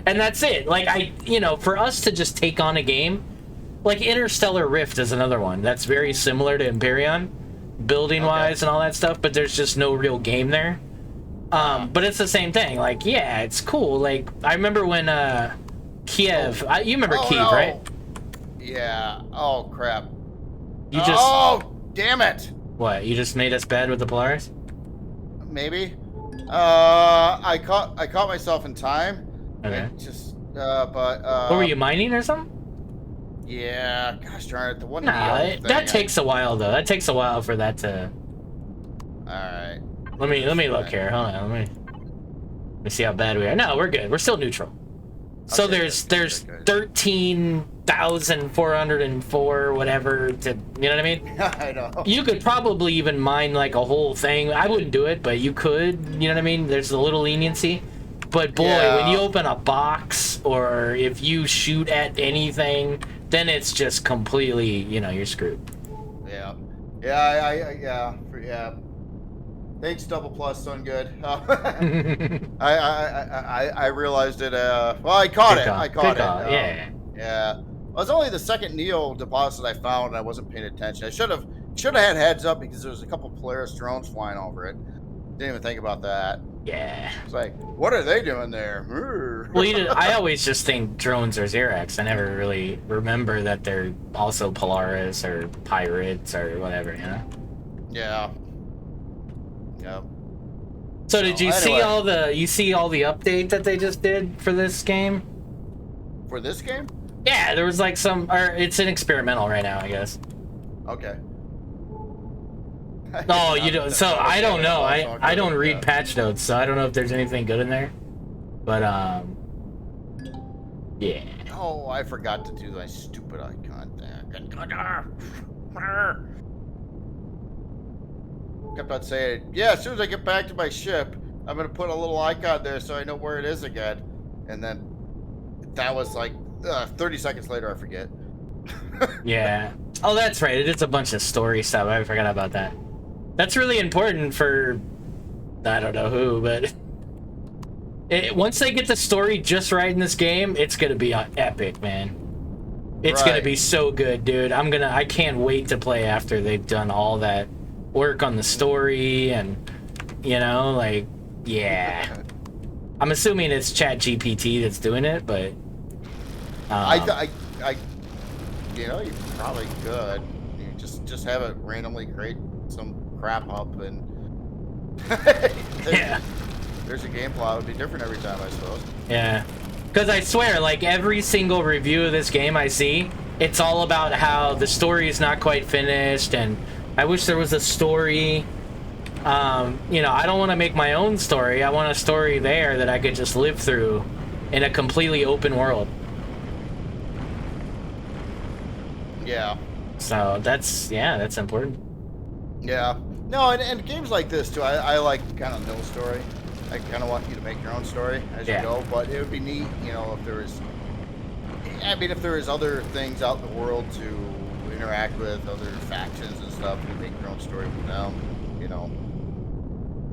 [SPEAKER 2] And that's it. Like, for us to just take on a game, like Interstellar Rift is another one that's very similar to Empyrion, building-wise and all that stuff, but there's just no real game there. But it's the same thing. Like, yeah, it's cool. Like, I remember when Kiev, you remember Kiev,
[SPEAKER 1] no.
[SPEAKER 2] right?
[SPEAKER 1] Yeah. Oh, crap.
[SPEAKER 2] You just...
[SPEAKER 1] Oh, damn it.
[SPEAKER 2] What, you just made us bad with the Polaris?
[SPEAKER 1] Maybe. I caught myself in time.
[SPEAKER 2] Okay.
[SPEAKER 1] What
[SPEAKER 2] were you, mining or something?
[SPEAKER 1] Yeah, gosh darn it, the one.
[SPEAKER 2] Nah, that takes a while though. That takes a while for that to.
[SPEAKER 1] All right.
[SPEAKER 2] Let me look here. Hold on. Let me see how bad we are. No, we're good. We're still neutral. So
[SPEAKER 1] Okay,
[SPEAKER 2] there's
[SPEAKER 1] good.
[SPEAKER 2] 13,404 whatever to, you know what I mean?
[SPEAKER 1] I know.
[SPEAKER 2] You could probably even mine like a whole thing. I wouldn't do it, but you could. You know what I mean? There's a little leniency. But boy, when you open a box or if you shoot at anything, then it's just completely, you're screwed.
[SPEAKER 1] Yeah. Yeah. Thanks, Double Plus, done good. I realized it. Well, I caught it. I caught it.
[SPEAKER 2] Yeah.
[SPEAKER 1] Yeah. It was only the second Neo deposit I found, and I wasn't paying attention. I should have had heads up because there was a couple Polaris drones flying over it. Didn't even think about that.
[SPEAKER 2] Yeah.
[SPEAKER 1] It's like, what are they doing there?
[SPEAKER 2] Well, I always just think drones are Xerax. I never really remember that they're also Polaris or Pirates or whatever,
[SPEAKER 1] Yeah. Yep.
[SPEAKER 2] So did you see all the update that they just did for this game?
[SPEAKER 1] For this game?
[SPEAKER 2] Yeah, there was like it's an experimental right now, I guess.
[SPEAKER 1] Okay.
[SPEAKER 2] Oh, you don't. So I don't know. I don't read patch notes, so I don't know if there's anything good in there. But yeah.
[SPEAKER 1] Oh, I forgot to do my stupid icon there. Kept on saying, yeah, as soon as I get back to my ship, I'm gonna put a little icon there so I know where it is again. And then that was like 30 seconds later, I forget.
[SPEAKER 2] Yeah. Oh, that's right. It is a bunch of story stuff. I forgot about that. That's really important for I don't know who, but once they get the story just right in this game, it's gonna be epic, man. It's gonna be so good, dude. I can't wait to play after they've done all that work on the story and like, yeah. I'm assuming it's ChatGPT that's doing it, but
[SPEAKER 1] you probably could. You just have it randomly create some crap up and
[SPEAKER 2] yeah.
[SPEAKER 1] There's a game plot. It would be different every time, I suppose.
[SPEAKER 2] Yeah. Because I swear, like, every single review of this game I see, it's all about how the story is not quite finished, and I wish there was a story. I don't want to make my own story. I want a story there that I could just live through in a completely open world.
[SPEAKER 1] Yeah.
[SPEAKER 2] So that's important.
[SPEAKER 1] Yeah. No, and games like this too, I like kind of no story. I kind of want you to make your own story as you go, but it would be neat, if there was, if there is other things out in the world to interact with, other factions and stuff, you make your own story with them,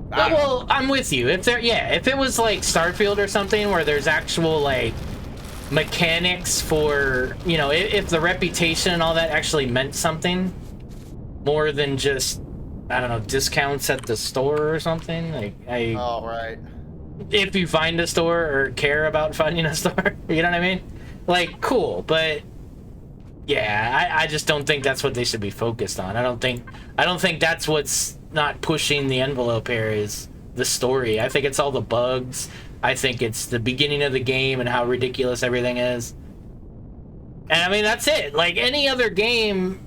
[SPEAKER 2] Well, I'm with you. If it was like Starfield or something where there's actual like mechanics for, if the reputation and all that actually meant something more than just, I don't know, discounts at the store or something. Like
[SPEAKER 1] Oh, right.
[SPEAKER 2] if you find a store or care about finding a store, you know what I mean? Like, cool, but yeah, I just don't think that's what they should be focused on. I don't think that's what's not pushing the envelope here is the story. I think it's all the bugs. I think it's the beginning of the game and how ridiculous everything is. And I mean, that's it. Like any other game,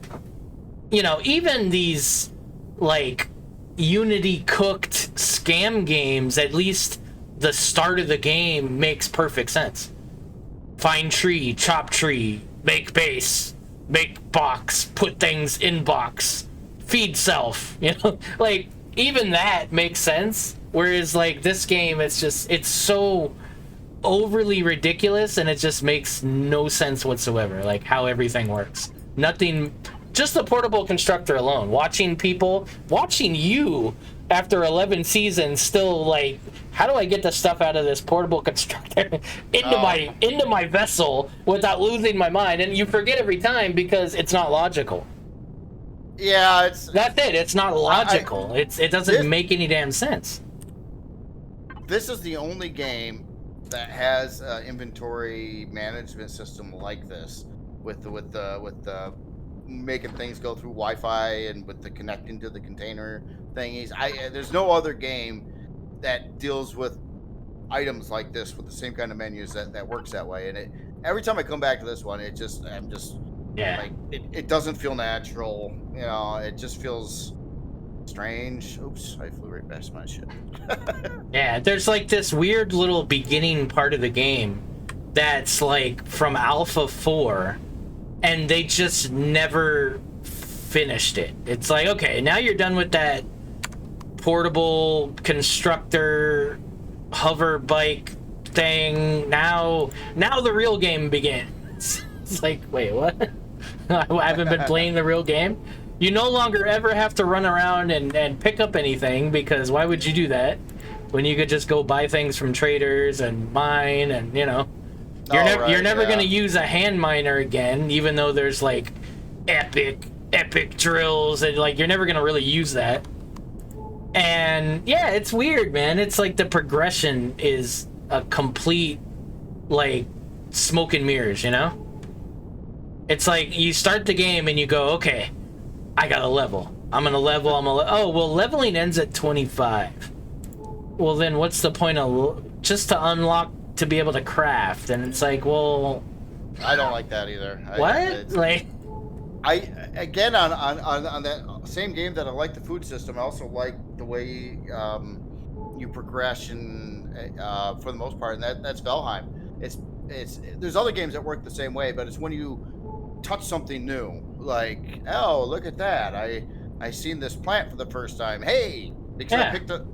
[SPEAKER 2] even these like Unity cooked scam games, at least the start of the game makes perfect sense. Find tree, chop tree, make base, make box, put things in box, feed self, like even that makes sense. Whereas like this game, it's so overly ridiculous and it just makes no sense whatsoever, like how everything works. Nothing, just the portable constructor alone, watching you after 11 seasons still like, how do I get the stuff out of this portable constructor into my vessel without losing my mind? And you forget every time because it's not logical.
[SPEAKER 1] Yeah,
[SPEAKER 2] that's it. It's not logical. It doesn't make any damn sense.
[SPEAKER 1] This is the only game that has an inventory management system like this, with the making things go through Wi-Fi and with the connecting to the container thingies. There's no other game that deals with items like this with the same kind of menus that works that way. And every time I come back to this one, like it doesn't feel natural. It just feels strange. Oops, I flew right past my shit.
[SPEAKER 2] Yeah, there's like this weird little beginning part of the game that's like from Alpha 4 and they just never finished it. It's like, okay, now you're done with that portable constructor hover bike thing. Now the real game begins. It's like, wait, what? I haven't been playing the real game? You no longer ever have to run around and pick up anything, because why would you do that when you could just go buy things from traders and mine, and you're never going to use a hand miner again, even though there's like epic drills, and like you're never going to really use that. And yeah, it's weird, man. It's like the progression is a complete like smoke and mirrors, It's like you start the game and you go, okay, I got a level. I'm gonna level. Oh, well, leveling ends at 25. Well, then what's the point of just to unlock to be able to craft? And it's like, well,
[SPEAKER 1] I don't like that either.
[SPEAKER 2] What?
[SPEAKER 1] Again on that same game that I like the food system. I also like the way you progression for the most part, and that's Valheim. It's there's other games that work the same way, but it's when you touch something new, like, oh, look at that, I seen this plant for the first time, hey, because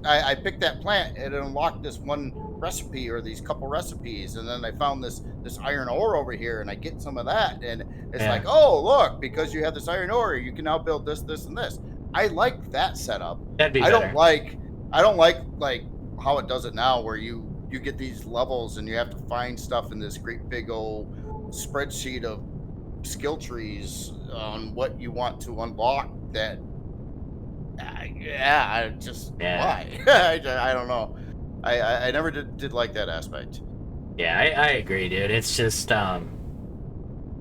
[SPEAKER 1] I picked that plant and it unlocked this one recipe or these couple recipes, and then I found this iron ore over here and I get some of that, and it's like, oh, look, because you have this iron ore you can now build this and this. I like that setup.
[SPEAKER 2] That'd be better.
[SPEAKER 1] I don't like how it does it now, where you get these levels and you have to find stuff in this great big old spreadsheet of skill trees on what you want to unlock. That why? I don't know. I never did like that aspect.
[SPEAKER 2] Yeah, I agree, dude. It's just and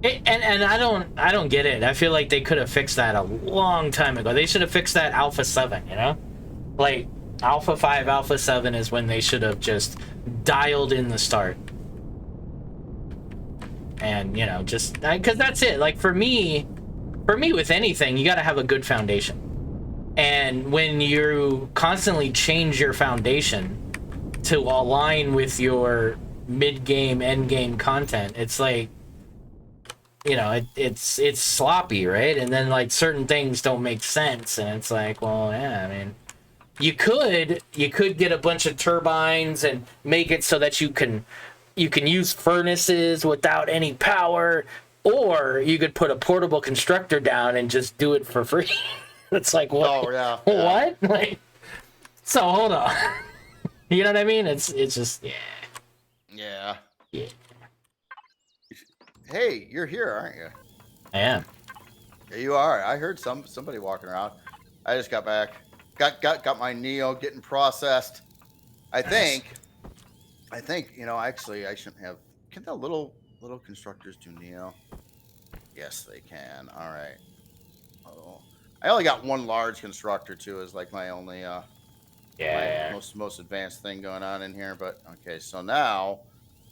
[SPEAKER 2] I don't get it. I feel like they could have fixed that a long time ago. They should have fixed that Alpha 7, like Alpha 5, Alpha 7 is when they should have just dialed in the start. And just because that's it. Like for me with anything, you got to have a good foundation. And when you constantly change your foundation to align with your mid-game, end-game content, it's like, it's sloppy, right? And then like certain things don't make sense, and it's like, well, yeah, I mean, you could get a bunch of turbines and make it so that you can use furnaces without any power, or you could put a portable constructor down and just do it for free. It's like, what?
[SPEAKER 1] Oh, yeah.
[SPEAKER 2] What? Like, So hold on. You know what I mean? It's just
[SPEAKER 1] Yeah.
[SPEAKER 2] yeah.
[SPEAKER 1] Hey, you're here, aren't you?
[SPEAKER 2] I am.
[SPEAKER 1] Yeah, you are. I heard somebody walking around. I just got back. Got my Neo getting processed. I
[SPEAKER 2] Nice.
[SPEAKER 1] think, actually I shouldn't have. Can the little constructors do Neo? Yes, they can. All right. Oh, I only got one large constructor too, is like my only my
[SPEAKER 2] Yeah.
[SPEAKER 1] most advanced thing going on in here. But okay, so now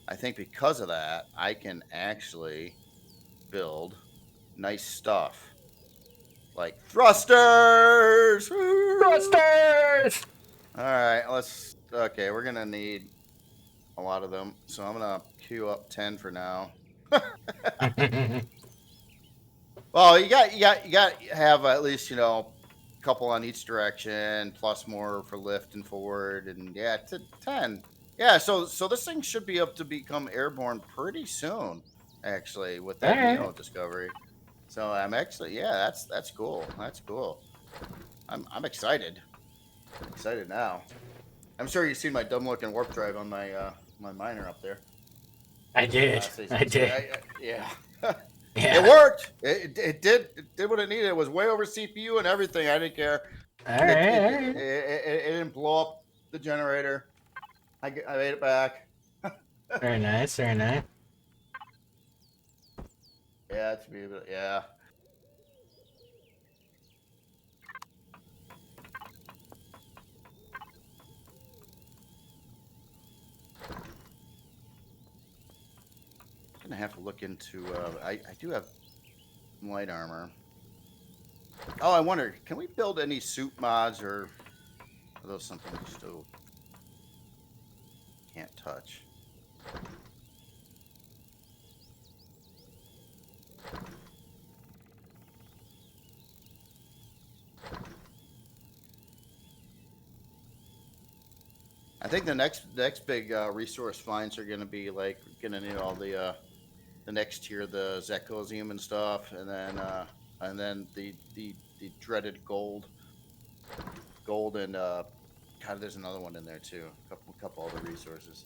[SPEAKER 1] I think because of that, I can actually build nice stuff like thrusters. Woo!
[SPEAKER 2] Thrusters.
[SPEAKER 1] All right, okay, we're gonna need a lot of them, so I'm gonna queue up 10 for now. Well, you got to have at least a couple on each direction, plus more for lift and forward, and yeah, 10. Yeah, so this thing should be up to become airborne pretty soon, actually, with
[SPEAKER 2] All
[SPEAKER 1] that
[SPEAKER 2] right.
[SPEAKER 1] Neo discovery. So I'm actually, yeah, that's cool. That's cool. I'm excited. Excited now. I'm sure you've seen my dumb looking warp drive on my miner up there.
[SPEAKER 2] I did. I did.
[SPEAKER 1] Yeah.
[SPEAKER 2] Yeah.
[SPEAKER 1] It worked. It did what it needed. It was way over CPU and everything. I didn't care.
[SPEAKER 2] All
[SPEAKER 1] It
[SPEAKER 2] right.
[SPEAKER 1] it
[SPEAKER 2] All
[SPEAKER 1] it,
[SPEAKER 2] right.
[SPEAKER 1] it, it didn't blow up the generator. I made it back.
[SPEAKER 2] Very nice. Very nice.
[SPEAKER 1] Yeah, it's be yeah. Gonna have to look into. I do have light armor. Oh, I wonder, can we build any suit mods, or are those something we still can't touch? I think the next big resource finds are gonna be like gonna need all the next tier, the Zekosium and stuff, and then the dreaded gold and God, there's another one in there too. A couple other resources.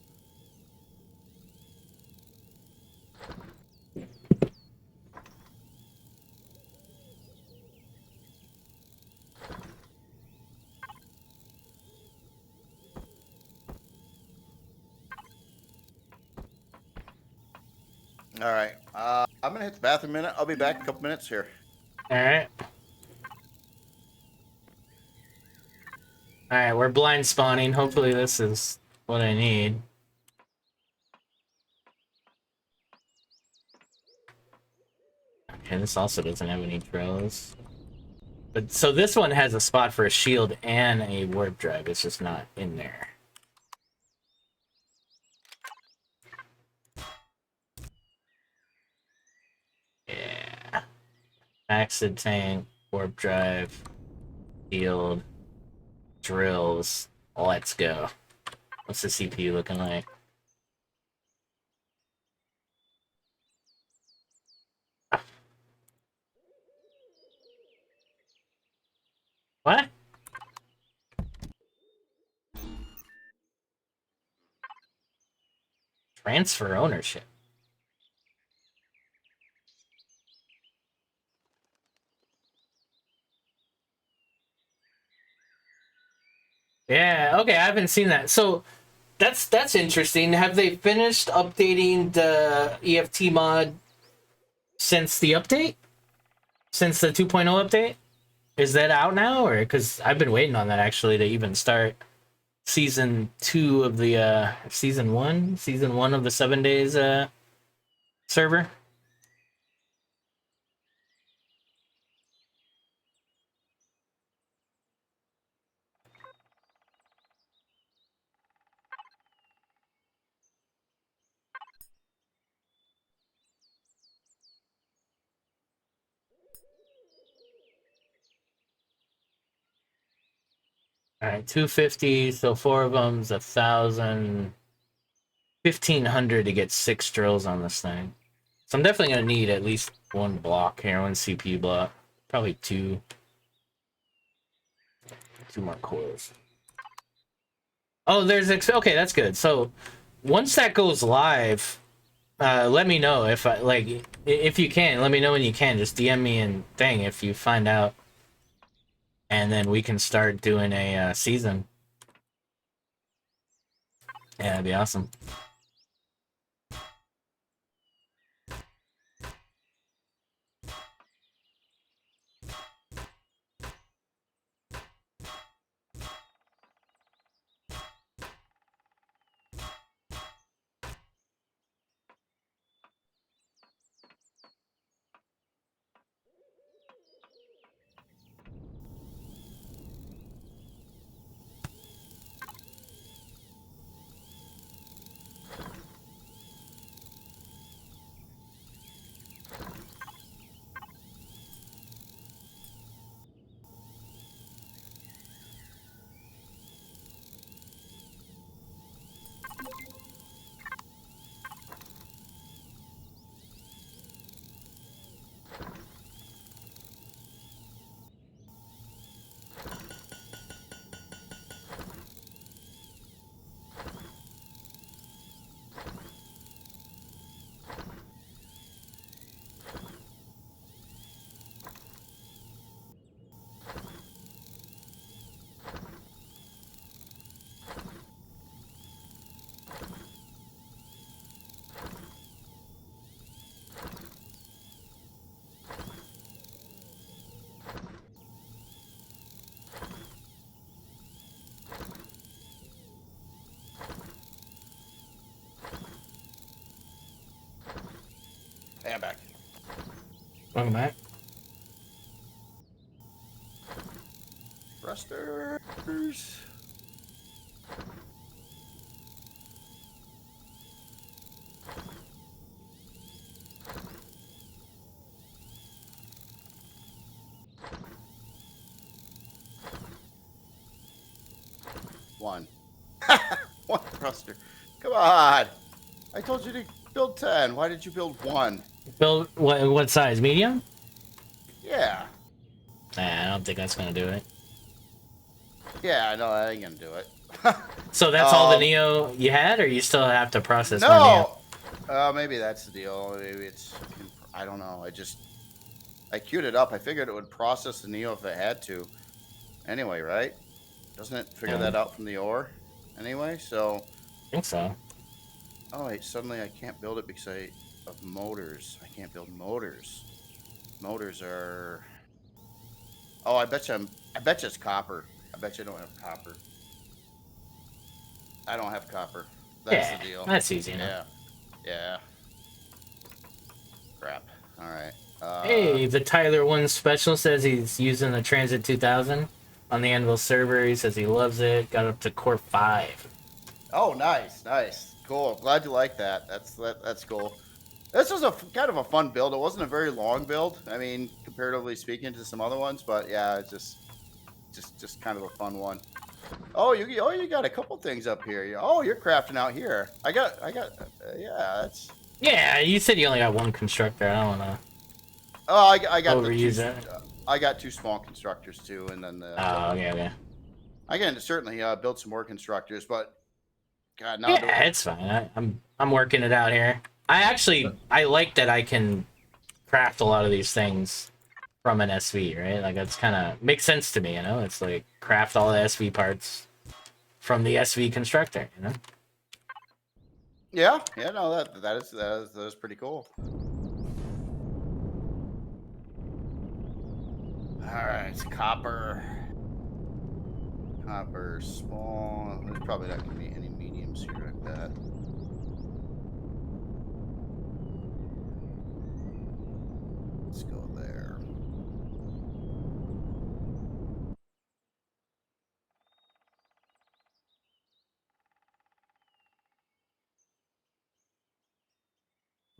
[SPEAKER 1] All right, I'm gonna hit the bathroom minute. I'll be back in a couple minutes here.
[SPEAKER 2] All right. All right. We're blind spawning. Hopefully, this is what I need. Okay. This also doesn't have any drills. But so this one has a spot for a shield and a warp drive. It's just not in there. Yeah. Maxed tank, warp drive, shield, drills. Let's go. What's the CPU looking like? What? Transfer ownership. Yeah, okay, I haven't seen that. So that's interesting. Have they finished updating the EFT mod since the update? Since the 2.0 update? Is that out now, or because I've been waiting on that actually to even start season 2 of the season one of the 7 days server? All right, 250, so 4 of them's 1,000, 1,500 to get 6 drills on this thing. So I'm definitely gonna need at least 1 block here, 1 CPU block, probably 2 more cores. Oh, there's okay, that's good. So once that goes live, let me know if if you can. Let me know when you can. Just DM me and thing if you find out, and then we can start doing a season. Yeah, that'd be awesome.
[SPEAKER 1] Hey, I'm back.
[SPEAKER 2] Welcome back.
[SPEAKER 1] Thrusters. One. One thruster. Come on. I told you to build 10. Why did you build 1?
[SPEAKER 2] Build what size? Medium?
[SPEAKER 1] Yeah.
[SPEAKER 2] Nah, I don't think that's gonna do it.
[SPEAKER 1] Yeah, no, I ain't gonna do it.
[SPEAKER 2] So that's all the Neo you had, or you still have to process more
[SPEAKER 1] No.
[SPEAKER 2] Neo?
[SPEAKER 1] Maybe that's the deal. Maybe it's. I don't know. I queued it up. I figured it would process the Neo if it had to. Anyway, right? Doesn't it figure that out from the ore? Anyway, so.
[SPEAKER 2] I think so.
[SPEAKER 1] Oh wait, suddenly I can't build it because of motors. I can't build motors. Motors are. Oh, I bet you it's copper. I bet you I don't have copper. I don't have copper. That's the deal.
[SPEAKER 2] That's easy enough.
[SPEAKER 1] Yeah. Yeah. Crap. All right.
[SPEAKER 2] Hey, the Tyler One Special says he's using the Transit 2000 on the Anvil server. He says he loves it. Got up to Core 5.
[SPEAKER 1] Oh, nice, nice, cool. Glad you like that. That's cool. This was kind of a fun build. It wasn't a very long build. I mean, comparatively speaking to some other ones, but yeah, it's just kind of a fun one. Oh, you got a couple things up here. You're crafting out here. Yeah, that's.
[SPEAKER 2] Yeah, you said you only got one constructor. I don't wanna.
[SPEAKER 1] Oh, I got
[SPEAKER 2] overuse it.
[SPEAKER 1] I got 2 small constructors too, and then the.
[SPEAKER 2] Oh, okay.
[SPEAKER 1] I can certainly build some more constructors, but God, now.
[SPEAKER 2] Yeah, it's fine. I'm working it out here. I like that I can craft a lot of these things from an SV, right? Like that's kind of makes sense to me, you know. It's like craft all the SV parts from the SV constructor, you know.
[SPEAKER 1] Yeah, no, that is pretty cool. All right, it's copper small. There's probably not gonna be any mediums here like that. Let's go there.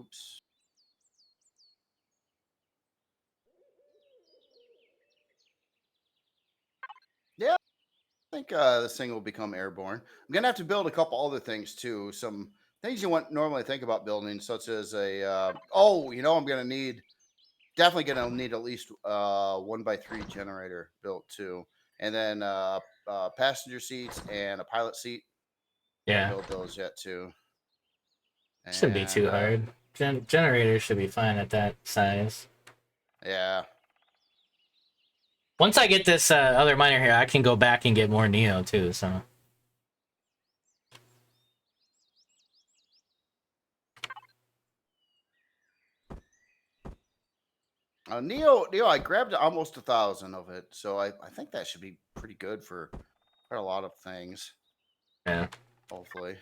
[SPEAKER 1] Oops. Yeah, I think this thing will become airborne. I'm gonna have to build a couple other things too. Some things you wouldn't normally think about building, such as a. I'm definitely gonna need at least 1x3 generator built too, and then passenger seats and a pilot seat.
[SPEAKER 2] Yeah.
[SPEAKER 1] build those yet too.
[SPEAKER 2] Shouldn't be too hard. Generators should be fine at that size.
[SPEAKER 1] Yeah.
[SPEAKER 2] Once I get this other miner here, I can go back and get more Neo too. So.
[SPEAKER 1] Neo, I grabbed almost 1,000 of it, so I think that should be pretty good for quite a lot of things.
[SPEAKER 2] Yeah.
[SPEAKER 1] Hopefully.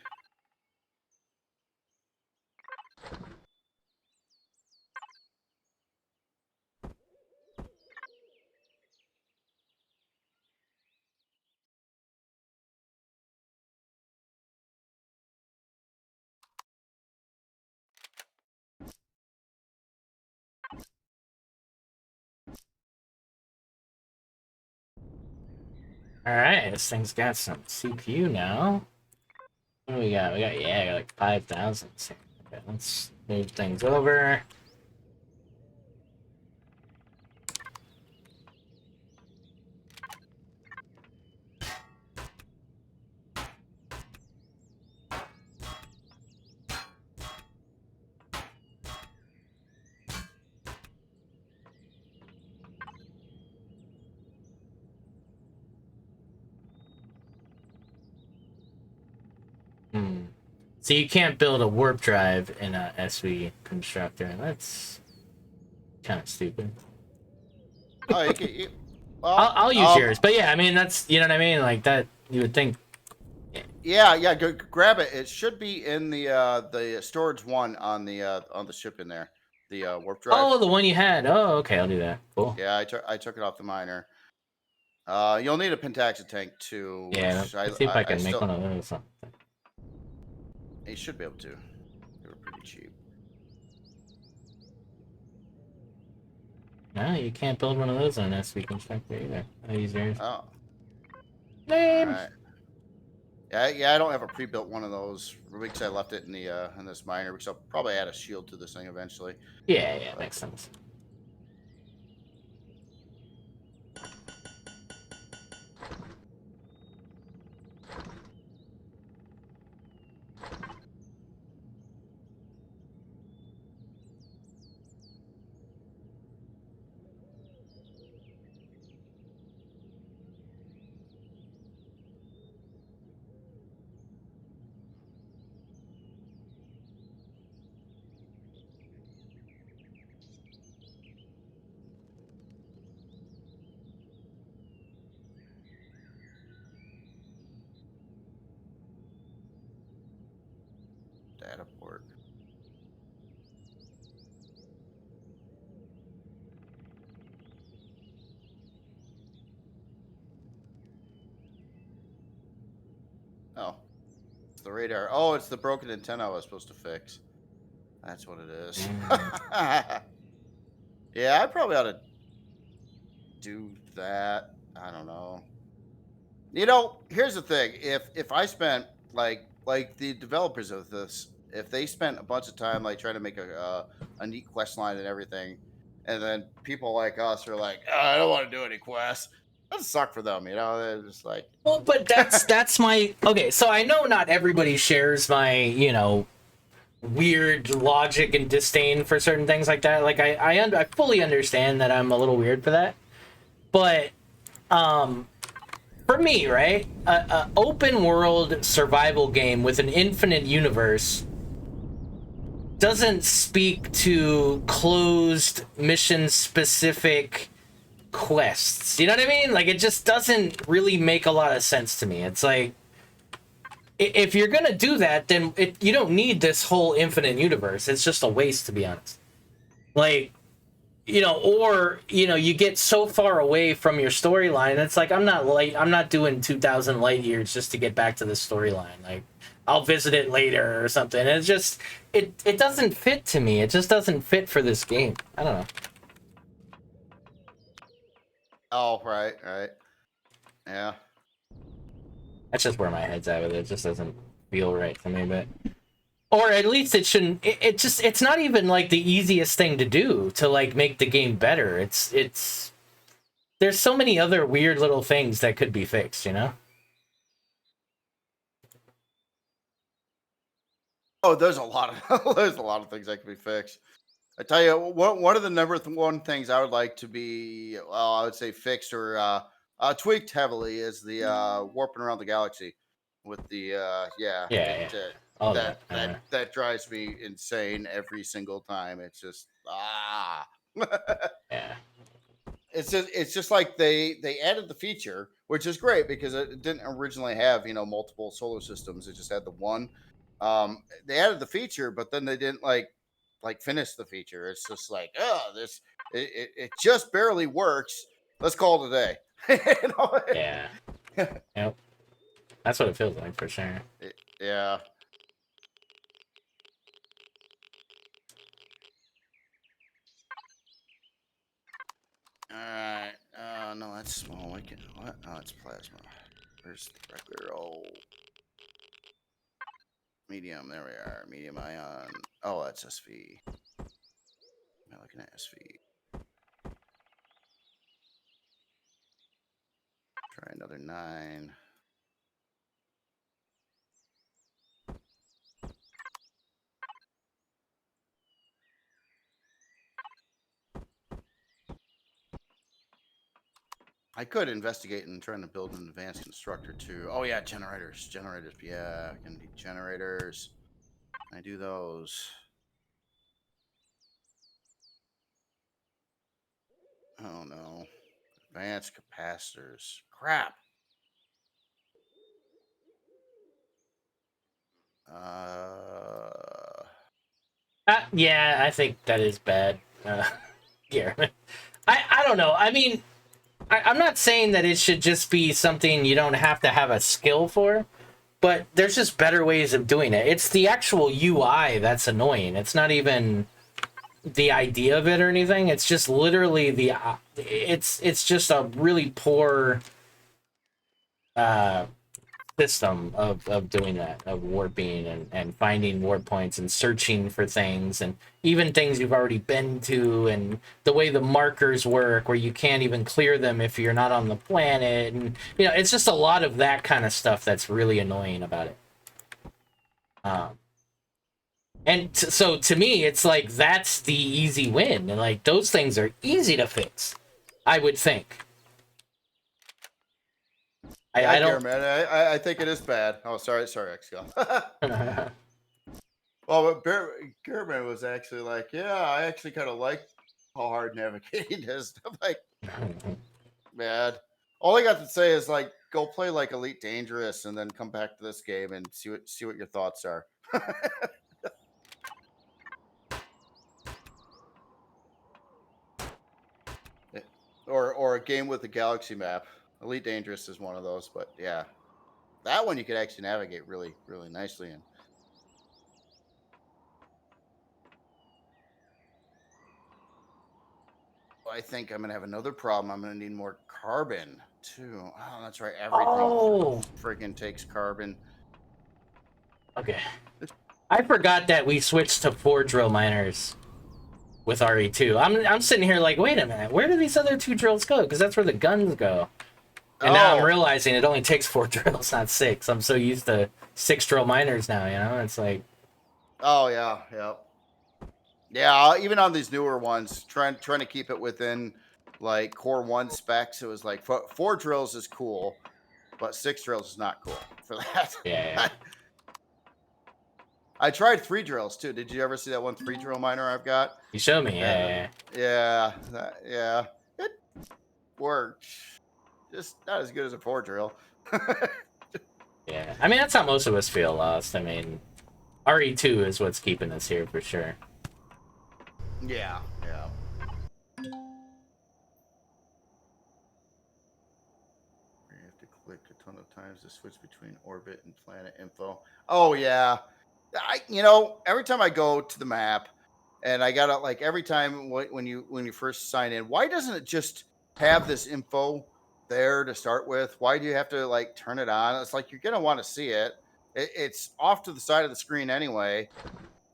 [SPEAKER 2] All right, this thing's got some CPU now. What do we got? We got like 5,000. Okay, let's move things over. So you can't build a warp drive in a SV constructor. That's kind of stupid.
[SPEAKER 1] Oh, well,
[SPEAKER 2] I'll use yours, but yeah, I mean that's what I mean. Like that, you would think.
[SPEAKER 1] Yeah. Go grab it. It should be in the storage one on the ship in there. The warp drive.
[SPEAKER 2] Oh, the one you had. Oh, okay, I'll do that. Cool.
[SPEAKER 1] Yeah, I took it off the miner. You'll need a pentaxa tank too.
[SPEAKER 2] Yeah, let's see if I can make one of those.
[SPEAKER 1] You should be able to. They were pretty cheap.
[SPEAKER 2] No, you can't build one of those on SV constructor either. I'll use yours.
[SPEAKER 1] Oh.
[SPEAKER 2] Lame.
[SPEAKER 1] Right. Yeah, I don't have a pre-built one of those because I left it in the in this miner because I'll probably add a shield to this thing eventually.
[SPEAKER 2] Yeah, makes sense.
[SPEAKER 1] Data port. Oh, it's the radar. Oh, it's the broken antenna I was supposed to fix. That's what it is. Yeah, I probably ought to do that. I don't know. Here's the thing. If I spent like the developers of this, if they spent a bunch of time like trying to make a neat quest line and everything, and then people like us are like, oh, I don't want to do any quests. That suck for them, They're just like,
[SPEAKER 2] well, but that's my okay. So I know not everybody shares my weird logic and disdain for certain things like that. Like I fully understand that I'm a little weird for that, but for me, right, a open world survival game with an infinite universe doesn't speak to closed mission specific quests. You know what I mean? Like it just doesn't really make a lot of sense to me. It's like if you're gonna do that, then you don't need this whole infinite universe. It's just a waste, to be honest. Like, or you get so far away from your storyline. It's like I'm not doing 2,000 light years just to get back to the storyline. Like I'll visit it later or something. It's just it doesn't fit to me. It just doesn't fit for this game. I don't know.
[SPEAKER 1] oh, right, yeah.
[SPEAKER 2] That's just where my head's at with it. It just doesn't feel right to me, but or at least it shouldn't. It's not even like the easiest thing to do to like make the game better. It's there's so many other weird little things that could be fixed,
[SPEAKER 1] Oh, there's a lot of there's a lot of things that can be fixed. I tell you, one of the one things I would like to be, well, I would say fixed or tweaked heavily is the warping around the galaxy with the yeah,
[SPEAKER 2] Yeah, yeah. All that.
[SPEAKER 1] that drives me insane every single time. It's just
[SPEAKER 2] Yeah.
[SPEAKER 1] it's just like they added the feature, which is great because it didn't originally have multiple solar systems. It just had the one. They added the feature, but then they didn't like finish the feature. It's just like, oh, this it just barely works. Let's call it a day. You know?
[SPEAKER 2] Yeah. Yep. That's what it feels like for sure.
[SPEAKER 1] Yeah. All right. No, that's small. I can what? Oh, it's plasma. Where's the regular old medium? There we are. Medium ion. Oh, that's SV. Am I looking at SV? Try another 9. I could investigate and trying to build an advanced constructor too. Oh yeah, generators. Generators. Yeah, I can do generators. I do those. Oh no. Advanced capacitors. Crap.
[SPEAKER 2] Yeah, I think that is bad. Yeah. I don't know. I mean, I'm not saying that it should just be something you don't have to have a skill for, but there's just better ways of doing it. It's the actual UI that's annoying. It's not even the idea of it or anything. It's just literally it's just a really poor uh system of doing that, of warping and finding warp points and searching for things, and even things you've already been to, and the way the markers work where you can't even clear them if you're not on the planet, and it's just a lot of that kind of stuff that's really annoying about it. And so to me it's like that's the easy win, and like those things are easy to fix, I would think.
[SPEAKER 1] Yeah,
[SPEAKER 2] I don't.
[SPEAKER 1] man. I think it is bad. Oh, sorry, Exco. Well, but German was actually like, yeah, I actually kind of like how hard navigating is. I'm like, man, all I got to say is like, go play like Elite Dangerous, and then come back to this game and see what your thoughts are. Or a game with a galaxy map. Elite Dangerous is one of those, but yeah, that one you could actually navigate really, really nicely in. I think I'm gonna have another problem. I'm gonna need more carbon too. Oh, that's right. Everything freaking takes carbon.
[SPEAKER 2] Okay. I forgot that we switched to 4 drill miners with RE2. I'm sitting here like, wait a minute, where do these other 2 drills go? Because that's where the guns go. And now I'm realizing it only takes 4 drills, not 6. I'm so used to 6 drill miners now, It's like...
[SPEAKER 1] Oh, yeah, yeah. Yeah, even on these newer ones, trying to keep it within, like, Core 1 specs, it was like, 4 drills is cool, but 6 drills is not cool for that.
[SPEAKER 2] Yeah.
[SPEAKER 1] I tried 3 drills, too. Did you ever see that one 3 drill miner I've got?
[SPEAKER 2] You showed me, yeah.
[SPEAKER 1] Yeah. It worked. Just not as good as a 4 drill.
[SPEAKER 2] Yeah, I mean, that's how most of us feel lost. I mean, RE2 is what's keeping us here for sure.
[SPEAKER 1] Yeah. You have to click a ton of times to switch between orbit and planet info. Oh yeah, every time I go to the map, and I gotta like every time when you first sign in, why doesn't it just have this info there to start with? Why do you have to like turn it on? It's like you're gonna want to see it. It's off to the side of the screen anyway.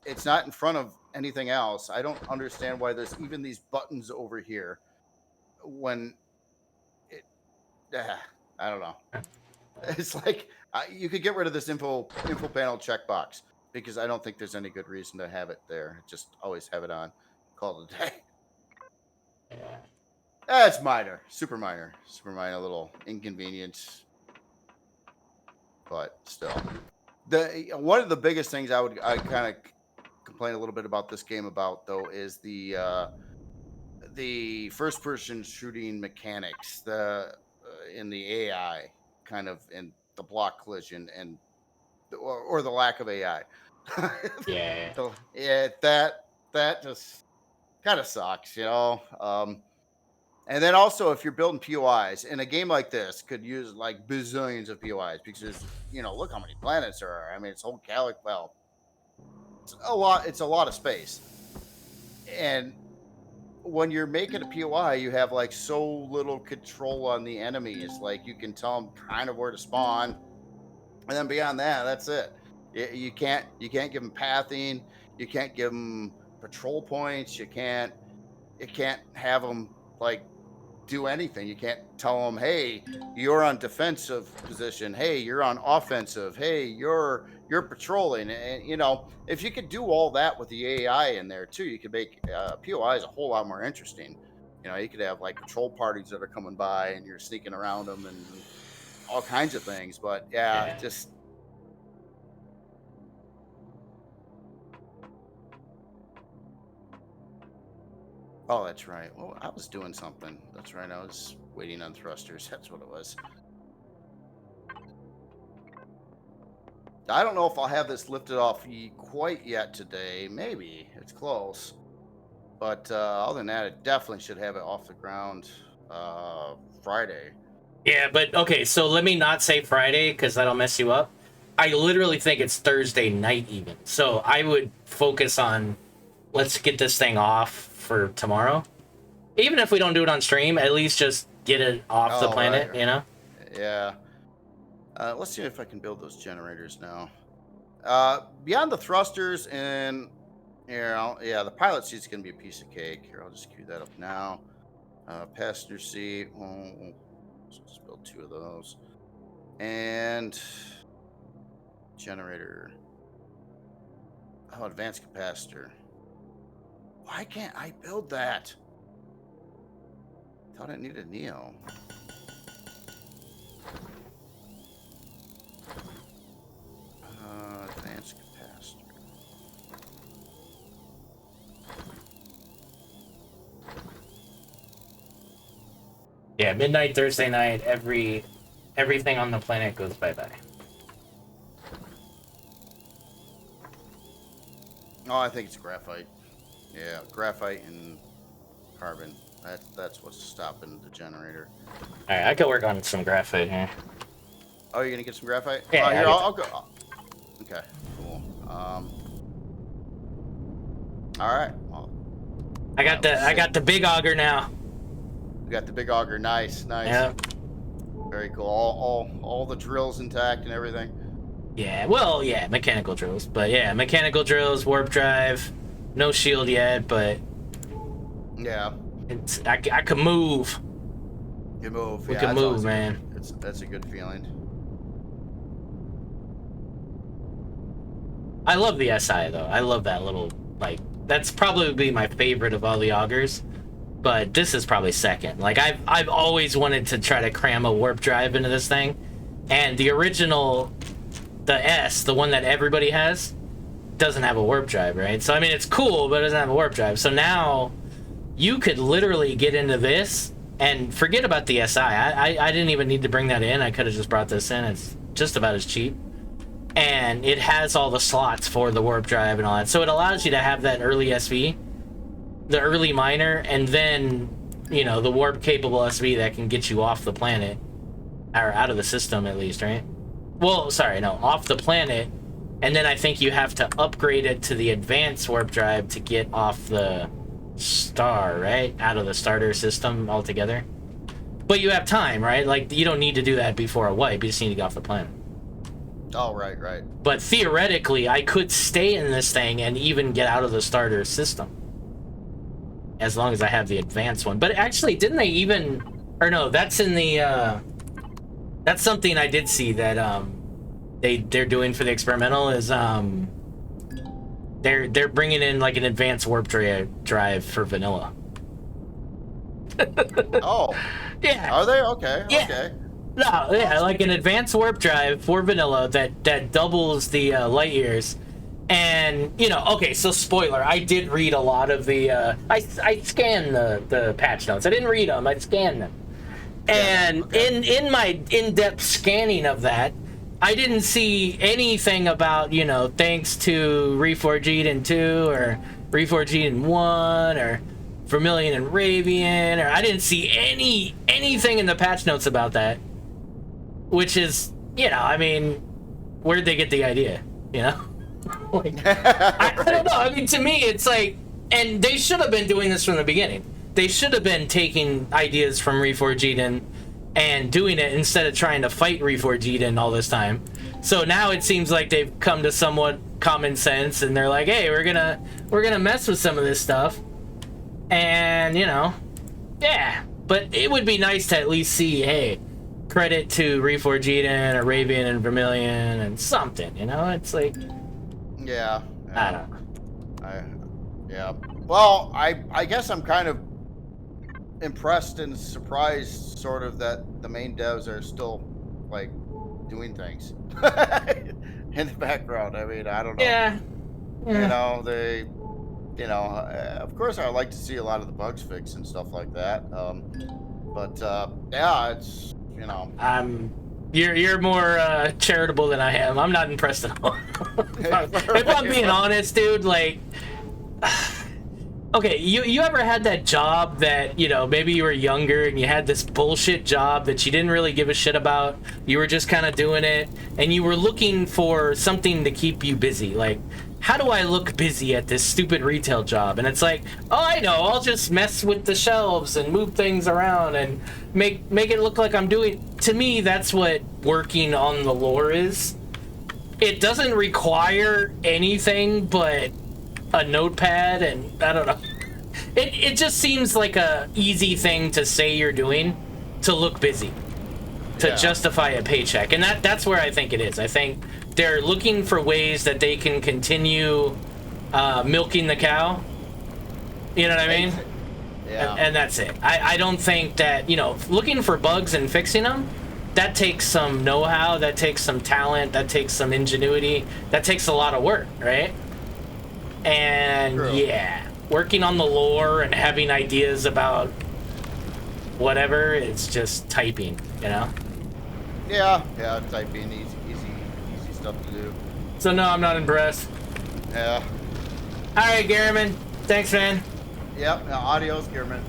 [SPEAKER 1] It's not in front of anything else. I don't understand why there's even these buttons over here when it. I don't know. It's like you could get rid of this info panel checkbox. because I don't think there's any good reason to have it there. Just always have it on. Call it a day.
[SPEAKER 2] Yeah.
[SPEAKER 1] That's minor, super minor, little inconvenience, but still. One of the biggest things I kind of complain a little bit about this game about though is the first person shooting mechanics, in the AI kind of in the block collision and or the lack of AI.
[SPEAKER 2] Yeah.
[SPEAKER 1] Yeah, that just kind of sucks, you know. And then also, if you're building POIs in a game like this, could use like bazillions of POIs because look how many planets there are. I mean, it's whole galaxy. Well, it's a lot. It's a lot of space. And when you're making a POI, you have like so little control on the enemies. Like you can tell them kind of where to spawn, and then beyond that, that's it. You can't give them pathing. You can't give them patrol points. You can't have them like do anything. You can't tell them, "Hey, you're on defensive position. Hey, you're on offensive. Hey, you're patrolling." And if you could do all that with the AI in there too, you could make POIs a whole lot more interesting. You could have like patrol parties that are coming by, and you're sneaking around them, and all kinds of things. But yeah,
[SPEAKER 2] Yeah.
[SPEAKER 1] just. Oh, that's right. Well, I was doing something. That's right. I was waiting on thrusters. That's what it was. I don't know if I'll have this lifted off quite yet today. Maybe it's close, but other than that, it definitely should have it off the ground Friday.
[SPEAKER 2] Yeah, but okay, so let me not say Friday because that'll mess you up. I literally think it's Thursday night even. So I would focus on let's get this thing off for tomorrow. Even if we don't do it on stream, at least just get it off the planet,
[SPEAKER 1] right. Yeah. Let's see if I can build those generators now. Beyond the thrusters and the pilot seat's gonna be a piece of cake. Here, I'll just queue that up now. Passenger seat. Let's just build 2 of those. And generator. Oh, advanced capacitor. Why can't I build that? Thought it needed Neo. Advanced capacitor.
[SPEAKER 2] Yeah, midnight Thursday night, everything on the planet goes bye-bye.
[SPEAKER 1] Oh, I think it's graphite. Yeah, graphite and carbon. That's what's stopping the generator.
[SPEAKER 2] All right, I could work on some graphite here.
[SPEAKER 1] Oh, you're gonna get some graphite?
[SPEAKER 2] Yeah,
[SPEAKER 1] here, I'll go. Okay, cool. All right. Well,
[SPEAKER 2] I got the big auger now.
[SPEAKER 1] We got the big auger. Nice.
[SPEAKER 2] Yeah.
[SPEAKER 1] Very cool. All the drills intact and everything.
[SPEAKER 2] Yeah. Well, yeah, mechanical drills, but yeah, mechanical drills, warp drive, no shield yet, but
[SPEAKER 1] yeah,
[SPEAKER 2] I could move.
[SPEAKER 1] You move.
[SPEAKER 2] We can move, man.
[SPEAKER 1] That's a good feeling.
[SPEAKER 2] I love the SI though. I love that little that's probably my favorite of all the augers, but this is probably second. Like I've always wanted to try to cram a warp drive into this thing, and the original, the S, the one that everybody has, doesn't have a warp drive, right? So I mean it's cool, but it doesn't have a warp drive. So now you could literally get into this and forget about the SI. I didn't even need to bring that in. I could have just brought this in. It's just about as cheap. And it has all the slots for the warp drive and all that. So it allows you to have that early SV, the early miner, and then, the warp capable SV that can get you off the planet, or out of the system at least, right? Well, sorry, no, off the planet. And then I think you have to upgrade it to the advanced warp drive to get off the star, right? Out of the starter system altogether. But you have time, right? Like, you don't need to do that before a wipe. You just need to get off the planet.
[SPEAKER 1] Oh, right.
[SPEAKER 2] But theoretically, I could stay in this thing and even get out of the starter system. As long as I have the advanced one. But actually, didn't they even... Or no, that's in the... That's something I did see that they're doing for the experimental is They're bringing in like an advanced warp drive for vanilla.
[SPEAKER 1] Oh,
[SPEAKER 2] Yeah.
[SPEAKER 1] are they? Okay,
[SPEAKER 2] Yeah.
[SPEAKER 1] okay.
[SPEAKER 2] No, yeah, like an advanced warp drive for vanilla that doubles the light years. And, you know, okay, so spoiler, I did read a lot of the, I scanned the patch notes. I didn't read them, I scanned them. And in my in-depth scanning of that, I didn't see anything about, you know, thanks to Reforged Eden 2 or Reforged Eden 1 or Vermilion and Ravian, or I didn't see anything in the patch notes about that. Which is, you know, I mean, where'd they get the idea, you know? Like, I don't know. I mean, to me, it's like, and they should have been doing this from the beginning. They should have been taking ideas from Reforged Eden and doing it instead of trying to fight Reforged Eden all this time. So now it seems like they've come to somewhat common sense, and they're like, hey, we're gonna mess with some of this stuff, and you know, yeah. But it would be nice to at least see, hey, credit to Reforged Eden, Arabian, and Vermilion, and something. You know, it's like,
[SPEAKER 1] Yeah.
[SPEAKER 2] I don't know.
[SPEAKER 1] Yeah. Well, I guess I'm kind of impressed and surprised, sort of, that the main devs are still like doing things in the background. I mean, I don't know.
[SPEAKER 2] Yeah.
[SPEAKER 1] You know, they, you know, of course, I like to see a lot of the bugs fixed and stuff like that. But yeah, it's, you know,
[SPEAKER 2] you're more charitable than I am. I'm not impressed at all. If I'm being honest, dude, like, okay, you ever had that job that, you know, maybe you were younger and you had this bullshit job that you didn't really give a shit about, you were just kind of doing it, and you were looking for something to keep you busy, like, how do I look busy at this stupid retail job? And it's like, oh, I know, I'll just mess with the shelves and move things around and make it look like I'm doing. To me, that's what working on the lore is. It doesn't require anything but a notepad, and I don't know. It just seems like a easy thing to say you're doing to look busy, to justify a paycheck, and that's where I think it is. I think they're looking for ways that they can continue milking the cow. You know what I mean?
[SPEAKER 1] Yeah.
[SPEAKER 2] And that's it. I don't think that, you know, looking for bugs and fixing them, that takes some know-how, that takes some talent, that takes some ingenuity, that takes a lot of work, right? And yeah, working on the lore and having ideas about whatever, it's just typing, you know?
[SPEAKER 1] Yeah, typing, easy stuff to do.
[SPEAKER 2] So no, I'm not impressed.
[SPEAKER 1] Yeah.
[SPEAKER 2] All right, Garriman. Thanks, man.
[SPEAKER 1] Yep. Adios, Gearman.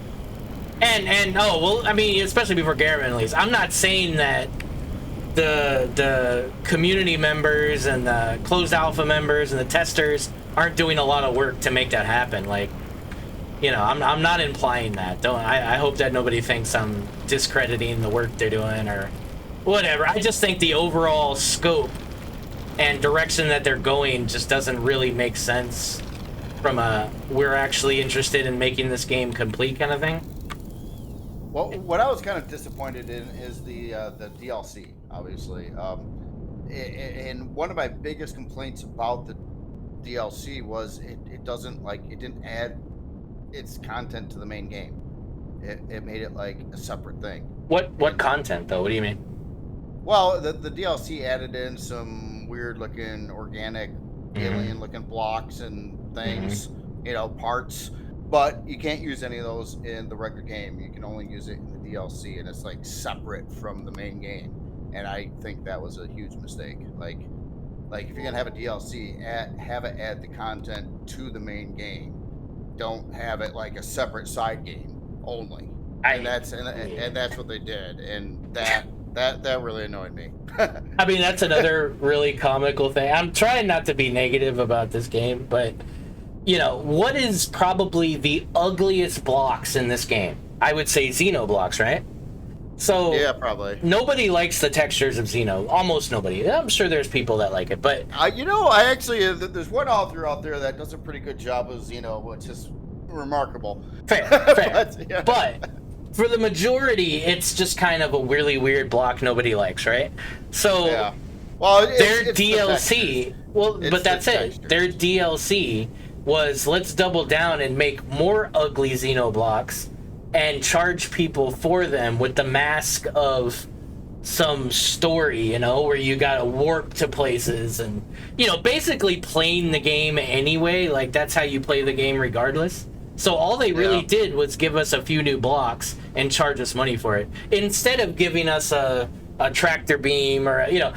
[SPEAKER 2] And oh well, I mean, especially before Garriman leaves, I'm not saying that the community members and the closed alpha members and the testers aren't doing a lot of work to make that happen. Like, you know, I'm not implying that. Don't I hope that nobody thinks I'm discrediting the work they're doing or whatever. I just think the overall scope and direction that they're going just doesn't really make sense from a we're actually interested in making this game complete kind of thing.
[SPEAKER 1] Well, what I was kind of disappointed in is the DLC, obviously. And one of my biggest complaints about the DLC was it didn't add its content to the main game. It made it like a separate thing.
[SPEAKER 2] What content though? What do you mean?
[SPEAKER 1] Well, the DLC added in some weird looking organic alien looking blocks and things, you know, parts, but you can't use any of those in the regular game. You can only use it in the DLC, and it's like separate from the main game. And I think that was a huge mistake. Like if you're gonna have a DLC, have it add the content to the main game. Don't have it like a separate side game only. And that's what they did, and that really annoyed me.
[SPEAKER 2] I mean, that's another really comical thing. I'm trying not to be negative about this game, but you know, what is probably the ugliest blocks in this game? I would say Xeno blocks, right? So
[SPEAKER 1] yeah, probably.
[SPEAKER 2] Nobody likes the textures of Xeno. Almost nobody. I'm sure there's people that like it, but
[SPEAKER 1] you know, I actually there's one author out there that does a pretty good job of Xeno, which is remarkable.
[SPEAKER 2] Fair. But for the majority, it's just kind of a really weird block nobody likes, right? So
[SPEAKER 1] yeah. Well,
[SPEAKER 2] their DLC Well,
[SPEAKER 1] It's
[SPEAKER 2] but that's it. Their
[SPEAKER 1] textures.
[SPEAKER 2] DLC was let's double down and make more ugly Xenoblocks and charge people for them with the mask of some story, you know, where you gotta warp to places and, you know, basically playing the game anyway. Like, that's how you play the game regardless. So all they really did was give us a few new blocks and charge us money for it. Instead of giving us a tractor beam or, you know,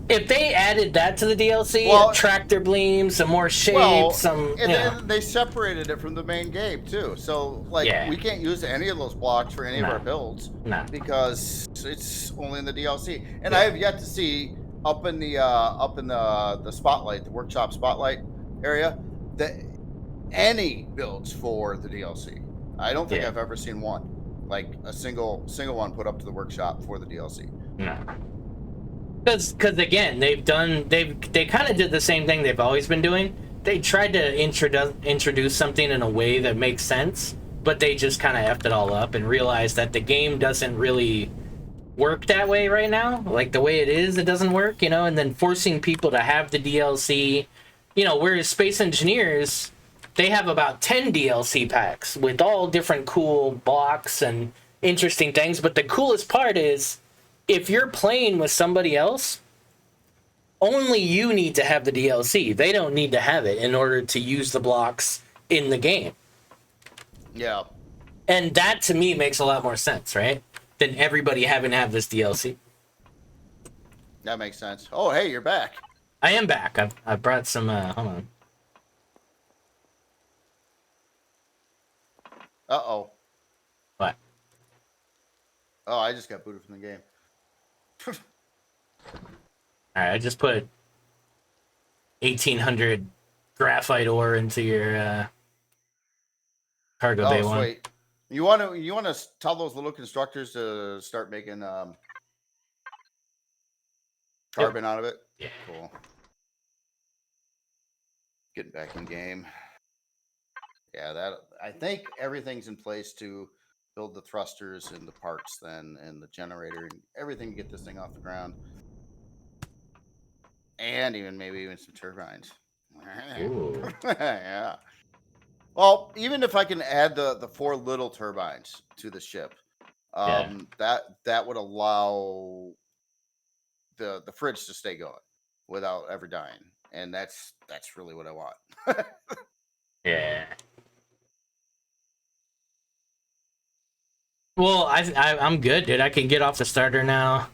[SPEAKER 2] if they added that to the DLC, a tractor beam, some more shapes, some, you know.
[SPEAKER 1] They separated it from the main game too. So like we can't use any of those blocks for any of our builds because it's only in the DLC. And I have yet to see up in the spotlight, the workshop spotlight area, that any builds for the DLC. I don't think I've ever seen one, like a single one put up to the workshop for the DLC.
[SPEAKER 2] No. Because again, they kind of did the same thing they've always been doing. They tried to introduce something in a way that makes sense, but they just kind of effed it all up and realized that the game doesn't really work that way right now. Like, the way it is, it doesn't work, you know, and then forcing people to have the DLC, you know, whereas Space Engineers, they have about 10 DLC packs with all different cool blocks and interesting things, but the coolest part is, if you're playing with somebody else, only you need to have the DLC. They don't need to have it in order to use the blocks in the game.
[SPEAKER 1] Yeah.
[SPEAKER 2] And that, to me, makes a lot more sense, right? Than everybody having to have this DLC.
[SPEAKER 1] That makes sense. Oh, hey, you're back.
[SPEAKER 2] I am back. I brought some, hold on.
[SPEAKER 1] Uh-oh.
[SPEAKER 2] What?
[SPEAKER 1] Oh, I just got booted from the game.
[SPEAKER 2] Alright, I just put 1800 graphite ore into your cargo bay one.
[SPEAKER 1] Sweet. You want to tell those little constructors to start making carbon out of it?
[SPEAKER 2] Yeah.
[SPEAKER 1] Cool. Getting back in game. Yeah, that I think everything's in place to build the thrusters and the parts then and the generator and everything to get this thing off the ground. And maybe some turbines. Yeah. Well, even if I can add the 4 little turbines to the ship, that would allow the fridge to stay going without ever dying, and that's really what I want.
[SPEAKER 2] Yeah. Well, I'm good, dude. I can get off the starter now.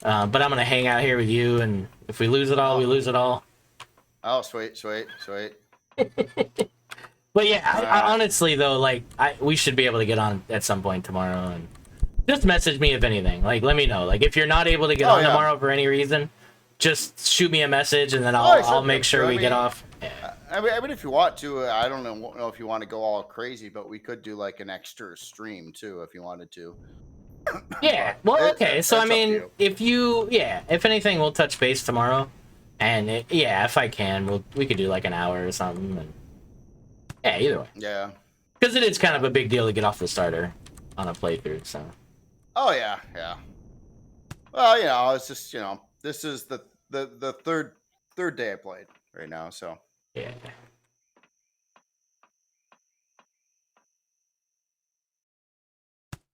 [SPEAKER 2] But I'm gonna hang out here with you, and if we lose it all, we lose it all.
[SPEAKER 1] Oh, sweet.
[SPEAKER 2] But yeah, I honestly though, like, we should be able to get on at some point tomorrow, and just message me if anything. Like, let me know. Like, if you're not able to get on tomorrow for any reason, just shoot me a message, and then I'll make sure we get off. Yeah.
[SPEAKER 1] I mean, if you want to, I don't know if you want to go all crazy, but we could do like an extra stream too if you wanted to.
[SPEAKER 2] Yeah. Well, okay. So I mean, if anything, we'll touch base tomorrow, and if I can, we could do like an hour or something. And yeah, either way.
[SPEAKER 1] Yeah.
[SPEAKER 2] Because it is kind of a big deal to get off the starter on a playthrough. So.
[SPEAKER 1] Oh yeah. Well, it's just this is the third day I played right now, so.
[SPEAKER 2] Yeah.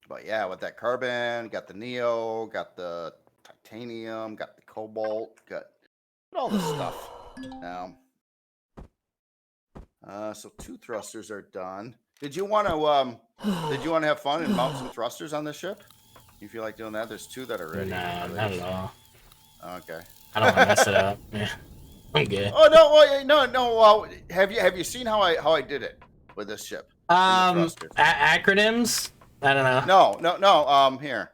[SPEAKER 1] But yeah, with that carbon, got the neo, got the titanium, got the cobalt, got all this stuff now. So 2 thrusters are done. Did you want to have fun and mount some thrusters on this ship? You feel like doing that? There's 2 that are ready.
[SPEAKER 2] Nah, not at all.
[SPEAKER 1] Okay.
[SPEAKER 2] I don't want to mess it up. Yeah. I'm good.
[SPEAKER 1] Oh no! Well, have you seen how I did it with this ship?
[SPEAKER 2] Acronyms? I don't know.
[SPEAKER 1] No. Here,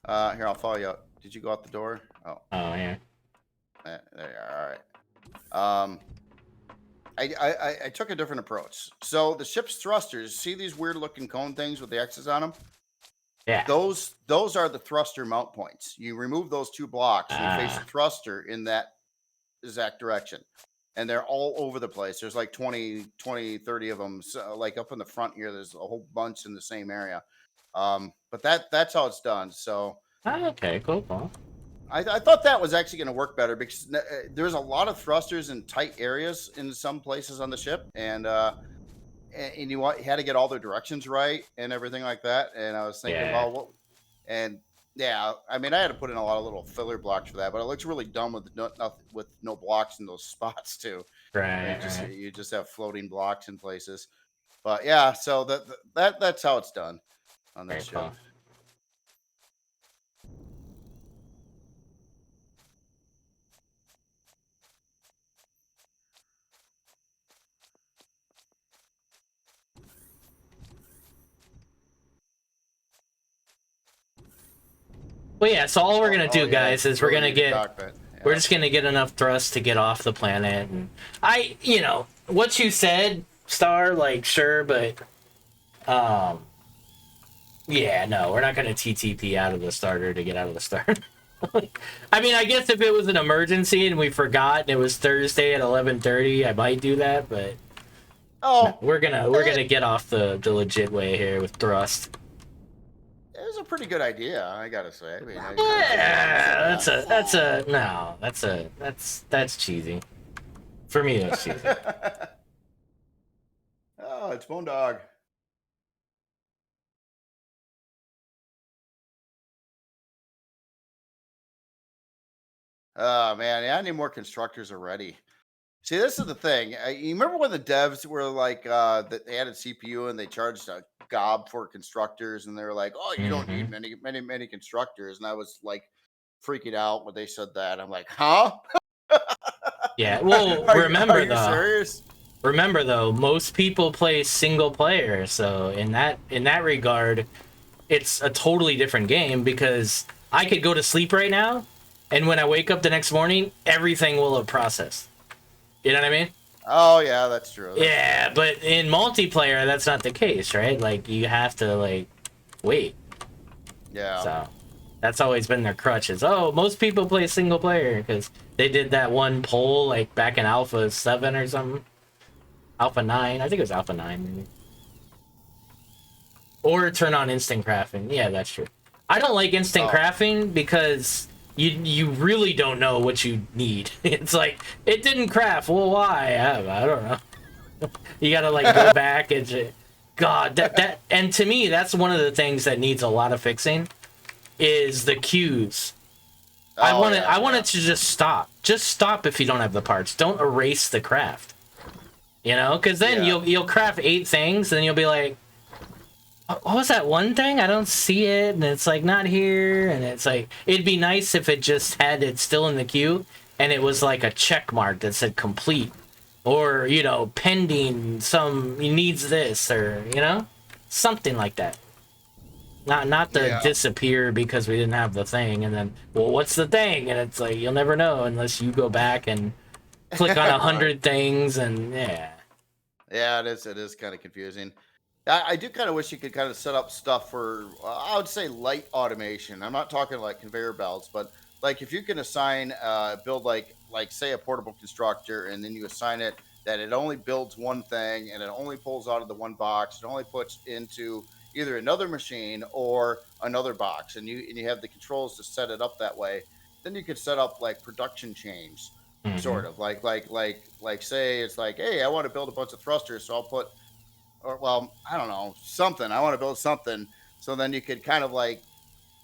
[SPEAKER 1] I'll follow you up. Did you go out the door? Oh.
[SPEAKER 2] Oh yeah.
[SPEAKER 1] There you are. All right. I took a different approach. So the ship's thrusters, see these weird looking cone things with the X's on them?
[SPEAKER 2] Yeah.
[SPEAKER 1] Those are the thruster mount points. You remove those 2 blocks and you face the thruster in that exact direction. And they're all over the place. There's like 20, 30 of them. So, like up in the front here, there's a whole bunch in the same area. But that's how it's done. So
[SPEAKER 2] okay, cool.
[SPEAKER 1] I thought that was actually going to work better because there's a lot of thrusters in tight areas in some places on the ship, and you had to get all their directions right and everything like that. And I was thinking,
[SPEAKER 2] Yeah.
[SPEAKER 1] well, what? And yeah, I mean, I had to put in a lot of little filler blocks for that, but it looks really dumb with with no blocks in those spots too.
[SPEAKER 2] Right. Right.
[SPEAKER 1] You just have floating blocks in places. But yeah, so that's how it's done on this
[SPEAKER 2] Very
[SPEAKER 1] ship.
[SPEAKER 2] cool. Well, yeah. So all we're gonna do,
[SPEAKER 1] Yeah,
[SPEAKER 2] guys, is
[SPEAKER 1] really need a cockpit.
[SPEAKER 2] we're
[SPEAKER 1] Yeah.
[SPEAKER 2] just gonna get enough thrust to get off the planet. And you know, what you said, Star, like sure, but yeah, no, we're not gonna TTP out of the starter to get out of the starter. I mean, I guess if it was an emergency and we forgot and it was Thursday at 11:30, I might do that, but no,
[SPEAKER 1] Oh,
[SPEAKER 2] we're gonna get off the legit way here with thrust.
[SPEAKER 1] it was a pretty good idea, I gotta say. I mean,
[SPEAKER 2] Yeah, that's cheesy. For me, that's cheesy.
[SPEAKER 1] Oh, it's Bone Dog. Oh man, yeah, I need more constructors already. See, this is the thing. You remember when the devs were like, that they added CPU and they charged a gob for constructors, and they were like, "Oh, you don't
[SPEAKER 2] Hmm.
[SPEAKER 1] need many constructors," and I was like freaking out when they said that. I'm like, "Huh?
[SPEAKER 2] Yeah. Well,
[SPEAKER 1] Are you serious?"
[SPEAKER 2] remember though, most people play single player, so in that regard, it's a totally different game because I could go to sleep right now, and when I wake up the next morning, everything will have processed. You know what I mean?
[SPEAKER 1] Oh yeah, that's true.
[SPEAKER 2] Yeah,
[SPEAKER 1] True.
[SPEAKER 2] but in multiplayer, that's not the case, right? Like you have to like wait.
[SPEAKER 1] Yeah.
[SPEAKER 2] So that's always been their crutches. Oh, most people play single player because they did that one poll like back in Alpha 7 or something. Alpha 9, I think it was Alpha 9 maybe. Or turn on instant crafting. Yeah, that's true. I don't like instant crafting because you really don't know what you need. It's like it didn't craft. Well, why? I don't know. You gotta like go back and God, that and to me that's one of the things that needs a lot of fixing is the queues. I want it to just stop. Just stop if you don't have the parts. Don't erase the craft. You know, because then you'll craft 8 things, and then you'll be like, what was that one thing? I don't see it, and it's like not here, and it's like it'd be nice if it just had it still in the queue, and it was like a check mark that said complete, or you know, pending. Some needs this, or you know, something like that. Not to disappear because we didn't have the thing, and then well, what's the thing? And it's like you'll never know unless you go back and click on 100 things, and yeah.
[SPEAKER 1] Yeah, it is. It is kind of confusing. I do kind of wish you could kind of set up stuff for, I would say, light automation. I'm not talking like conveyor belts, but like if you can assign, build like say a portable constructor, and then you assign it that it only builds one thing and it only pulls out of the one box. It only puts into either another machine or another box, and you have the controls to set it up that way. Then you could set up like production chains, sort of like say it's like, hey, I want to build a bunch of thrusters, so I'll put, or well, I don't know, something. I want to build something. So then you could kind of like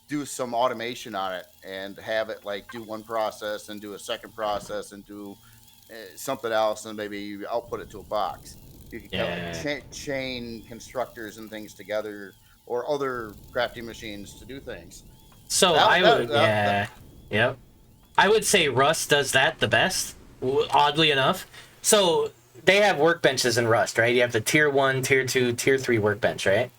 [SPEAKER 1] do some automation on it and have it like do one process and do a second process and do something else, and maybe you output it to a box. You could kind of like chain constructors and things together, or other crafting machines to do things.
[SPEAKER 2] So yep. I would say Rust does that the best, oddly enough. So they have workbenches in Rust, right? You have the tier 1, tier 2, tier 3 workbench, right?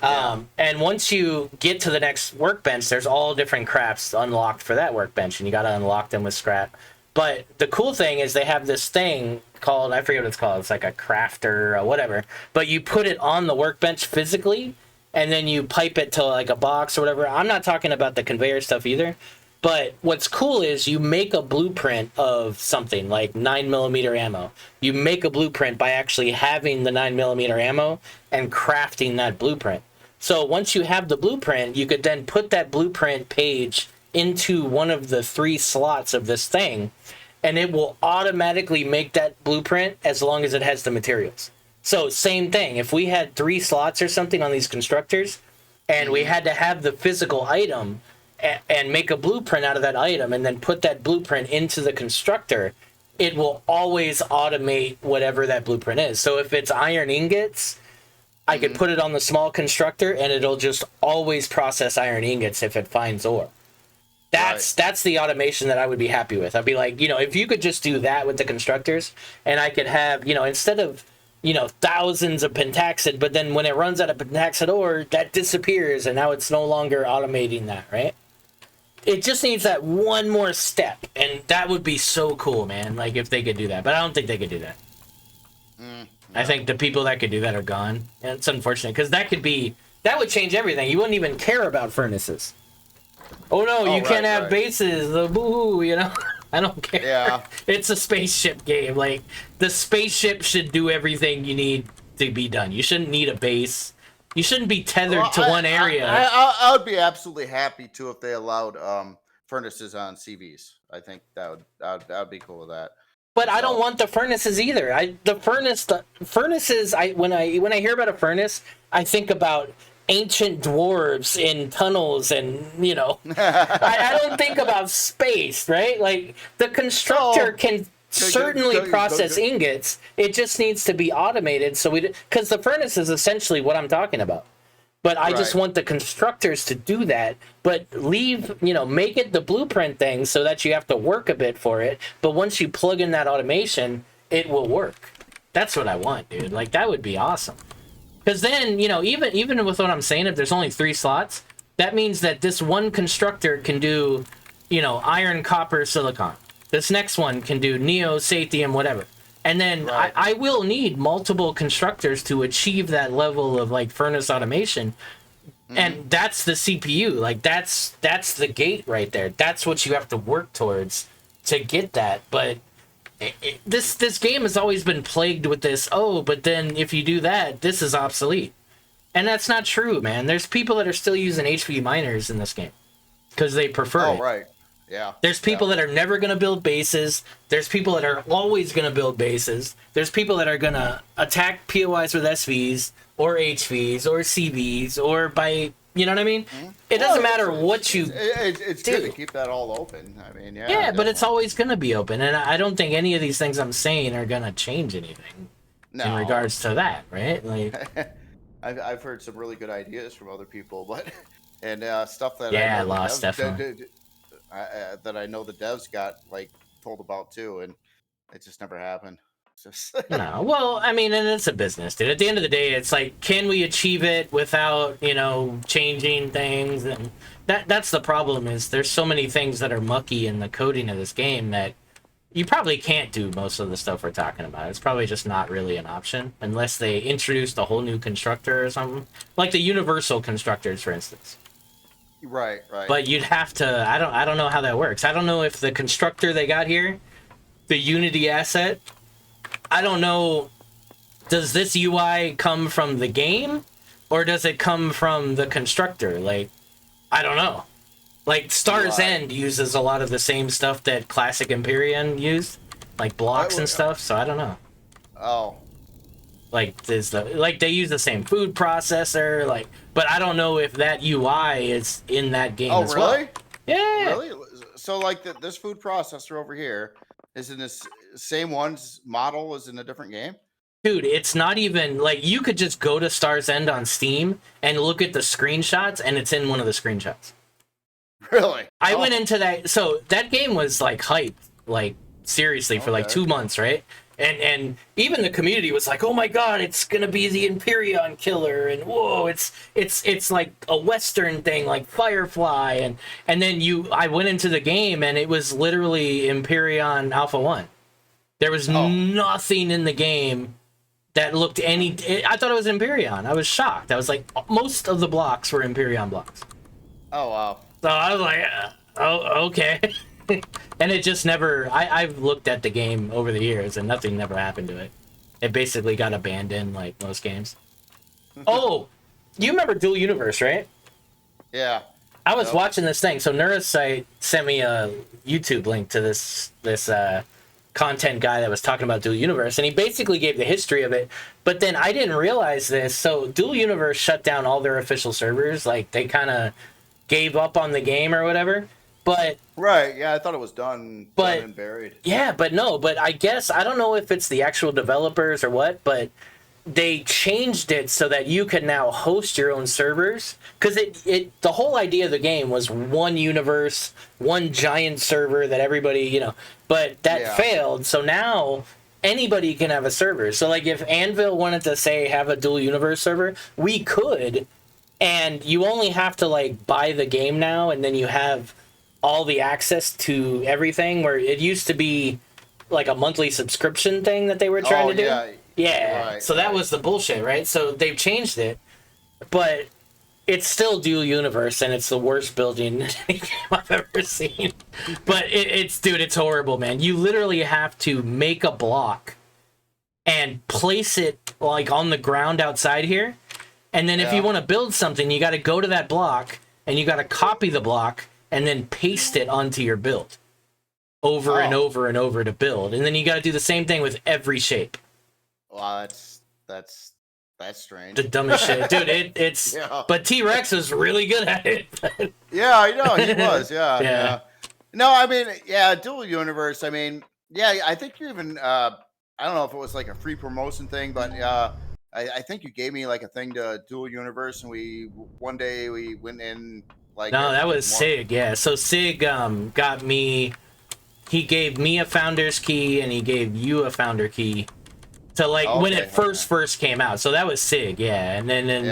[SPEAKER 2] Yeah. And once you get to the next workbench, there's all different crafts unlocked for that workbench, and you got to unlock them with scrap. But the cool thing is they have this thing called, I forget what it's called. It's like a crafter or whatever. But you put it on the workbench physically, and then you pipe it to like a box or whatever. I'm not talking about the conveyor stuff either. But what's cool is you make a blueprint of something like 9mm ammo. You make a blueprint by actually having the 9mm ammo and crafting that blueprint. So once you have the blueprint, you could then put that blueprint page into one of the 3 slots of this thing, and it will automatically make that blueprint as long as it has the materials. So same thing. If we had 3 slots or something on these constructors, and we had to have the physical item and make a blueprint out of that item and then put that blueprint into the constructor, it will always automate whatever that blueprint is. So if it's iron ingots, I could put it on the small constructor and it'll just always process iron ingots if it finds ore. That's the automation that I would be happy with. I'd be like, if you could just do that with the constructors, and I could have, instead of, thousands of pentaxid, but then when it runs out of pentaxid ore, that disappears, and now it's no longer automating that, right? It just needs that one more step, and that would be so cool, man. Like, if they could do that. But I don't think they could do that. I think the people that could do that are gone. And it's unfortunate, because that would change everything. You wouldn't even care about furnaces. Oh, no, you can't have bases. Boo-hoo, I don't care.
[SPEAKER 1] Yeah.
[SPEAKER 2] It's a spaceship game. Like, the spaceship should do everything you need to be done. You shouldn't need a base. You shouldn't be tethered to one area.
[SPEAKER 1] I would be absolutely happy to if they allowed furnaces on CVs. I think that would be cool with that.
[SPEAKER 2] But I don't want the furnaces either. The furnaces. When I hear about a furnace, I think about ancient dwarves in tunnels, and I don't think about space, right? Like, the constructor can certainly process ingots. It just needs to be automated, because the furnace is essentially what I'm talking about. But I just want the constructors to do that, but make it the blueprint thing so that you have to work a bit for it. But once you plug in that automation, it will work. That's what I want, dude. Like, that would be awesome. Because then, even with what I'm saying, if there's only 3 slots, that means that this one constructor can do, iron, copper, silicon. This next one can do neo, sathium, whatever. And then I will need multiple constructors to achieve that level of, like, furnace automation. And that's the CPU. Like, that's the gate right there. That's what you have to work towards to get that. But this game has always been plagued with this, but then if you do that, this is obsolete. And that's not true, man. There's people that are still using HV miners in this game because they prefer it.
[SPEAKER 1] Right. Yeah.
[SPEAKER 2] There's people that are never going to build bases. There's people that are always going to build bases. There's people that are going to attack POIs with SVs or HVs or CVs or by, you know what I mean? It doesn't matter what you
[SPEAKER 1] It's
[SPEAKER 2] do.
[SPEAKER 1] good to keep that all open. I mean, yeah.
[SPEAKER 2] Yeah, but it's always going to be open. And I don't think any of these things I'm saying are going to change anything in regards to that, right? Like,
[SPEAKER 1] I've heard some really good ideas from other people, but and stuff that
[SPEAKER 2] I lost definitely.
[SPEAKER 1] That I know the devs got like told about too, and it just never happened.
[SPEAKER 2] No, well, I mean, and it's a business, dude. At the end of the day, it's like, can we achieve it without, changing things? And that's the problem. Is there's so many things that are mucky in the coding of this game that you probably can't do most of the stuff we're talking about. It's probably just not really an option unless they introduced a whole new constructor or something, like the universal constructors, for instance.
[SPEAKER 1] Right.
[SPEAKER 2] But you'd have to. I don't know how that works. I don't know if the constructor they got here, the Unity asset, I don't know. Does this UI come from the game, or does it come from the constructor? Like, I don't know. Like, Star's End uses a lot of the same stuff that classic Empyrion used, like blocks and stuff. So I don't know.
[SPEAKER 1] Oh.
[SPEAKER 2] Like, they use the same food processor, but I don't know if that UI is in that game as well.
[SPEAKER 1] Oh, really?
[SPEAKER 2] Yeah.
[SPEAKER 1] Really? So, like, this food processor over here is in this same one's model as in a different game?
[SPEAKER 2] Dude, it's not even, like, you could just go to Star's End on Steam and look at the screenshots, and it's in one of the screenshots.
[SPEAKER 1] Really?
[SPEAKER 2] I went into that, so that game was, like, hyped, like, seriously, for, like, 2 months, right? And even the community was like, oh my god, it's gonna be the Empyrion killer, and whoa, it's like a Western thing, like Firefly, and then I went into the game and it was literally Empyrion Alpha 1. There was nothing in the game that looked I thought it was Empyrion. I was shocked. I was like, most of the blocks were Empyrion blocks.
[SPEAKER 1] Oh wow.
[SPEAKER 2] So I was like, okay. And it just never. I've looked at the game over the years, and nothing never happened to it. It basically got abandoned, like most games. Oh, you remember Dual Universe, right?
[SPEAKER 1] Yeah.
[SPEAKER 2] I was watching this thing. So Neurosite sent me a YouTube link to this content guy that was talking about Dual Universe, and he basically gave the history of it. But then I didn't realize this. So Dual Universe shut down all their official servers. Like, they kind of gave up on the game or whatever. But
[SPEAKER 1] right, yeah, I thought it was done and buried.
[SPEAKER 2] Yeah, but no, but I guess I don't know if it's the actual developers or what, but they changed it so that you can now host your own servers, because the whole idea of the game was one universe, one giant server that everybody, you know, but that failed. So now anybody can have a server. So like if Anvil wanted to say have a Dual Universe server, we could, and you only have to like buy the game now, and then you have all the access to everything, where it used to be like a monthly subscription thing that they were trying to do. Yeah, right, so that was the bullshit, right? So they've changed it, but it's still Dual Universe, and it's the worst building game I've ever seen. But dude, it's horrible, man. You literally have to make a block and place it like on the ground outside here, and then if you want to build something, you got to go to that block, and you got to copy the block, and then paste it onto your build over and over and over to build, and then you got to do the same thing with every shape.
[SPEAKER 1] Wow, that's strange.
[SPEAKER 2] The dumbest shit, dude. It's but T-Rex was really good at it.
[SPEAKER 1] Yeah, I know he was. Yeah. No, I mean, Dual Universe. I mean, I think you even I don't know if it was like a free promotion thing, but I think you gave me like a thing to Dual Universe, and one day we went in like.
[SPEAKER 2] No, that was Sig. Yeah, so Sig got me. He gave me a founder's key, and he gave you a founder key. So like when it first came out, so that was Sig, and then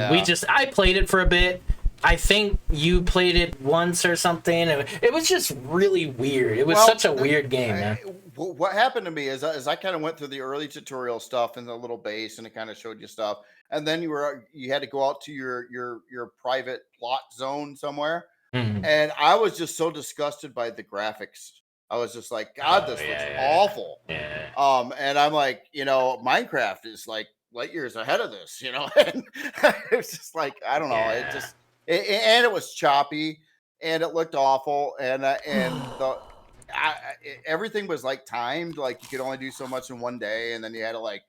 [SPEAKER 2] I played it for a bit. I think you played it once or something. It was just really weird. It was such a weird game, man.
[SPEAKER 1] What happened to me is I kind of went through the early tutorial stuff and the little base, and it kind of showed you stuff, and then you had to go out to your private plot zone somewhere, and I was just so disgusted by the graphics. I was just like, God, this looks awful.
[SPEAKER 2] Yeah.
[SPEAKER 1] And I'm like, Minecraft is like light years ahead of this, and it's just like, I don't know. And it was choppy, and it looked awful. And everything was like timed. Like you could only do so much in one day. And then you had to like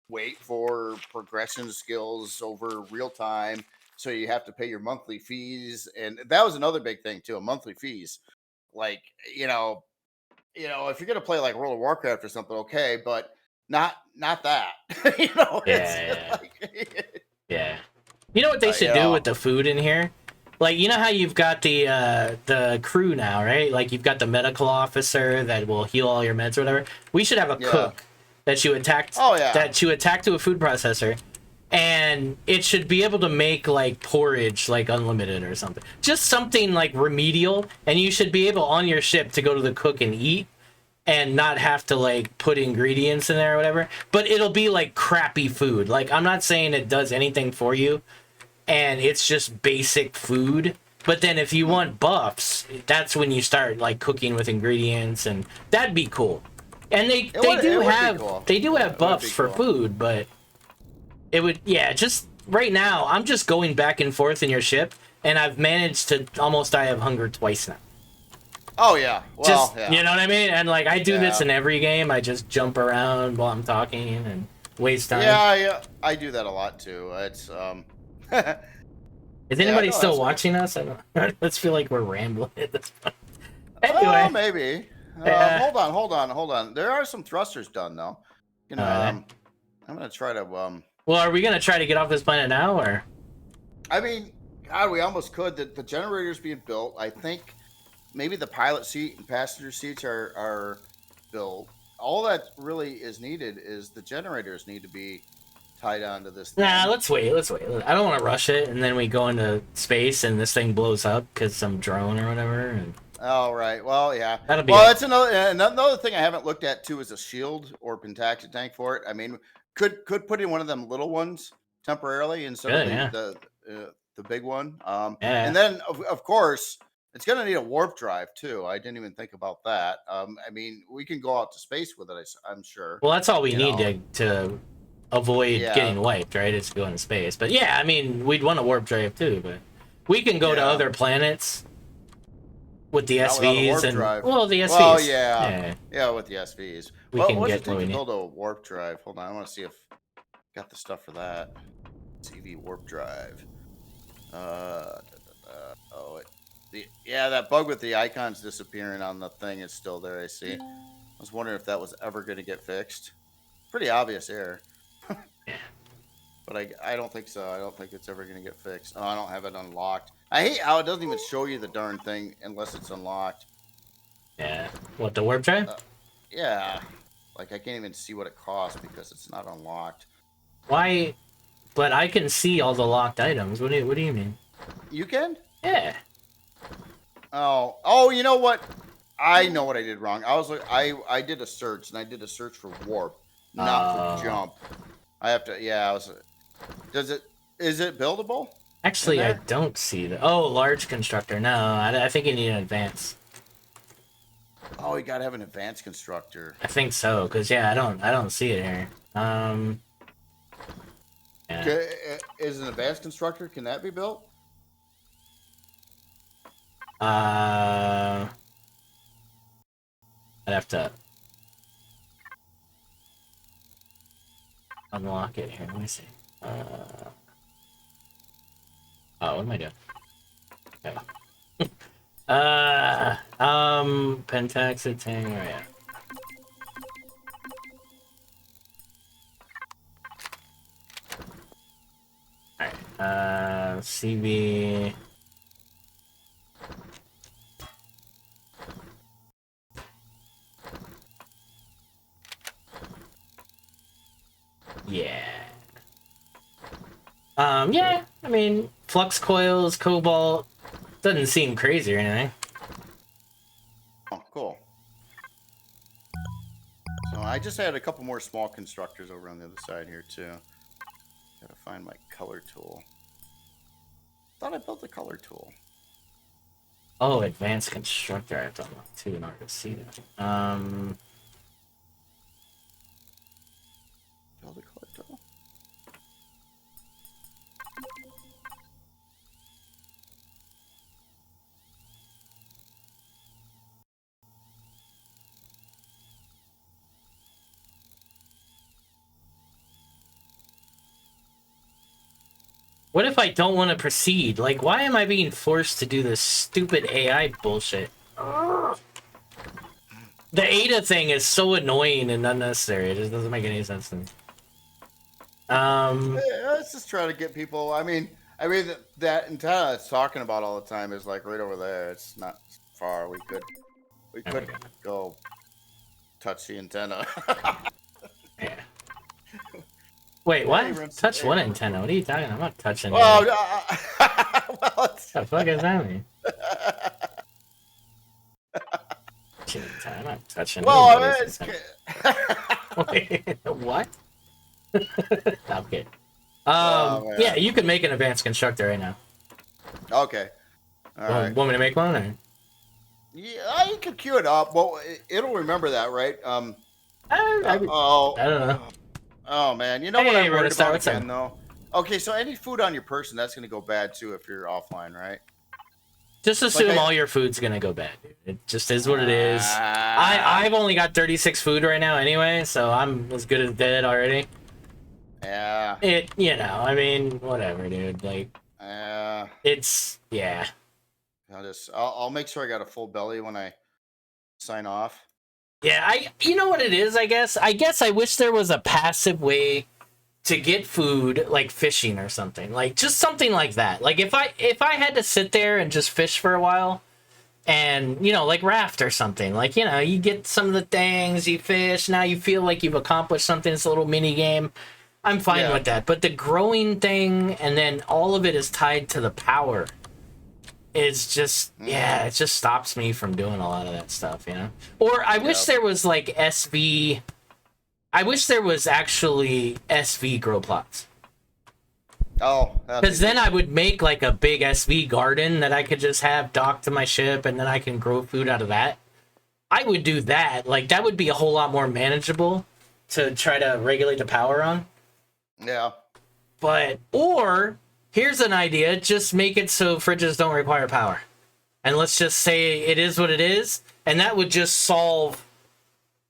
[SPEAKER 1] wait for progression skills over real time. So you have to pay your monthly fees. And that was another big thing too, monthly fees. Like, if you're gonna play like World of Warcraft or something, okay, but not that.
[SPEAKER 2] Yeah. You know what they should do with the food in here? Like, you know how you've got the crew now, right? Like you've got the medical officer that will heal all your meds or whatever. We should have a cook that you attack. That you attack to a food processor, and it should be able to make like porridge like unlimited or something, just something like remedial, and you should be able on your ship to go to the cook and eat and not have to like put ingredients in there or whatever, but it'll be like crappy food. Like, I'm not saying it does anything for you and it's just basic food, but then if you want buffs, that's when you start like cooking with ingredients, and that'd be cool. And they do have buffs for food, but it would, just right now, I'm just going back and forth in your ship, and I've managed to almost die of hunger twice now.
[SPEAKER 1] Oh, yeah. Well,
[SPEAKER 2] you know what I mean? And, like, I do this in every game. I just jump around while I'm talking and waste time.
[SPEAKER 1] Yeah, I do that a lot, too. It's,
[SPEAKER 2] Is anybody still watching us? I don't Let's feel like we're rambling at this point. Anyway.
[SPEAKER 1] Maybe. Hold on. There are some thrusters done, though. I'm going to try to,
[SPEAKER 2] Well, are we going to try to get off this planet now, or?
[SPEAKER 1] I mean, God, we almost could. The generator's being built. I think maybe the pilot seat and passenger seats are built. All that really is needed is the generators need to be tied onto this thing.
[SPEAKER 2] Nah, let's wait. I don't want to rush it, and then we go into space, and this thing blows up because some drone or whatever. And...
[SPEAKER 1] Oh, right. Well, yeah.
[SPEAKER 2] That'll be
[SPEAKER 1] that's another thing I haven't looked at, too, is a shield or Pentaxia tank for it. I mean, could put in one of them little ones temporarily instead of the big one. And then, of course, it's going to need a warp drive, too. I didn't even think about that. I mean, we can go out to space with it, I'm sure.
[SPEAKER 2] Well, that's all we need to avoid getting wiped, right? It's going to space. But, yeah, I mean, we'd want a warp drive, too. But we can go to other planets With the
[SPEAKER 1] Not without a
[SPEAKER 2] SVs
[SPEAKER 1] warp
[SPEAKER 2] and
[SPEAKER 1] drive.
[SPEAKER 2] well, the SVs.
[SPEAKER 1] Well, yeah, with the SVs.
[SPEAKER 2] We
[SPEAKER 1] Well,
[SPEAKER 2] can
[SPEAKER 1] what's
[SPEAKER 2] get
[SPEAKER 1] it take to build a warp drive? Hold on, I want to see if got the stuff for that. CV warp drive. Oh, yeah, that bug with the icons disappearing on the thing is still there. I see. I was wondering if that was ever going to get fixed. Pretty obvious error.
[SPEAKER 2] Yeah.
[SPEAKER 1] But I don't think so. I don't think it's ever going to get fixed. Oh, I don't have it unlocked. I hate how it doesn't even show you the darn thing unless it's unlocked.
[SPEAKER 2] Yeah. What, the warp drive?
[SPEAKER 1] Yeah. Like, I can't even see what it costs because it's not unlocked.
[SPEAKER 2] Why? But I can see all the locked items. What do you mean?
[SPEAKER 1] You can?
[SPEAKER 2] Yeah.
[SPEAKER 1] Oh, you know what? I know what I did wrong. I did a search, and I did a search for warp, not for jump. I have to, yeah, is it buildable?
[SPEAKER 2] Actually, I don't see the, oh, large constructor. No, I think you need an advance.
[SPEAKER 1] Oh, you gotta have an advanced constructor.
[SPEAKER 2] I think so, because, yeah, I don't see it here. Yeah.
[SPEAKER 1] Is an advanced constructor, can that be built?
[SPEAKER 2] I'd have to unlock it here. Let me see. Oh, what am I doing? Yeah. Pentaxitang, oh yeah. Alright, CB. Yeah. Yeah, I mean, flux coils, cobalt, doesn't seem crazy or anything.
[SPEAKER 1] Oh, cool. So I just had a couple more small constructors over on the other side here too. Gotta find my color tool. Thought I built the color tool.
[SPEAKER 2] Oh, advanced constructor I have to unlock too in order to see that.
[SPEAKER 1] Build a color tool.
[SPEAKER 2] What if I don't want to proceed? Like, why am I being forced to do this stupid AI bullshit? The ADA thing is so annoying and unnecessary. It just doesn't make any sense to me.
[SPEAKER 1] Let's just try to get people. I mean that antenna it's talking about all the time is like right over there. It's not far. We could go touch the antenna.
[SPEAKER 2] Yeah. Wait, what? Touch what antenna? What are you talking about? I'm not touching it.
[SPEAKER 1] Well,
[SPEAKER 2] what the fuck is that mean? I'm not touching
[SPEAKER 1] well,
[SPEAKER 2] Wait, what? Okay. Yeah, you can make an advanced constructor right now.
[SPEAKER 1] Okay. All right.
[SPEAKER 2] Want me to make one? Or?
[SPEAKER 1] Yeah, you can queue it up. Well, it'll remember that, right?
[SPEAKER 2] I don't know.
[SPEAKER 1] Oh man, you know what I'm worried about again,
[SPEAKER 2] though?
[SPEAKER 1] Okay, so any food on your person, that's going to go bad too if you're offline, right?
[SPEAKER 2] Just assume all your food's going to go bad, dude. It just is what it is. I've only got 36 food right now anyway, so I'm as good as dead already.
[SPEAKER 1] Yeah.
[SPEAKER 2] You know, I mean, whatever, dude. Like, it's, yeah.
[SPEAKER 1] I'll make sure I got a full belly when I sign off.
[SPEAKER 2] Yeah, you know what it is, I guess? I wish there was a passive way to get food, like fishing or something. Like, just something like that. Like, if I had to sit there and just fish for a while, and, you know, like raft or something. Like, you know, you get some of the things, you fish, now you feel like you've accomplished something, it's a little mini game. I'm fine with that. But the growing thing, and then all of it is tied to the power. It's just, yeah, it just stops me from doing a lot of that stuff, you know? Or I wish there was, like, SV... I wish there was actually SV grow plots.
[SPEAKER 1] Oh.
[SPEAKER 2] Because then I would make, like, a big SV garden that I could just have docked to my ship, and then I can grow food out of that. I would do that. Like, that would be a whole lot more manageable to try to regulate the power on.
[SPEAKER 1] Yeah.
[SPEAKER 2] But, or... Here's an idea, just make it so fridges don't require power. and let's just say it is what it is, and that would just solve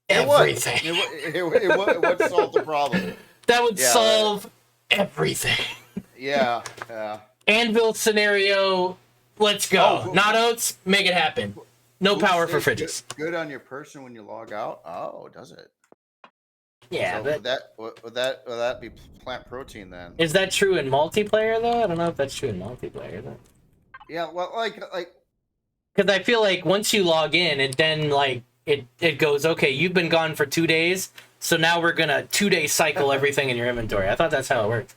[SPEAKER 1] It
[SPEAKER 2] everything.
[SPEAKER 1] It would solve the problem.
[SPEAKER 2] That would solve everything.
[SPEAKER 1] Yeah.
[SPEAKER 2] Anvil scenario, let's go.
[SPEAKER 1] Oh,
[SPEAKER 2] Not oats, make it happen. No power for fridges.
[SPEAKER 1] Good on your person when you log out. Oh, does it?
[SPEAKER 2] Yeah,
[SPEAKER 1] so would that be plant protein then?
[SPEAKER 2] Is that true in multiplayer though? I don't know if that's true in multiplayer though.
[SPEAKER 1] Yeah, well, like
[SPEAKER 2] because I feel like once you log in, it then like it goes, okay, you've been gone for 2 days, so now we're gonna 2-day cycle everything in your inventory. I thought that's how it worked.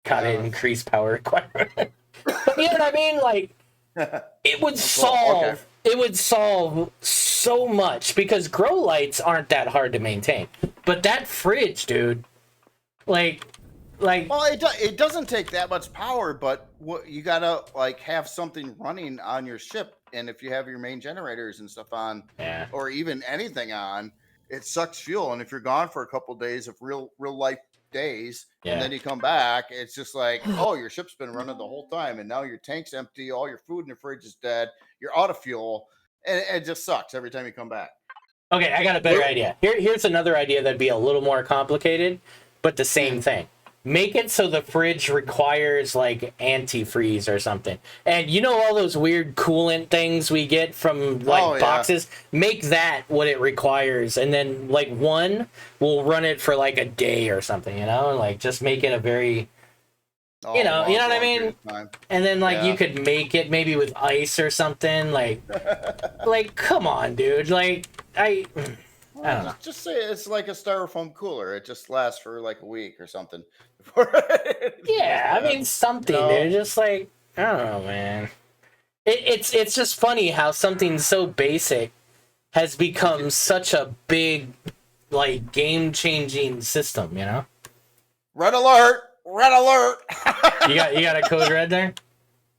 [SPEAKER 2] Gotta increase power requirement. But you know what I mean? Like, it would solve. It would solve so much because grow lights aren't that hard to maintain. But that fridge, dude, like.
[SPEAKER 1] Well, it doesn't take that much power, but you gotta like have something running on your ship, and if you have your main generators and stuff on, or even anything on, it sucks fuel. And if you're gone for a couple of days of real life days, and then you come back, it's just like, oh, your ship's been running the whole time, and now your tank's empty, all your food in the fridge is dead, you're out of fuel, and it just sucks every time you come back.
[SPEAKER 2] Okay, I got a better idea. Here's another idea that'd be a little more complicated, but the same thing. Make it so the fridge requires like antifreeze or something. And you know all those weird coolant things we get from like boxes? Make that what it requires. And then like one will run it for like a day or something, you know? Like just make it a very you know what I mean? And then like you could make it maybe with ice or something. Like like come on, dude. Like I don't know.
[SPEAKER 1] Just say it's like a styrofoam cooler. It just lasts for like a week or something.
[SPEAKER 2] Yeah, I mean something, dude. Just like I don't know, man. It's just funny how something so basic has become such a big, like game-changing system. You know.
[SPEAKER 1] Red alert! Red alert!
[SPEAKER 2] you got a code red there?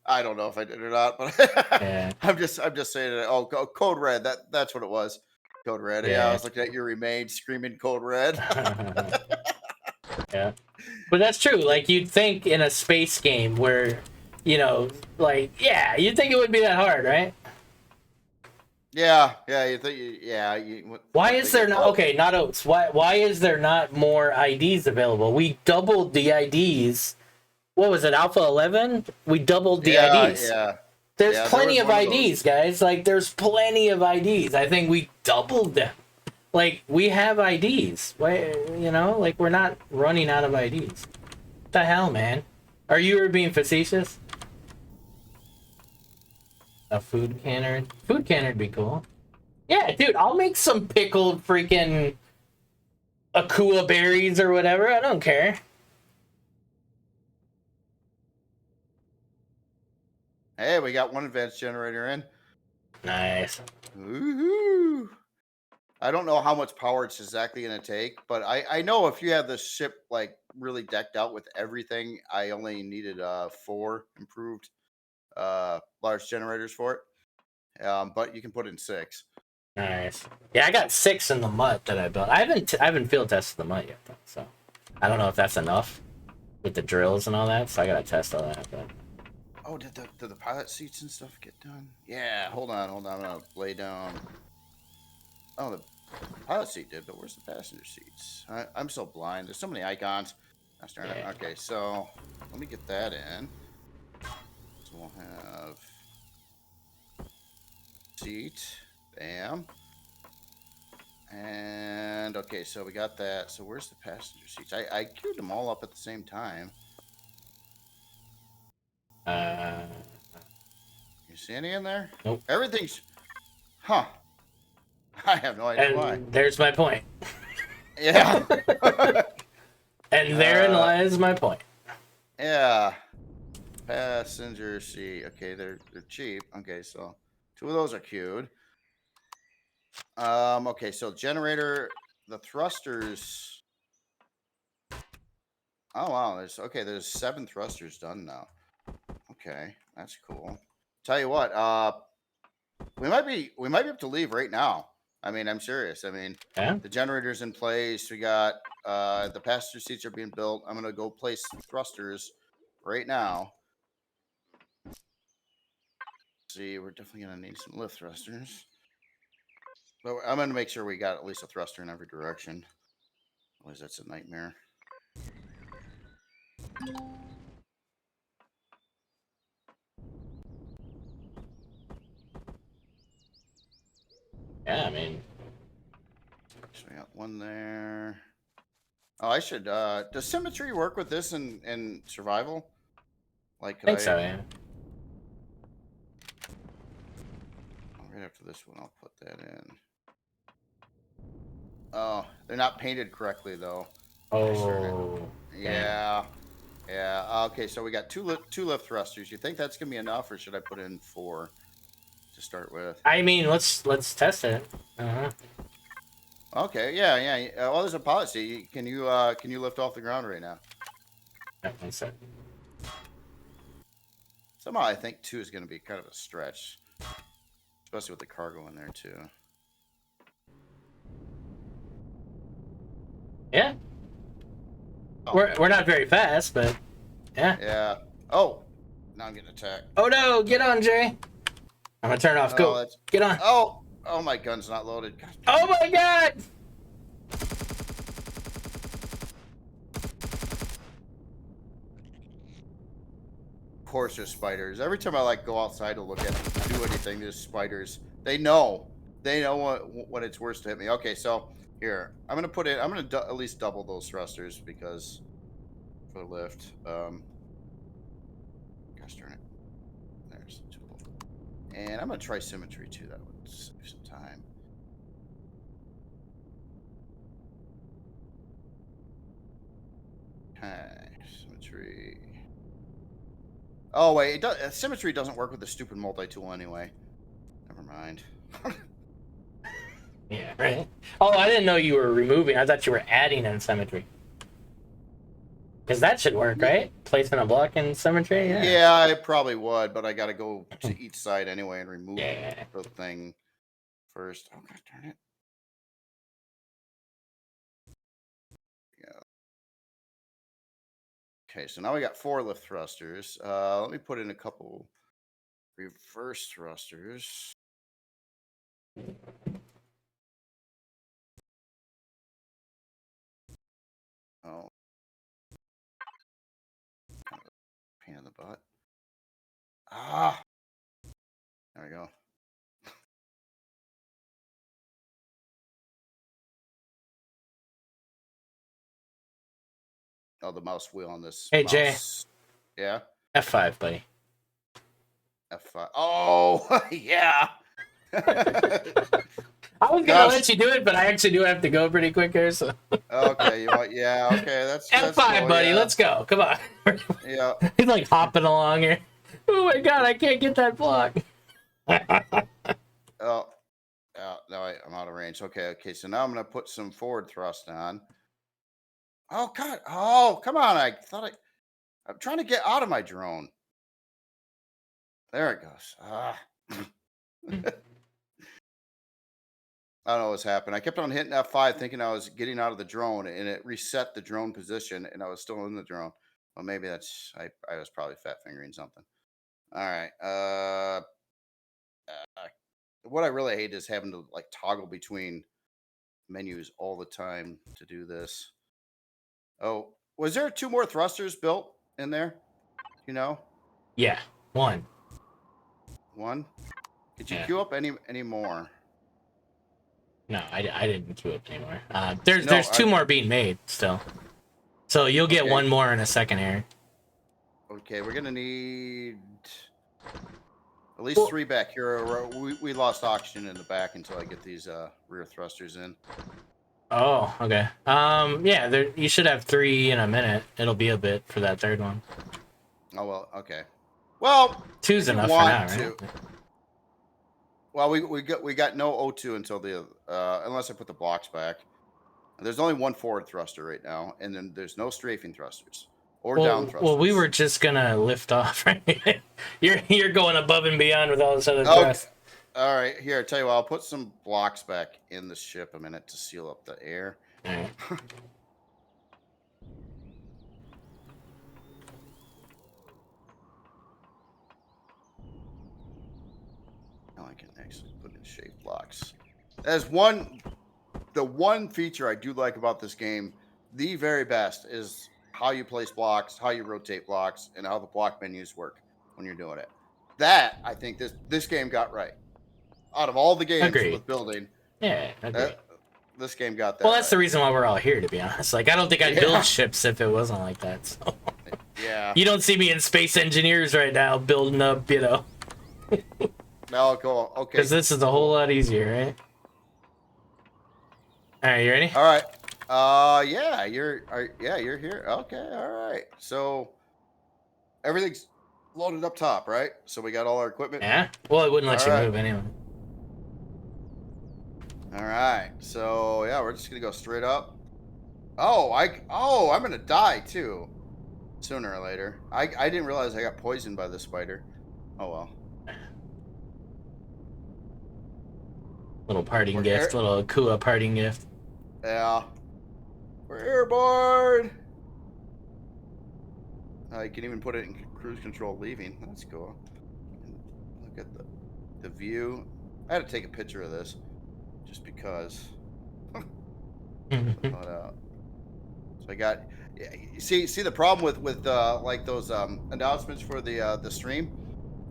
[SPEAKER 1] I don't know if I did or not, but I'm just saying it. Oh, code red. That's what it was. Code red. Yeah, I was looking at your remain, screaming code red.
[SPEAKER 2] Yeah, but that's true. Like you'd think in a space game where, you know, like you'd think it would be that hard, right?
[SPEAKER 1] Yeah. You think?
[SPEAKER 2] Why is there not? Okay, not oats. Why is there not more IDs available? We doubled the IDs. What was it, Alpha 11? We doubled the IDs.
[SPEAKER 1] Yeah.
[SPEAKER 2] There's plenty of IDs, guys. Like, there's plenty of IDs. I think we doubled them. Like, we have IDs. Why, you know, like, we're not running out of IDs. What the hell, man? Are you being facetious? A food canner? Food canner would be cool. Yeah, dude, I'll make some pickled freaking Akua berries or whatever. I don't care.
[SPEAKER 1] Hey, we got one advanced generator in.
[SPEAKER 2] Nice.
[SPEAKER 1] Woohoo! I don't know how much power it's exactly going to take, but I know if you have the ship like really decked out with everything, I only needed 4 improved large generators for it. But you can put in 6.
[SPEAKER 2] Nice. Yeah, I got 6 in the MUT that I built. I haven't field tested the MUT yet, though, so I don't know if that's enough with the drills and all that. So I gotta test all that. But
[SPEAKER 1] oh, did the pilot seats and stuff get done? Yeah. Hold on. I'm gonna lay down. Oh, the pilot seat did, but where's the passenger seats? I'm so blind. There's so many icons. Okay, so let me get that in. So we'll have seat. Bam. And okay, so we got that. So where's the passenger seats? I queued them all up at the same time. You see any in there?
[SPEAKER 2] Nope.
[SPEAKER 1] Everything's... Huh. I have no idea why.
[SPEAKER 2] There's my point.
[SPEAKER 1] Yeah.
[SPEAKER 2] And therein lies my point.
[SPEAKER 1] Yeah. Passenger seat. Okay, they're cheap. Okay, so 2 of those are queued. Okay, so generator, the thrusters. Oh wow, there's 7 thrusters done now. Okay, that's cool. Tell you what, we might be able to leave right now. I mean, I'm serious. I mean, the generator's in place. We got the passenger seats are being built. I'm gonna go place thrusters right now. see, we're definitely gonna need some lift thrusters. But I'm gonna make sure we got at least a thruster in every direction. Otherwise, that's a nightmare.
[SPEAKER 2] Yeah, I mean,
[SPEAKER 1] So we got one there. Oh, I should. Does symmetry work with this in survival? Like,
[SPEAKER 2] I
[SPEAKER 1] could
[SPEAKER 2] think
[SPEAKER 1] I?
[SPEAKER 2] so, yeah.
[SPEAKER 1] Right after this one, I'll put that in. Oh, they're not painted correctly though.
[SPEAKER 2] Oh,
[SPEAKER 1] Yeah. Yeah. Okay, so we got two lift thrusters. You think that's gonna be enough, or should I put in 4 to start with?
[SPEAKER 2] I mean, let's test it. Uh-huh.
[SPEAKER 1] Okay. Yeah. Yeah. Well, there's a policy. Can you lift off the ground right now?
[SPEAKER 2] Yeah, one sec.
[SPEAKER 1] Somehow I think 2 is gonna be kind of a stretch, especially with the cargo in there too.
[SPEAKER 2] Yeah.
[SPEAKER 1] Oh.
[SPEAKER 2] We're not very fast, but yeah.
[SPEAKER 1] Yeah. Oh, now I'm getting attacked.
[SPEAKER 2] Oh no, get on, Jay. I'm gonna turn off. Go.
[SPEAKER 1] That's...
[SPEAKER 2] Get on.
[SPEAKER 1] Oh, my gun's not loaded. God.
[SPEAKER 2] Oh my god!
[SPEAKER 1] Of course there's spiders. Every time I like go outside to look at them, do anything, there's spiders. They know when it's worse to hit me. Okay, so here I'm gonna put in. I'm gonna at least double those thrusters because for lift. Gosh darn it. There's the tool, and I'm gonna try symmetry too. That would save some time. Okay, symmetry. Oh wait, it does, symmetry doesn't work with the stupid multi-tool anyway. Never mind.
[SPEAKER 2] Yeah, right. Oh, I didn't know you were removing. I thought you were adding in symmetry. Because that should work, right? Placing a block in symmetry. Yeah.
[SPEAKER 1] Yeah, I probably would, but I got to go to each side anyway and remove the thing first. Oh god darn it. Okay, so now we got 4 lift thrusters. Let me put in a couple reverse thrusters. Oh. Kind of a pain in the butt. Ah. There we go. Oh, the mouse wheel on this.
[SPEAKER 2] Hey,
[SPEAKER 1] mouse.
[SPEAKER 2] Jay.
[SPEAKER 1] Yeah.
[SPEAKER 2] F5, buddy.
[SPEAKER 1] F5. Oh, yeah.
[SPEAKER 2] I was gonna let you do it, but I actually do have to go pretty quick here. So.
[SPEAKER 1] Okay, you want? Yeah. Okay, that's
[SPEAKER 2] F5,
[SPEAKER 1] cool,
[SPEAKER 2] buddy.
[SPEAKER 1] yeah.
[SPEAKER 2] Let's go. Come on.
[SPEAKER 1] Yeah.
[SPEAKER 2] He's like hopping along here. Oh my god, I can't get that block.
[SPEAKER 1] Oh. No, I'm out of range. Okay. So now I'm gonna put some forward thrust on. Oh god. Oh, come on. I'm trying to get out of my drone. There it goes. I don't know what's happened. I kept on hitting F5 thinking I was getting out of the drone, and it reset the drone position, and I was still in the drone. Well, maybe that's I was probably fat fingering something. All right. What I really hate is having to like toggle between menus all the time to do this. Oh, was there 2 more thrusters built in there? You know?
[SPEAKER 2] Yeah, one.
[SPEAKER 1] One? Did you queue up any more?
[SPEAKER 2] No, I didn't queue up anymore. There's
[SPEAKER 1] No,
[SPEAKER 2] 2 more being made still. So you'll get
[SPEAKER 1] Okay.
[SPEAKER 2] one more in a second here.
[SPEAKER 1] Okay, we're gonna need at least 3 back here. We lost oxygen in the back until I get these rear thrusters in.
[SPEAKER 2] Oh, okay. Yeah, you should have 3 in a minute. It'll be a bit for that third one.
[SPEAKER 1] Oh well, okay. Well,
[SPEAKER 2] 2's enough for now, right?
[SPEAKER 1] Well, we got no O2 until the unless I put the blocks back. There's only 1 forward thruster right now, and then there's no strafing thrusters or down thrusters.
[SPEAKER 2] Well, we were just gonna lift off, right? You're going above and beyond with all this other thrust.
[SPEAKER 1] All right, here. I tell you what, I'll put some blocks back in the ship a minute to seal up the air.
[SPEAKER 2] All right.
[SPEAKER 1] I can actually put in shape blocks. As the one feature I do like about this game, the very best, is how you place blocks, how you rotate blocks, and how the block menus work when you're doing it. That I think this game got right. Out of all the games
[SPEAKER 2] Agreed.
[SPEAKER 1] with building,
[SPEAKER 2] Yeah, agreed.
[SPEAKER 1] this game got
[SPEAKER 2] Well,
[SPEAKER 1] that
[SPEAKER 2] that's the
[SPEAKER 1] right.
[SPEAKER 2] reason why we're all here, to be honest. Like, I don't think I'd
[SPEAKER 1] Yeah.
[SPEAKER 2] build ships if it wasn't like that. So.
[SPEAKER 1] Yeah.
[SPEAKER 2] You don't see me in Space Engineers right now building up, you know.
[SPEAKER 1] Now go. Okay.
[SPEAKER 2] Because this is a whole lot easier, right? All right, you ready?
[SPEAKER 1] All right. Yeah, you're here. Okay, all right. So everything's loaded up top, right? So we got all our equipment.
[SPEAKER 2] Yeah. Well, it wouldn't let
[SPEAKER 1] All
[SPEAKER 2] you
[SPEAKER 1] right.
[SPEAKER 2] move anyway.
[SPEAKER 1] All right. So yeah, we're just gonna go straight up. I'm gonna die too, sooner or later. I didn't realize I got poisoned by the spider. Oh well.
[SPEAKER 2] Little parting gift, little Kua parting gift.
[SPEAKER 1] Yeah. We're airborne. You can even put it in cruise control leaving. That's cool. Look at the view. I had to take a picture of this just because. So I got. See the problem with like those announcements for the stream.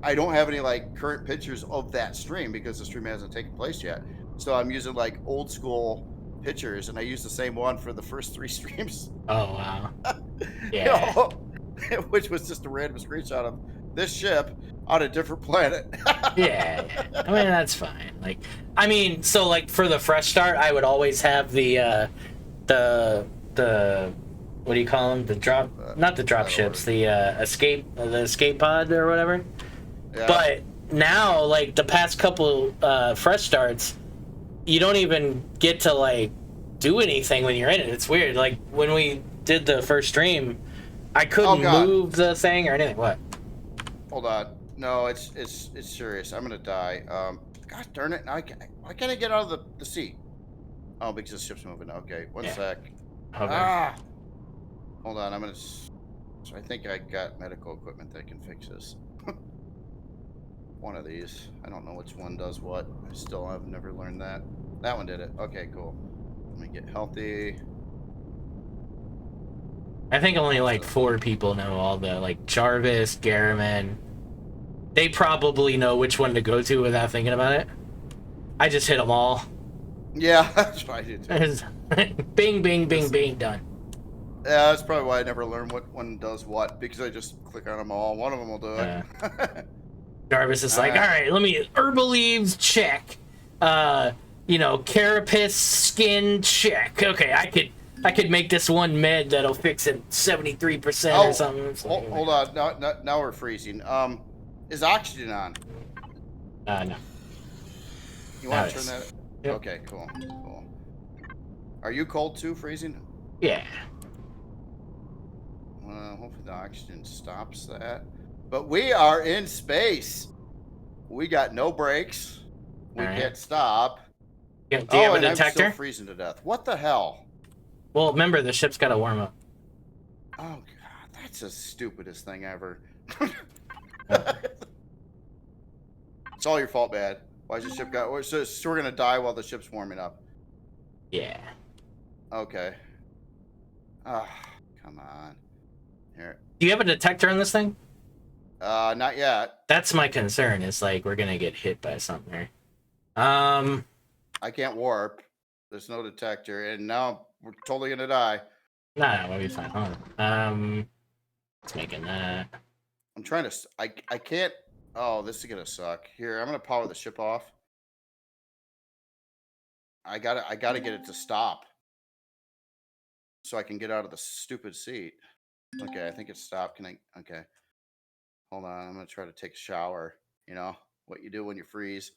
[SPEAKER 1] I don't have any like current pictures of that stream because the stream hasn't taken place yet. So I'm using like old school pictures, and I used the same one for the first 3 streams.
[SPEAKER 2] Oh wow. Yeah.
[SPEAKER 1] You know, which was just a random screenshot of this ship on a different planet.
[SPEAKER 2] Yeah. I mean, that's fine. Like, I mean, so like for the fresh start, I would always have the what do you call them? The drop, not the drop ships, the escape pod or whatever. Yeah. But now, like the past couple fresh starts, you don't even get to like do anything when you're in it. It's weird. Like when we did the first stream, I couldn't move the thing or anything. What?
[SPEAKER 1] Hold on. No, it's serious. I'm gonna die. Gosh darn it! Why can't I get out of the seat? Oh, because the ship's moving. Okay, one sec. Okay. Hold on. I'm gonna. So I think I got medical equipment that can fix this. One of these. I don't know which one does what. I've never learned that. That one did it. Okay, cool. Let me get healthy.
[SPEAKER 2] I think only like 4 people know all the, like Jarvis, Garriman. They probably know which one to go to without thinking about it. I just hit them all.
[SPEAKER 1] Yeah, that's what I did too.
[SPEAKER 2] Bing, bing, bing, bing, done.
[SPEAKER 1] Yeah, that's probably why I never learned what one does what, because I just click on them all. One of them will do it.
[SPEAKER 2] Jarvis is like, all right, let me herbal leaves check. Carapace skin check. Okay, I could make this one med that'll fix it 73% or something.
[SPEAKER 1] Hold on, now we're freezing. Is oxygen on?
[SPEAKER 2] No.
[SPEAKER 1] You want to turn that? Yep. Okay, cool. Are you cold too, freezing?
[SPEAKER 2] Yeah.
[SPEAKER 1] Well, hopefully the oxygen stops that. But we are in space. We got no brakes. We can't stop.
[SPEAKER 2] Do you have a detector?
[SPEAKER 1] I'm still freezing to death. What the hell?
[SPEAKER 2] Well, remember, the ship's got to warm up.
[SPEAKER 1] Oh, God. That's the stupidest thing ever. It's all your fault, Bad. Why's the ship got... So we're going to die while the ship's warming up.
[SPEAKER 2] Yeah.
[SPEAKER 1] Okay. Come on. Here.
[SPEAKER 2] Do you have a detector on this thing?
[SPEAKER 1] Not yet.
[SPEAKER 2] That's my concern. Is like we're gonna get hit by something.
[SPEAKER 1] I can't warp. There's no detector, and now we're totally gonna die.
[SPEAKER 2] Nah, we'll be fine. Hold on. It's making that.
[SPEAKER 1] I'm trying to. I can't. Oh, this is gonna suck. Here, I'm gonna power the ship off. I gotta get it to stop, so I can get out of the stupid seat. Okay, I think it stopped. Can I? Okay. Hold on, I'm gonna try to take a shower. You know what you do when you freeze.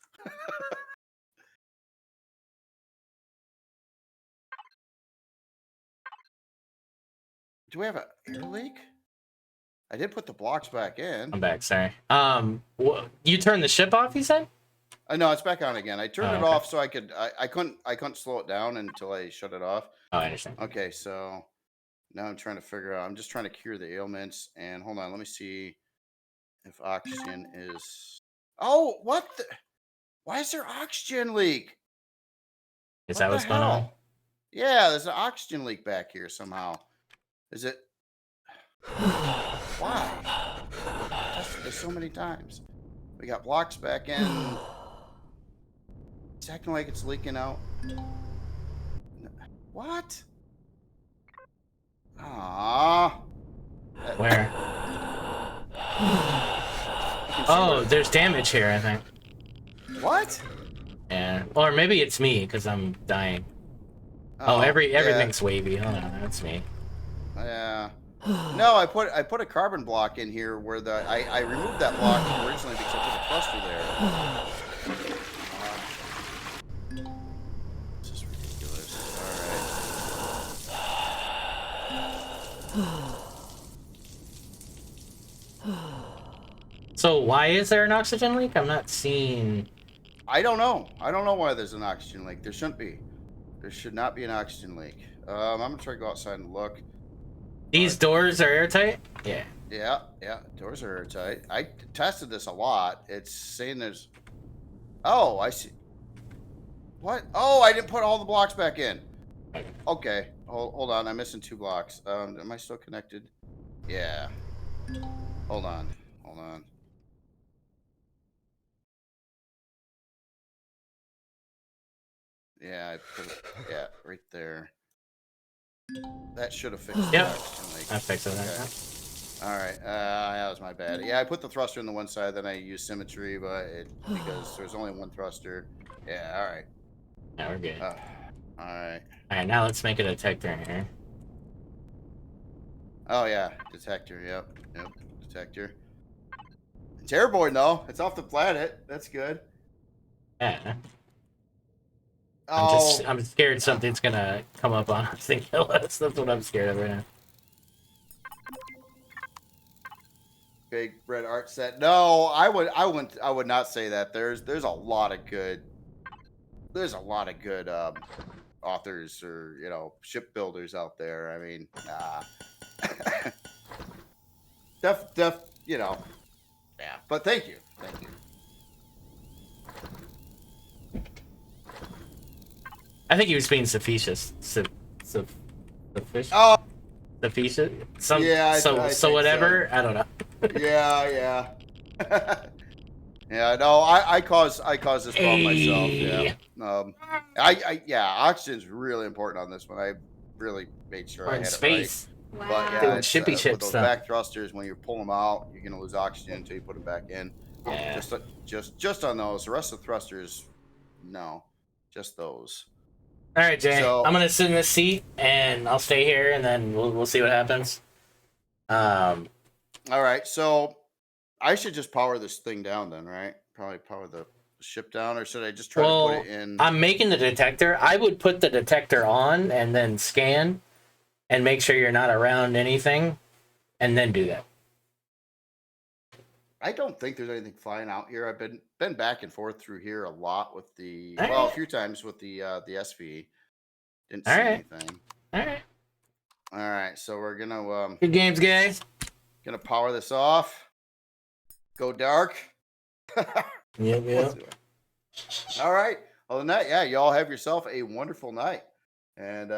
[SPEAKER 1] Do we have an air leak? I did put the blocks back in.
[SPEAKER 2] I'm back. Sorry. You turned the ship off, you said?
[SPEAKER 1] No, it's back on again. I turned it off so I could. I couldn't slow it down until I shut it off.
[SPEAKER 2] Oh, I understand.
[SPEAKER 1] Okay, so now I'm trying to figure out. I'm just trying to cure the ailments. And hold on, let me see if oxygen is. Oh, what? Why is there oxygen leak?
[SPEAKER 2] Is
[SPEAKER 1] What
[SPEAKER 2] that
[SPEAKER 1] the
[SPEAKER 2] what's going on?
[SPEAKER 1] hell? Yeah, there's an oxygen leak back here somehow. Is it? Why? I tested this so many times. We got blocks back in. It's acting like it's leaking out. What? Ah.
[SPEAKER 2] Where? Oh, there's damage here, I think.
[SPEAKER 1] What?
[SPEAKER 2] Yeah. Or maybe it's me, because I'm dying. Oh,
[SPEAKER 1] yeah.
[SPEAKER 2] everything's wavy. Hold on, that's me.
[SPEAKER 1] Yeah. No, I put a carbon block in here where I removed that block originally because I put a thruster there. This is ridiculous. All right.
[SPEAKER 2] So why is there an oxygen leak? I'm not seeing.
[SPEAKER 1] I don't know. I don't know why there's an oxygen leak. There shouldn't be. There should not be an oxygen leak. I'm gonna try to go outside and look.
[SPEAKER 2] These doors are airtight? Yeah.
[SPEAKER 1] Yeah. Doors are airtight. I tested this a lot. It's saying there's. Oh, I see. What? Oh, I didn't put all the blocks back in. Okay. Hold on. I'm missing 2 blocks. Am I still connected? Yeah. Hold on. Yeah, I put it. Yeah, right there. That should have fixed the
[SPEAKER 2] Yep.
[SPEAKER 1] oxygen leak.
[SPEAKER 2] I fixed it.
[SPEAKER 1] Okay. All right. That was my bad. Yeah, I put the thruster on the one side, then I used symmetry, but because there's only one thruster. Yeah. All right.
[SPEAKER 2] Yeah, we're good.
[SPEAKER 1] All right.
[SPEAKER 2] Alright, now let's make a detector here.
[SPEAKER 1] Oh yeah, detector. Yep. Detector. It's airborne though. It's off the planet. That's good.
[SPEAKER 2] Yeah.
[SPEAKER 1] Oh.
[SPEAKER 2] I'm scared something's gonna come up on us and kill us. That's what I'm scared of right now.
[SPEAKER 1] Big red art set. No, I would not say that. There's a lot of good. There's a lot of good authors or shipbuilders out there. I mean, yeah. But thank you.
[SPEAKER 2] I think he was being facetious. Facetious?
[SPEAKER 1] Oh,
[SPEAKER 2] Facetious?
[SPEAKER 1] yeah.
[SPEAKER 2] So whatever. So. I don't know.
[SPEAKER 1] Yeah. Yeah. No, I caused this problem myself. Yeah. Oxygen's really important on this one. I really made sure I had
[SPEAKER 2] space.
[SPEAKER 1] it right.
[SPEAKER 3] Wow.
[SPEAKER 1] But yeah,
[SPEAKER 2] Doing
[SPEAKER 1] it's,
[SPEAKER 2] shippy ship
[SPEAKER 1] with those
[SPEAKER 2] stuff.
[SPEAKER 1] back thrusters, when you pull them out, you're gonna lose oxygen until you put them back in.
[SPEAKER 2] Yeah.
[SPEAKER 1] Just on those. The rest of the thrusters, no, just those.
[SPEAKER 2] All right, Jay.
[SPEAKER 1] So,
[SPEAKER 2] I'm gonna sit in this seat and I'll stay here, and then we'll see what happens.
[SPEAKER 1] All right. So I should just power this thing down then, right? Probably power the ship down, or should I just try to put it in?
[SPEAKER 2] I'm making the detector. I would put the detector on and then scan and make sure you're not around anything, and then do that.
[SPEAKER 1] I don't think there's anything flying out here. I've been back and forth through here a lot with the
[SPEAKER 2] All
[SPEAKER 1] a few times with the SV. Didn't see
[SPEAKER 2] All right.
[SPEAKER 1] anything.
[SPEAKER 2] All
[SPEAKER 1] right, so we're gonna
[SPEAKER 2] good games, guys.
[SPEAKER 1] Gonna power this off. Go dark.
[SPEAKER 2] Yep.
[SPEAKER 1] All right. Other than that, yeah, y'all have yourself a wonderful night, and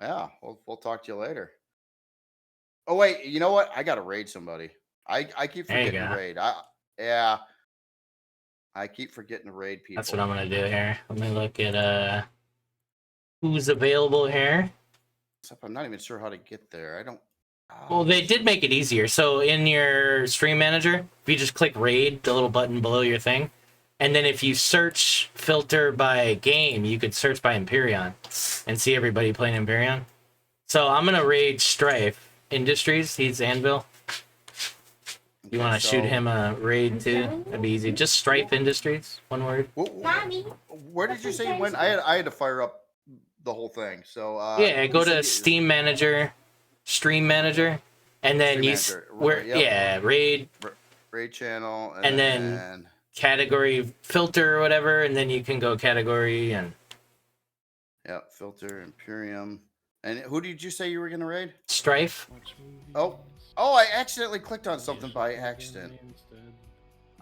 [SPEAKER 1] yeah, we'll talk to you later. Oh wait, you know what? I gotta raid somebody. I keep forgetting to raid. I keep forgetting to raid people.
[SPEAKER 2] That's what I'm gonna do here. Let me look at who's available here.
[SPEAKER 1] Except I'm not even sure how to get there. I don't.
[SPEAKER 2] Well, they did make it easier. So in your stream manager, if you just click raid, the little button below your thing, and then if you search filter by game, you could search by Empyrion and see everybody playing Empyrion. So I'm gonna raid Strife Industries. He's Anvil. You want to shoot him a raid too? That'd be easy. Just Strife Industries, one word.
[SPEAKER 3] Mommy,
[SPEAKER 1] where did you say you went? I had to fire up the whole thing. So
[SPEAKER 2] yeah, go to Steam Manager, Stream Manager, and then raid
[SPEAKER 1] channel,
[SPEAKER 2] and then category filter or whatever, and then you can go category and
[SPEAKER 1] filter Empyrion. And who did you say you were gonna raid?
[SPEAKER 2] Strife.
[SPEAKER 1] Oh, I accidentally clicked on something by accident.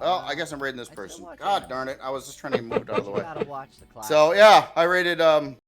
[SPEAKER 1] Well, I guess I'm rating this person. God darn it! I was just trying to move it out of the way.
[SPEAKER 3] Gotta watch the class.
[SPEAKER 1] So yeah, I rated